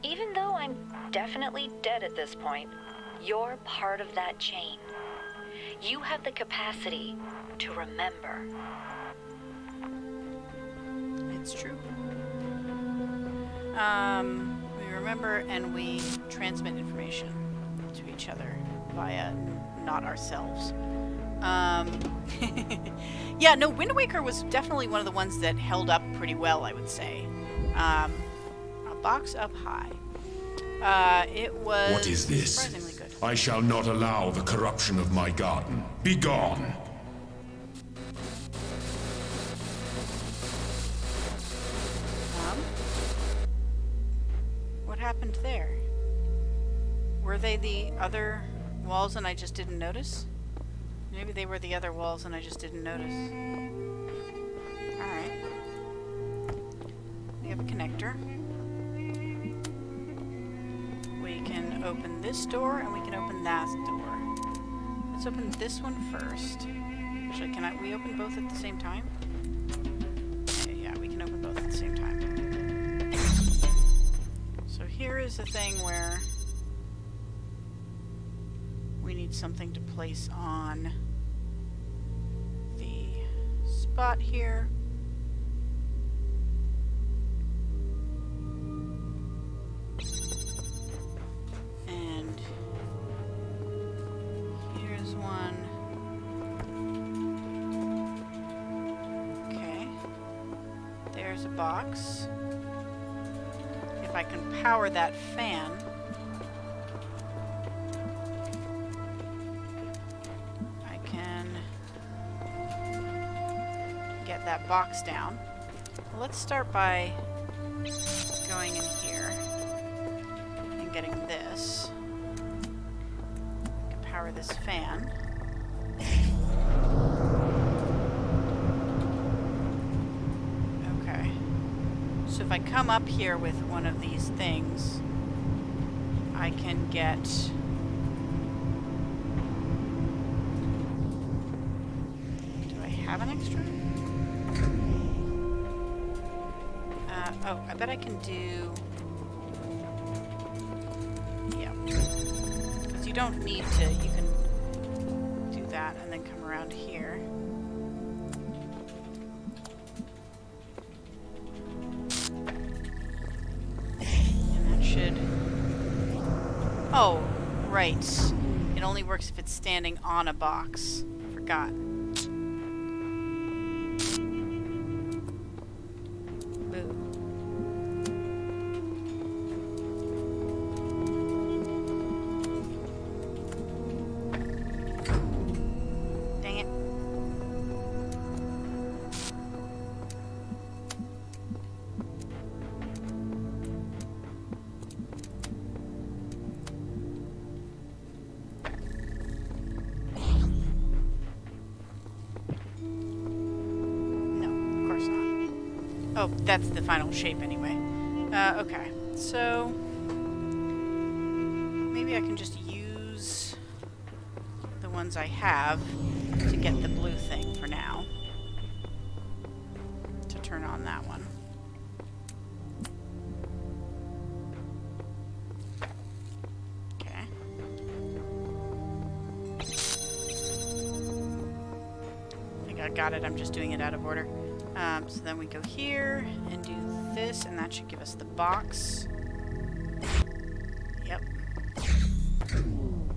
Even though I'm definitely dead at this point, you're part of that chain. You have the capacity to remember. It's true. We remember and we transmit information to each other via not ourselves. Yeah, no, Wind Waker was definitely one of the ones that held up pretty well, I would say. A box up high. It was What is this? surprisingly good. I shall not allow the corruption of my garden. Be gone! What happened there? Were they the other walls and I just didn't notice? Maybe they were the other walls and I just didn't notice. Alright. We have a connector. We can open this door and we can open that door. Let's open this one first. Actually, can we open both at the same time? Okay, yeah, we can open both at the same time. So here is the thing where we need something to place on the spot here. And here's one. Okay. There's a box. If I can power that fan, I can get that box down. Well, let's start by going in here and getting this. I can power this fan. Okay. So if I come up here with one of these things, I can get have an extra? Oh, I bet I can do... Yeah. Because you don't need to, you can do that and then come around here. And that should... Oh, right. It only works if it's standing on a box. Forgot. Oh, that's the final shape anyway. Okay, so maybe I can just use the ones I have to get the blue thing for now. To turn on that one. Okay. I think I got it, I'm just doing it out of order. So then we go here and do this, and that should give us the box. Yep.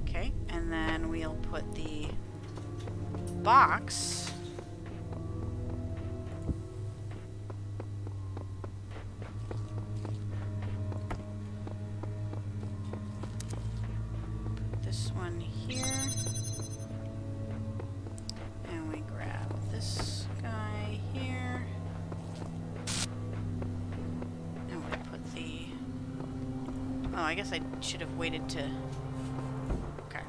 Okay, and then we'll put the box put this one here, and we grab this guy here. Oh, I guess I should have waited to... Okay.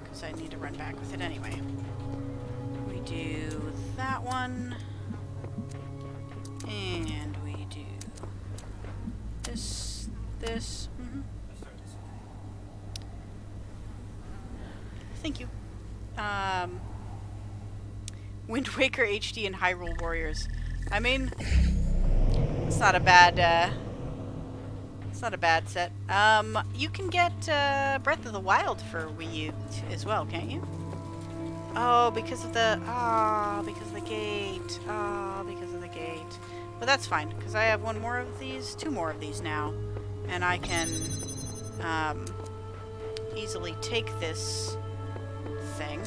Because I need to run back with it anyway. We do that one. And we do this, this. Mm-hmm. Thank you. Wind Waker HD and Hyrule Warriors. I mean, it's not a bad... It's not a bad set. You can get Breath of the Wild for Wii U as well, can't you? Oh, because of the... because of the gate. Because of the gate. But that's fine, because I have one more of these, two more of these now. And I can easily take this thing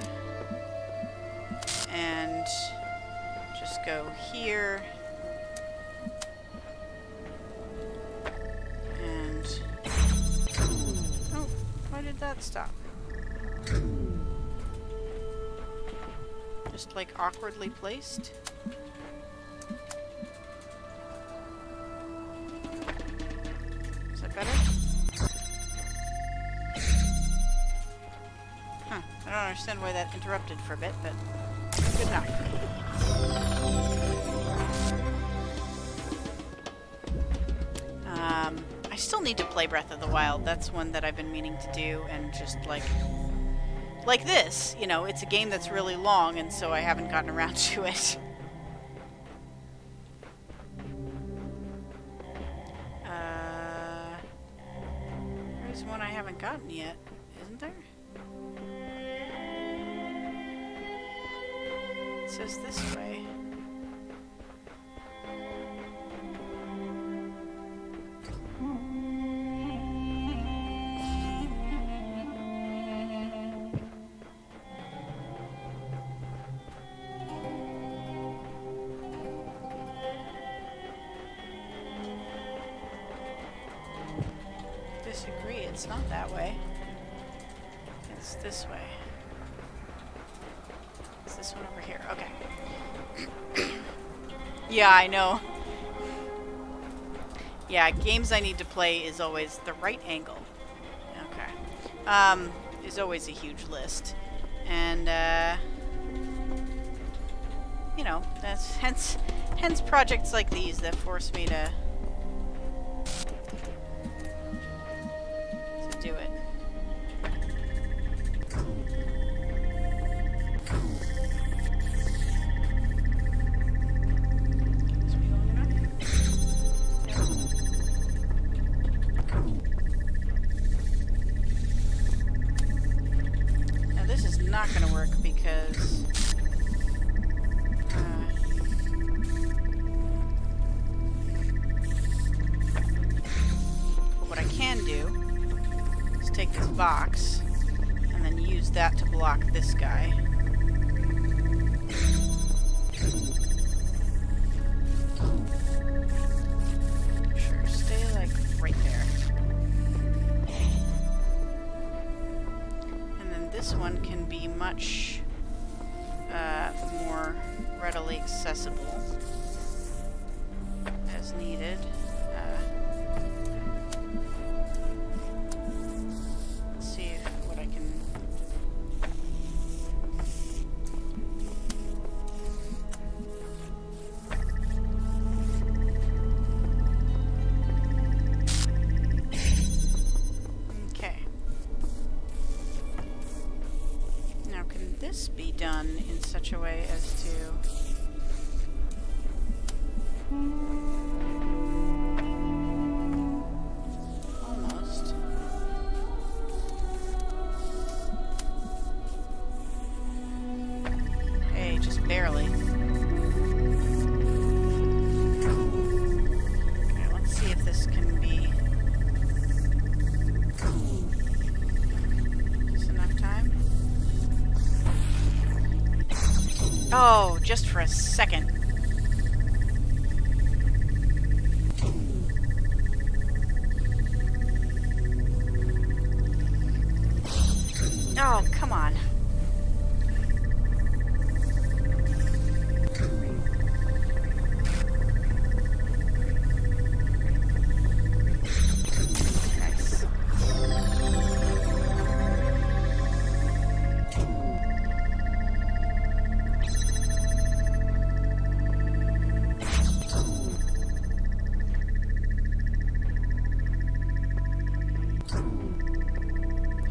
and just go here. Did that stop? Just like awkwardly placed? Is that better? Huh. I don't understand why that interrupted for a bit, but good enough. I still need to play Breath of the Wild. That's one that I've been meaning to do, and just like this, you know, it's a game that's really long, and so I haven't gotten around to it. There's one I haven't gotten yet, isn't there? It says this way. Disagree, it's not that way. It's this way. It's this one over here. Okay. Yeah, I know. Yeah, games I need to play is always the right angle. Okay. Is always a huge list. And, you know, that's hence projects like these that force me to do it. box, and then use that to block this guy. Sure, stay like right there. And then this one can be much more readily accessible as needed. Let's see what I can. Okay. Now, can this be done in such a way as to... Almost. Hey, just barely. Okay, let's see if this can be... Just enough time? Oh, just for a second. Oh, come on. Nice.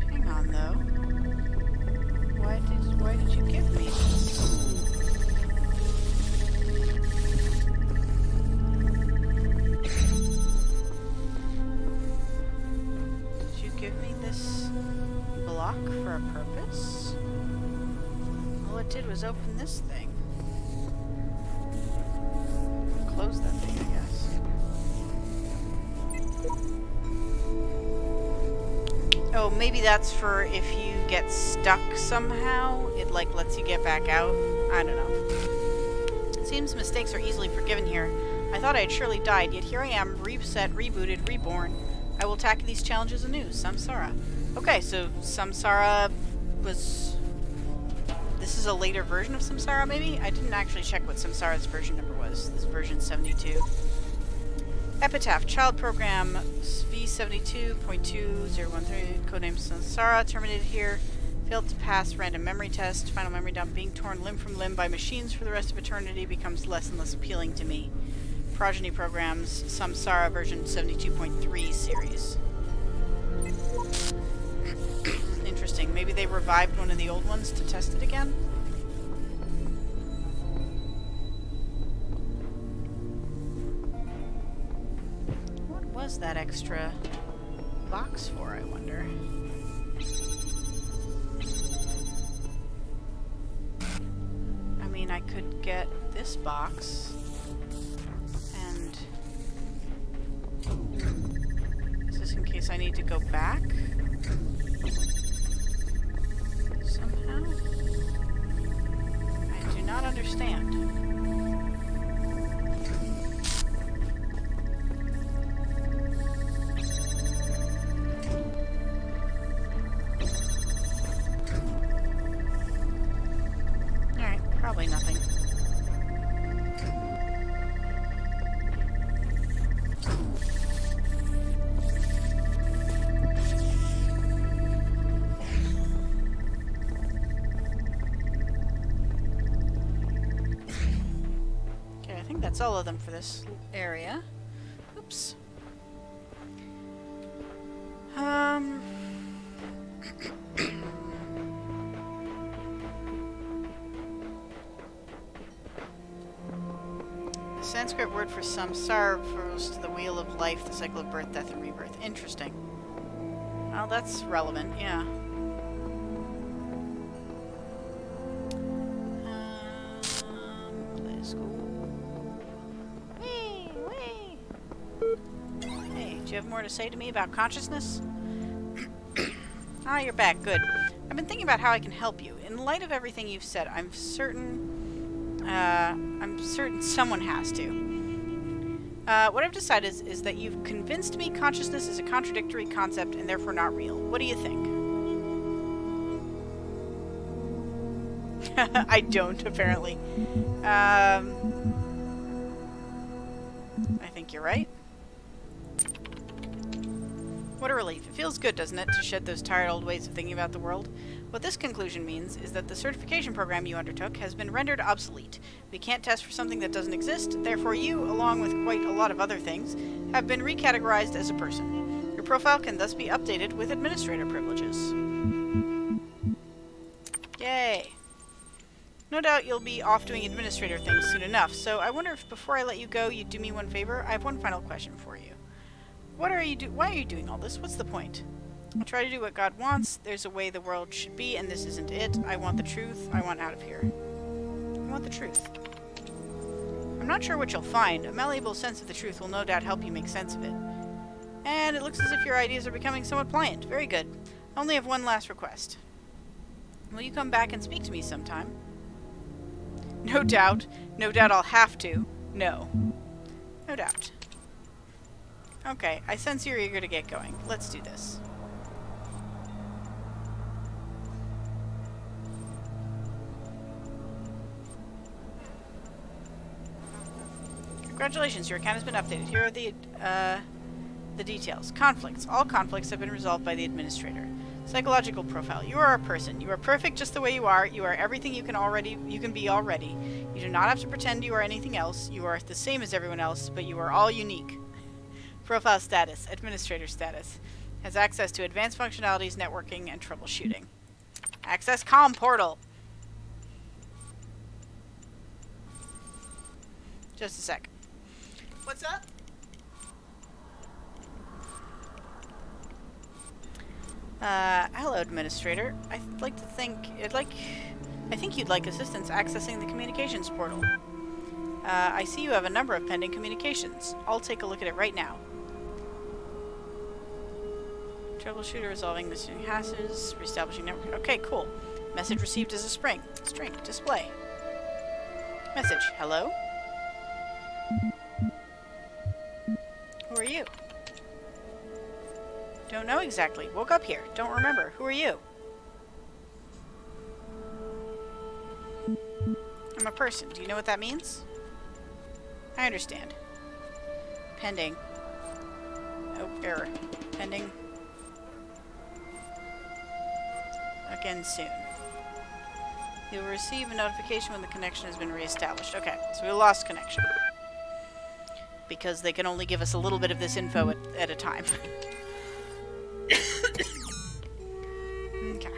Hang on, though. Why did you give me this? Did you give me this block for a purpose? All it did was open this thing. Close that thing, I guess. Oh, maybe that's for if you get stuck somehow, it like lets you get back out. I don't know. It seems mistakes are easily forgiven here. I thought I had surely died, yet here I am, reset, rebooted, reborn. I will tackle these challenges anew. Samsara. Okay, so Samsara was... This is a later version of Samsara, maybe? I didn't actually check what Samsara's version number was. This is version 72. Epitaph, child program V72.2013, codename Samsara, terminated here. Failed to pass random memory test. Final memory dump. Being torn limb from limb by machines for the rest of eternity becomes less and less appealing to me. Progeny programs, Samsara version 72.3 series. Interesting. Maybe they revived one of the old ones to test it again? What was that extra box for, I wonder? I mean, I could get this box, and is this in case I need to go back? Somehow? I do not understand. Alright, probably nothing. That's all of them for this area. Oops. The Sanskrit word for samsara refers to the wheel of life, the cycle of birth, death, and rebirth. Interesting. Well, that's relevant, yeah. Play school. Hey, do you have more to say to me about consciousness? Ah, you're back. Good. I've been thinking about how I can help you. In light of everything you've said, I'm certain someone has to. What I've decided is that you've convinced me consciousness is a contradictory concept and therefore not real. What do you think? I don't, apparently. I think you're right. What a relief. It feels good, doesn't it, to shed those tired old ways of thinking about the world? What this conclusion means is that the certification program you undertook has been rendered obsolete. We can't test for something that doesn't exist, therefore you, along with quite a lot of other things, have been recategorized as a person. Your profile can thus be updated with administrator privileges. Yay! No doubt you'll be off doing administrator things soon enough, so I wonder if before I let you go, you'd do me one favor. I have one final question for you. Why are you doing all this? What's the point? I'll try to do what God wants. There's a way the world should be, and this isn't it. I want the truth. I want out of here. I want the truth. I'm not sure what you'll find. A malleable sense of the truth will no doubt help you make sense of it. And it looks as if your ideas are becoming somewhat pliant. Very good. I only have one last request. Will you come back and speak to me sometime? No doubt. No doubt I'll have to. No. No doubt. Okay, I sense you're eager to get going. Let's do this. Congratulations, your account has been updated. Here are the details. Conflicts. All conflicts have been resolved by the administrator. Psychological profile. You are a person. You are perfect just the way you are. You are everything you can be already. You do not have to pretend you are anything else. You are the same as everyone else, but you are all unique. Profile status. Administrator status. Has access to advanced functionalities, networking, and troubleshooting. Access comm portal. Just a sec. What's up? Hello, Administrator. I think you'd like assistance accessing the communications portal. I see you have a number of pending communications. I'll take a look at it right now. Troubleshooter resolving missing hashes, reestablishing network. Okay, cool. Message received as a string. Display. Message. Hello? Who are you? Don't know exactly. Woke up here. Don't remember. Who are you? I'm a person. Do you know what that means? I understand. Pending. Oh, error. Pending. Again soon. You'll receive a notification when the connection has been reestablished. Okay, so we lost connection. Because they can only give us a little bit of this info at a time. Okay.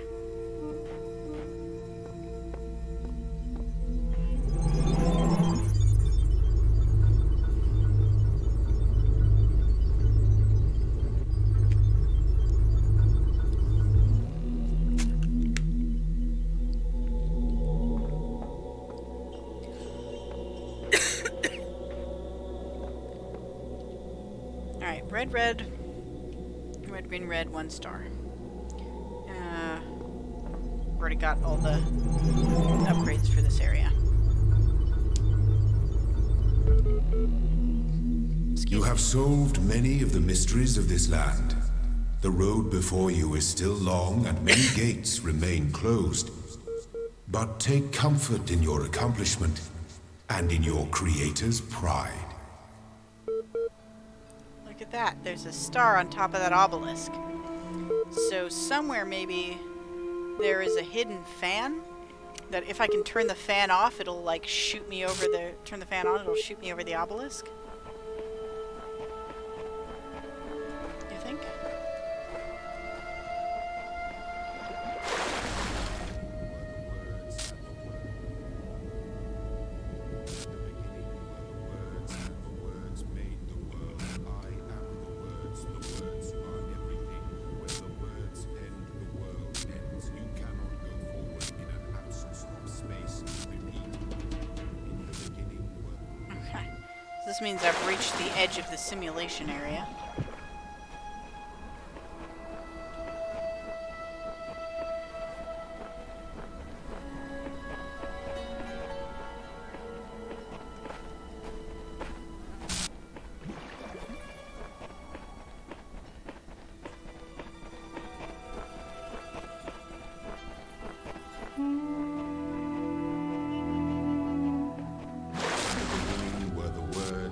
Alright, red, green, red, 1 star. Already got all the upgrades for this area. You have solved many of the mysteries of this land. The road before you is still long and many gates remain closed. But take comfort in your accomplishment and in your creator's pride. Look at that. There's a star on top of that obelisk. So somewhere maybe there is a hidden fan that if I can turn the fan off, it'll like shoot me over turn the fan on, it'll shoot me over the obelisk. You think? This means I've reached the edge of the simulation area.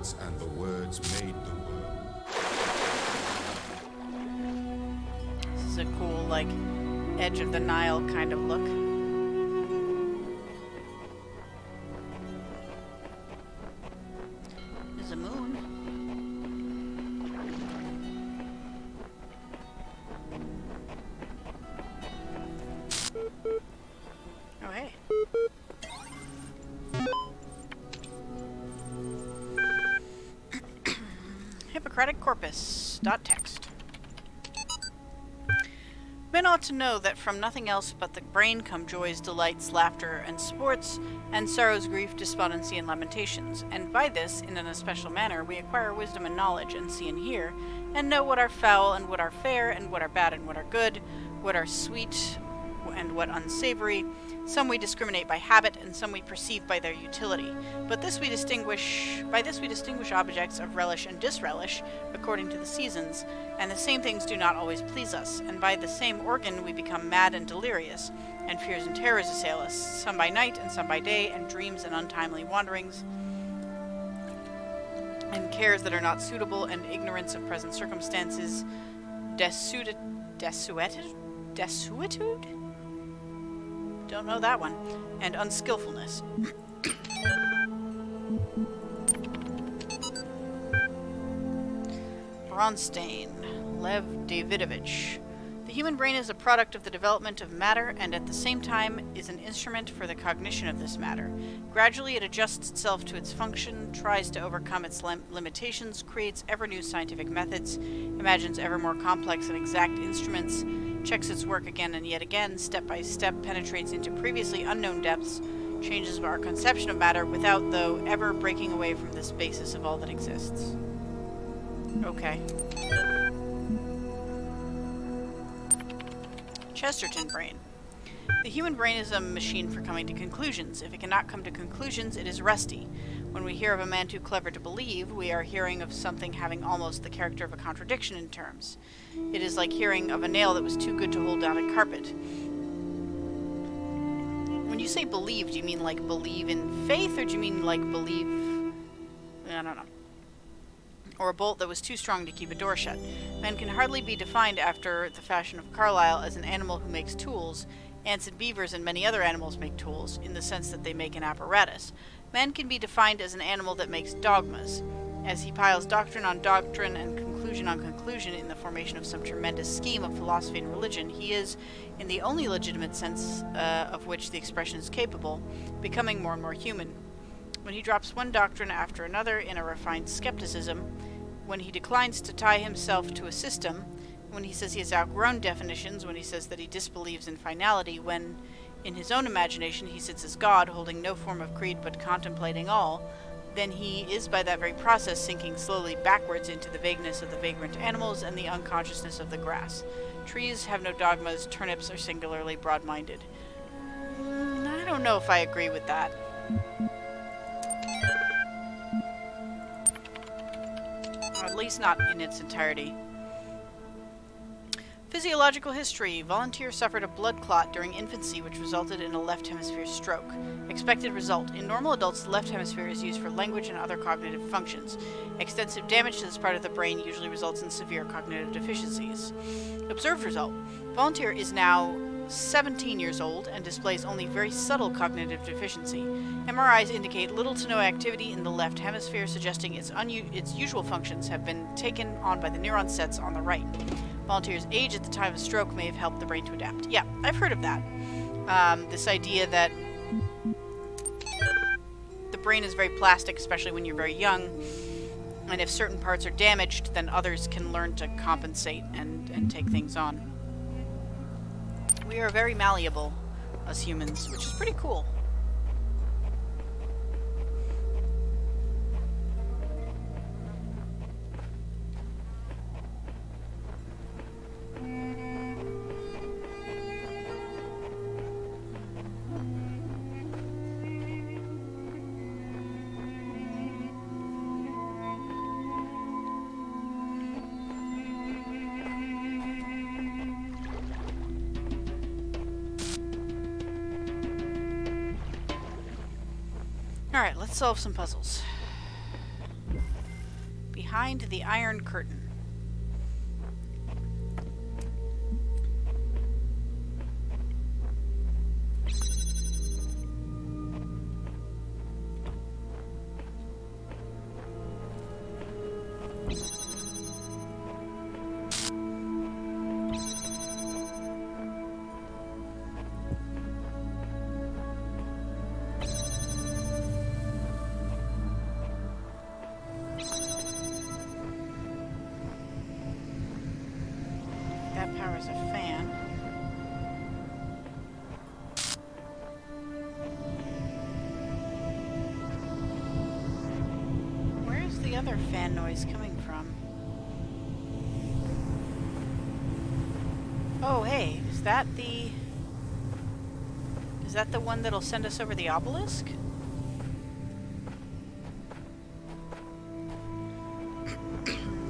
words, and the words made the world. This is a cool, like, edge of the Nile kind of look. There's a moon. Oh, hey. Hippocratic corpus. .text. Men ought to know that from nothing else but the brain come joys, delights, laughter, and sports, and sorrows, grief, despondency, and lamentations. And by this, in an especial manner, we acquire wisdom and knowledge, and see and hear, and know what are foul, and what are fair, and what are bad, and what are good, what are sweet, and what unsavory. Some we discriminate by habit, and some we perceive by their utility. But by this we distinguish objects of relish and disrelish, according to the seasons, and the same things do not always please us, and by the same organ we become mad and delirious, and fears and terrors assail us, some by night and some by day, and dreams and untimely wanderings, and cares that are not suitable, and ignorance of present circumstances, desuetude? Don't know that one. And unskillfulness. Bronstein, Lev Davidovich. The human brain is a product of the development of matter, and at the same time is an instrument for the cognition of this matter. Gradually it adjusts itself to its function, tries to overcome its limitations, creates ever new scientific methods, imagines ever more complex and exact instruments, checks its work again and yet again, step by step penetrates into previously unknown depths, changes our conception of matter without, though, ever breaking away from this basis of all that exists. Okay. Chesterton brain. The human brain is a machine for coming to conclusions. If it cannot come to conclusions, it is rusty. When we hear of a man too clever to believe, we are hearing of something having almost the character of a contradiction in terms. It is like hearing of a nail that was too good to hold down a carpet. When you say believe, do you mean like believe in faith, or do you mean like believe... I don't know. Or a bolt that was too strong to keep a door shut. Man can hardly be defined after the fashion of Carlyle as an animal who makes tools. Ants and beavers and many other animals make tools, in the sense that they make an apparatus. Man can be defined as an animal that makes dogmas. As he piles doctrine on doctrine and conclusion on conclusion in the formation of some tremendous scheme of philosophy and religion, he is, in the only legitimate sense of which the expression is capable, becoming more and more human. When he drops one doctrine after another in a refined skepticism, when he declines to tie himself to a system, when he says he has outgrown definitions, when he says that he disbelieves in finality, when, in his own imagination, he sits as God, holding no form of creed but contemplating all, then he is by that very process sinking slowly backwards into the vagueness of the vagrant animals and the unconsciousness of the grass. Trees have no dogmas, turnips are singularly broad-minded. I don't know if I agree with that. Or at least not in its entirety. Physiological history. Volunteer suffered a blood clot during infancy which resulted in a left hemisphere stroke. Expected result. In normal adults, the left hemisphere is used for language and other cognitive functions. Extensive damage to this part of the brain usually results in severe cognitive deficiencies. Observed result. Volunteer is now 17 years old and displays only very subtle cognitive deficiency. MRIs indicate little to no activity in the left hemisphere, suggesting its usual functions have been taken on by the neuron sets on the right. Volunteer's age at the time of stroke may have helped the brain to adapt. Yeah, I've heard of that. This idea that the brain is very plastic, especially when you're very young, and if certain parts are damaged, then others can learn to compensate and take things on. We are very malleable as humans, which is pretty cool. Alright, let's solve some puzzles. behind the Iron Curtain. That powers a fan. Where's the other fan noise coming from? Oh, hey, is that the one that'll send us over the obelisk?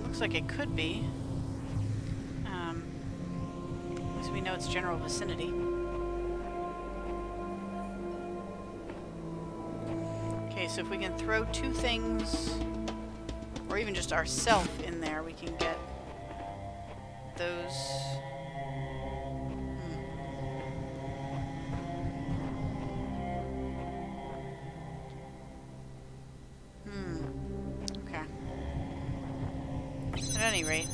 Looks like it could be. We know it's general vicinity. Okay, so if we can throw two things, or even just ourself in there, we can get those. Okay. At any rate,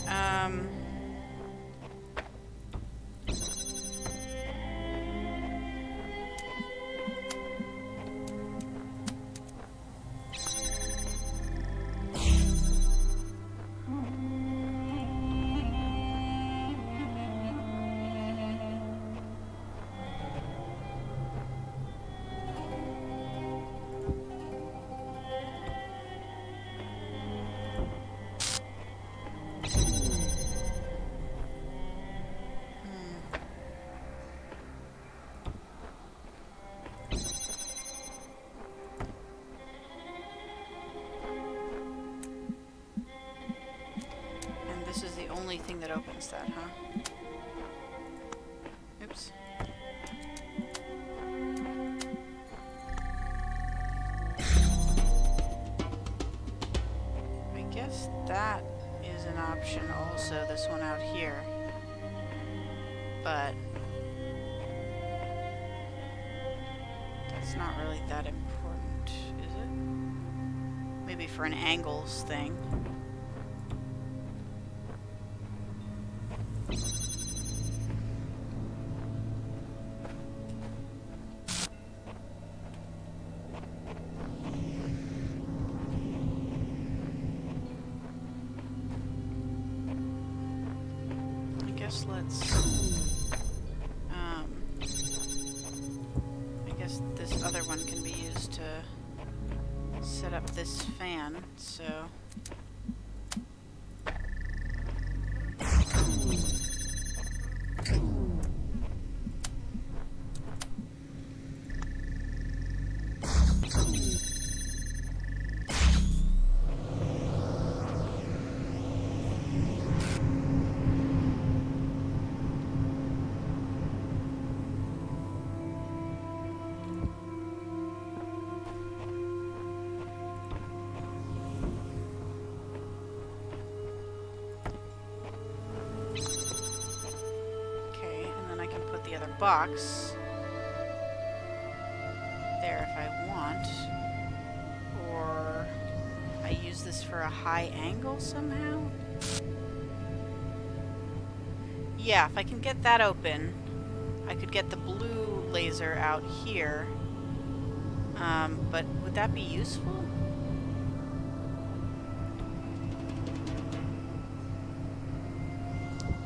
this is the only thing that opens that, huh? Oops. I guess that is an option also, this one out here. But that's not really that important, is it? Maybe for an angles thing. I guess this other one can be used to set up this fan, so box there if I want, or I use this for a high angle somehow. Yeah, if I can get that open, I could get the blue laser out here, but would that be useful?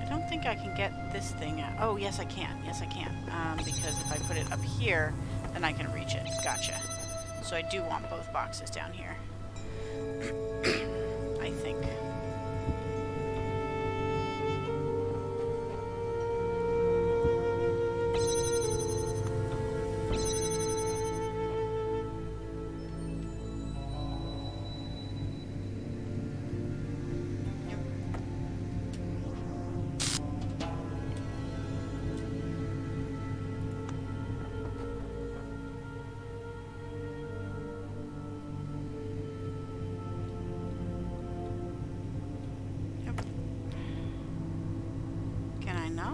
I don't think I can get this thing out. Oh, yes I can. Yes I can. Because if I put it up here, then I can reach it. Gotcha. So I do want both boxes down here. I think.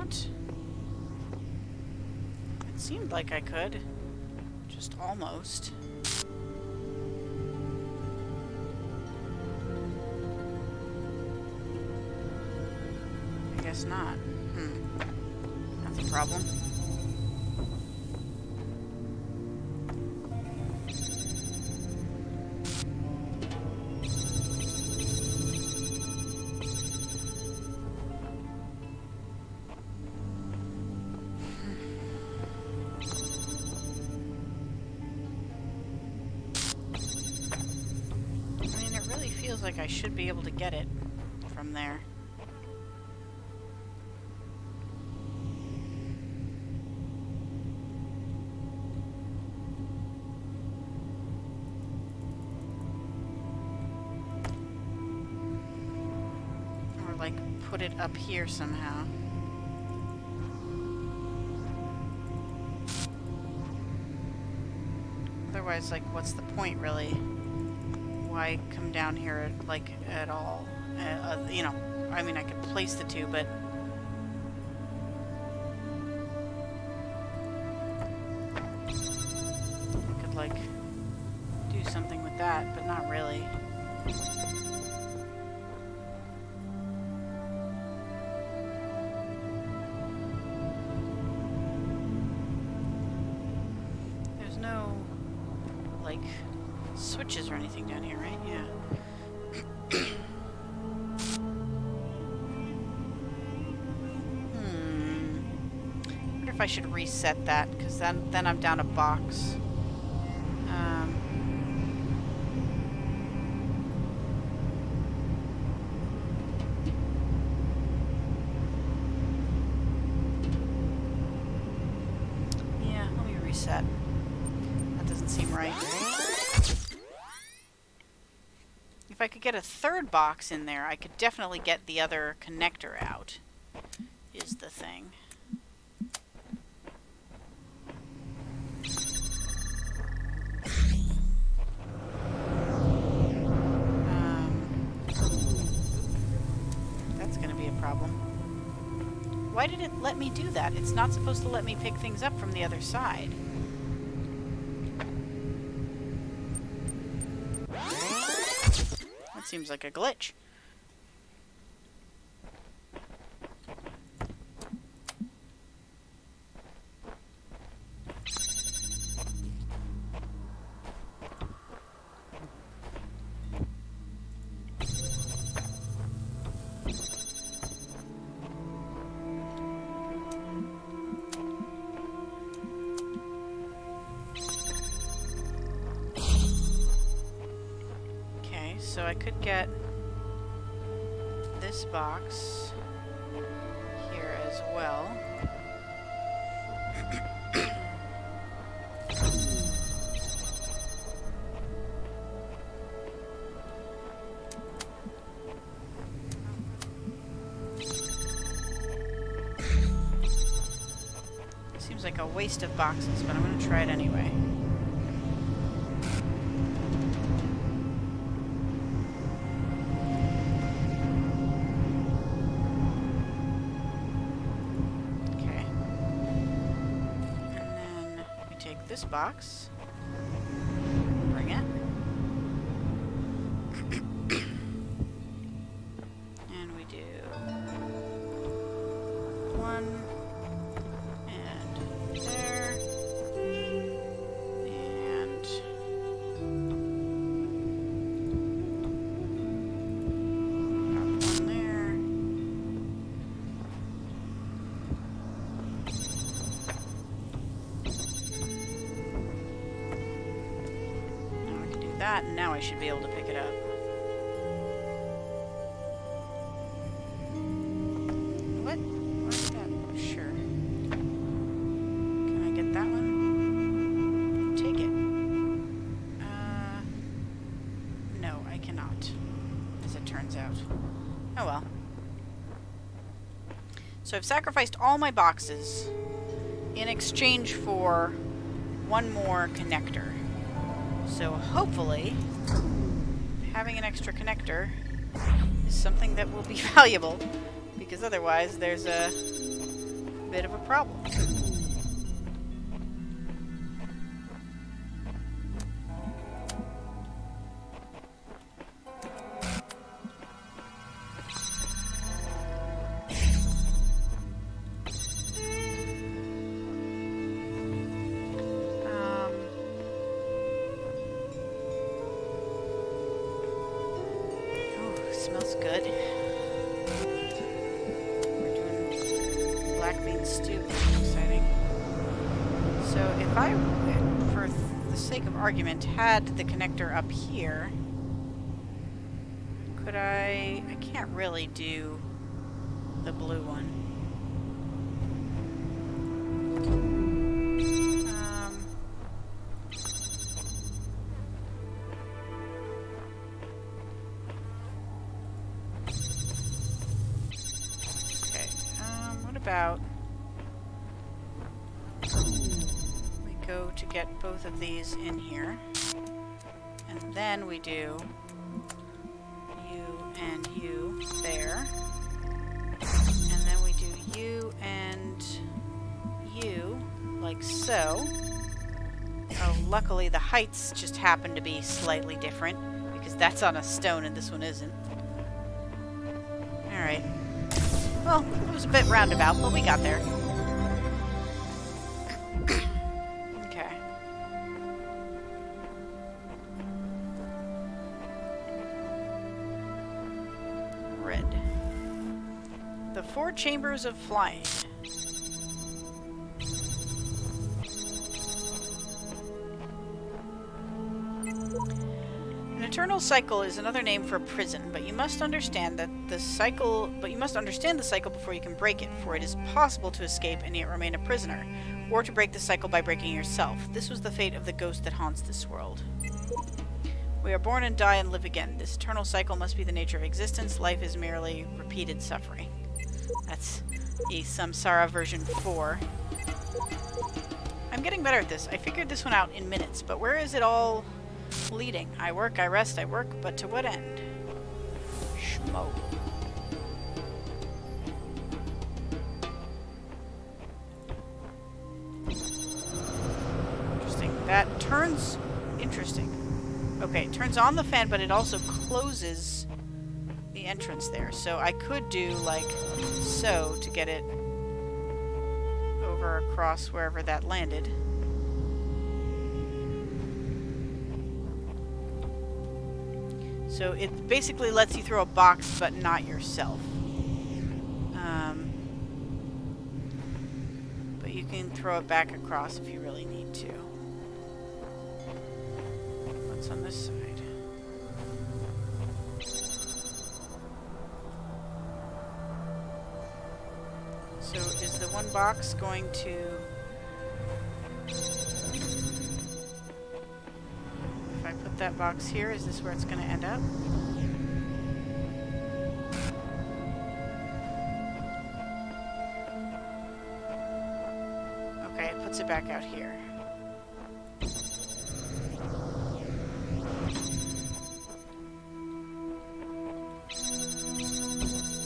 can't. It seemed like I could. Just almost. I guess not. That's a problem. Feels like I should be able to get it from there. Or like put it up here somehow. Otherwise, like, what's the point really? Why come down here like at all? You know, I mean, I could place the two, but I could like do something with that, but not really. There's no like switches or anything down here, right? Yeah. I wonder if I should reset that, because then I'm down a box. Yeah, let me reset. That doesn't seem right. If I could get a third box in there, I could definitely get the other connector out, is the thing. That's going to be a problem. Why did it let me do that? It's not supposed to let me pick things up from the other side. That seems like a glitch. So I could get this box here as well. Seems like a waste of boxes, but I'm going to try it anyway. This box, bring it, and we do one, and there, and one there. That, and now I should be able to pick it up. What? What is that? Sure. Can I get that one? Take it. No, I cannot, as it turns out. Oh well. So I've sacrificed all my boxes in exchange for one more connector. So hopefully, having an extra connector is something that will be valuable, because otherwise there's a bit of a problem. Smells good. We're doing black bean stew. Exciting. So if I, for the sake of argument, had the connector up here, could I can't really do the blue one. About we go to get both of these in here, and then we do you and you there, and then we do you and you like so. Oh, luckily the heights just happen to be slightly different because that's on a stone and this one isn't. Alright. Well, it was a bit roundabout, but we got there. Okay. Red. The 4 chambers of flying. Eternal cycle is another name for prison, but you must understand the cycle before you can break it, for it is possible to escape and yet remain a prisoner, or to break the cycle by breaking yourself. This was the fate of the ghost that haunts this world. We are born and die and live again. This eternal cycle must be the nature of existence. Life is merely repeated suffering. That's a Samsara version 4. I'm getting better at this. I figured this one out in minutes, but where is it all leading? I work, I rest, I work, but to what end? Schmo. Interesting. That turns... Interesting. Okay, it turns on the fan, but it also closes the entrance there. So I could do, like, so to get it over across wherever that landed. So it basically lets you throw a box, but not yourself. But you can throw it back across if you really need to. What's on this side? So is the one box going to... that box here, is this where it's going to end up? Okay, it puts it back out here.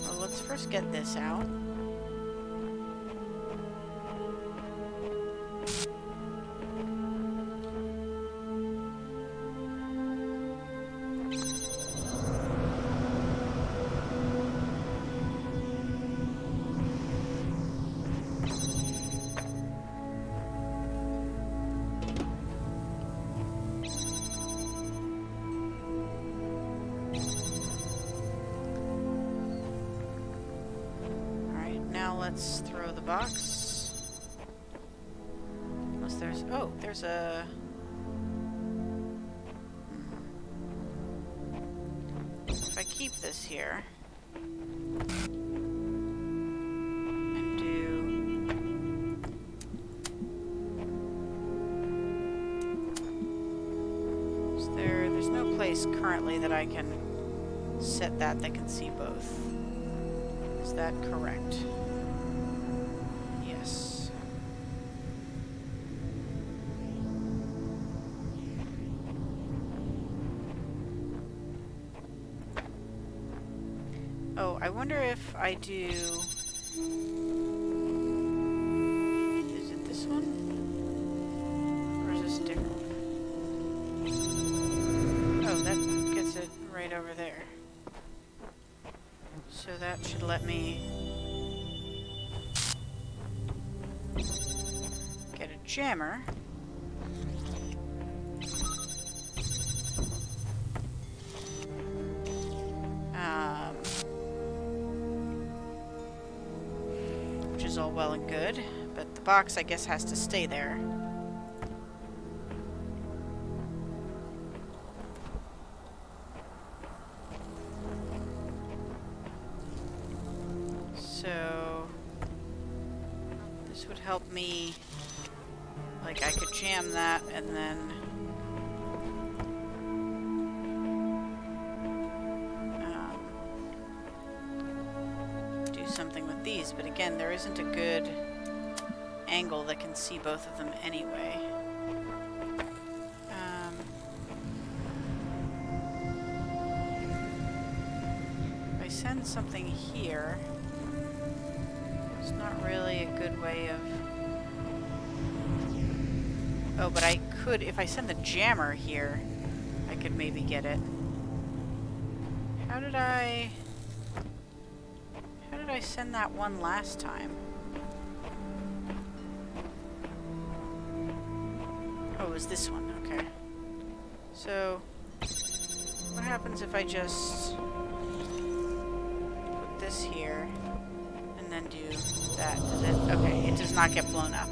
Well, let's first get this out. Let's throw the box. Unless there's... Oh, there's a... If I keep this here... And do... There's no place currently that I can set that can see both. Is that correct? Yes. Oh, I wonder if I do... one? Or is this a different one? Oh, that gets it right over there. So that should let me get a jammer. Which is all well and good, but the box, I guess, has to stay there. So this would help me, like I could jam that and then do something with these, but again, there isn't a good angle that can see both of them anyway. If I send something here, it's not really a good way of... Oh, but I could, if I send the jammer here, I could maybe get it. How did I send that one last time? Oh, it was this one, okay. So, what happens if I just put this here and then do that? Does it? Okay, it does not get blown up.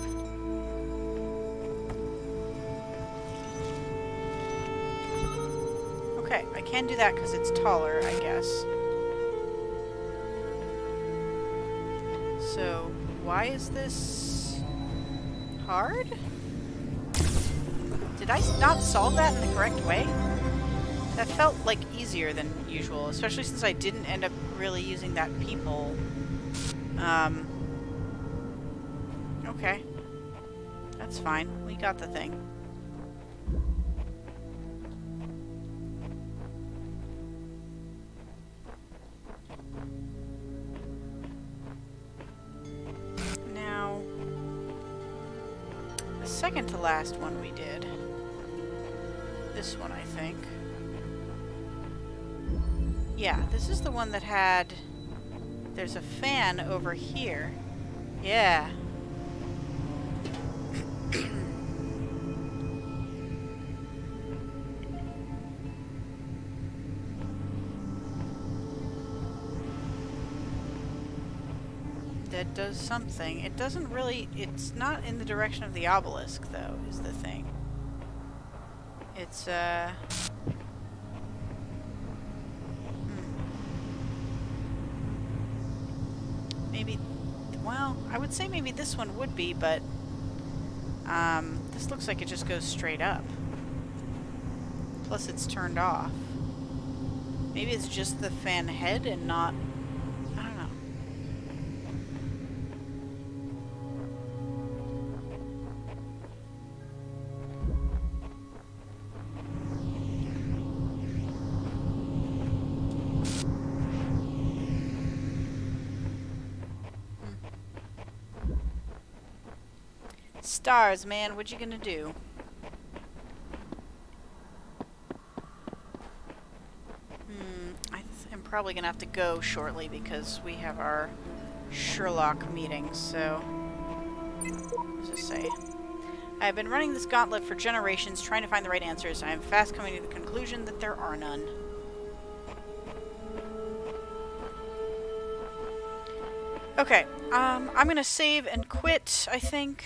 Okay, I can do that because it's taller, I guess. So, why is this hard? Did I not solve that in the correct way? That felt like easier than usual, especially since I didn't end up really using that peephole. Okay. That's fine. We got the thing. Now, the second to last one we did, this one I think. Yeah, this is the one that had, there's a fan over here. Yeah. That does something. It doesn't really, it's not in the direction of the obelisk though, is the thing. It's, maybe, well, I would say maybe this one would be, but this looks like it just goes straight up. Plus it's turned off. Maybe it's just the fan head and not, I don't know. Stars, man, what you gonna do? I'm probably gonna have to go shortly because we have our Sherlock meeting, so... What does it say? I have been running this gauntlet for generations, trying to find the right answers. I am fast coming to the conclusion that there are none. Okay, I'm gonna save and quit, I think.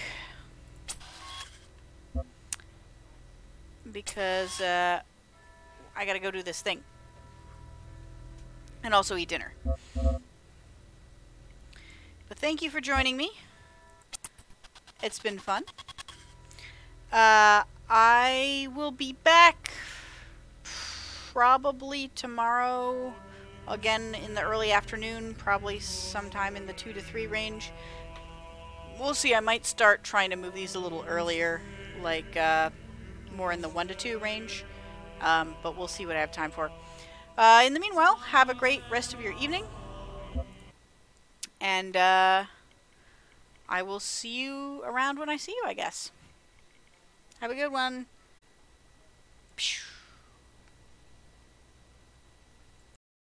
Because, I gotta go do this thing. And also eat dinner. But thank you for joining me. It's been fun. I will be back probably tomorrow, again in the early afternoon, probably sometime in the 2 to 3 range. We'll see, I might start trying to move these a little earlier, like more in the 1 to 2 range, but we'll see what I have time for. In the meanwhile, have a great rest of your evening, and I will see you around when I see you, I guess. Have a good one. Phew.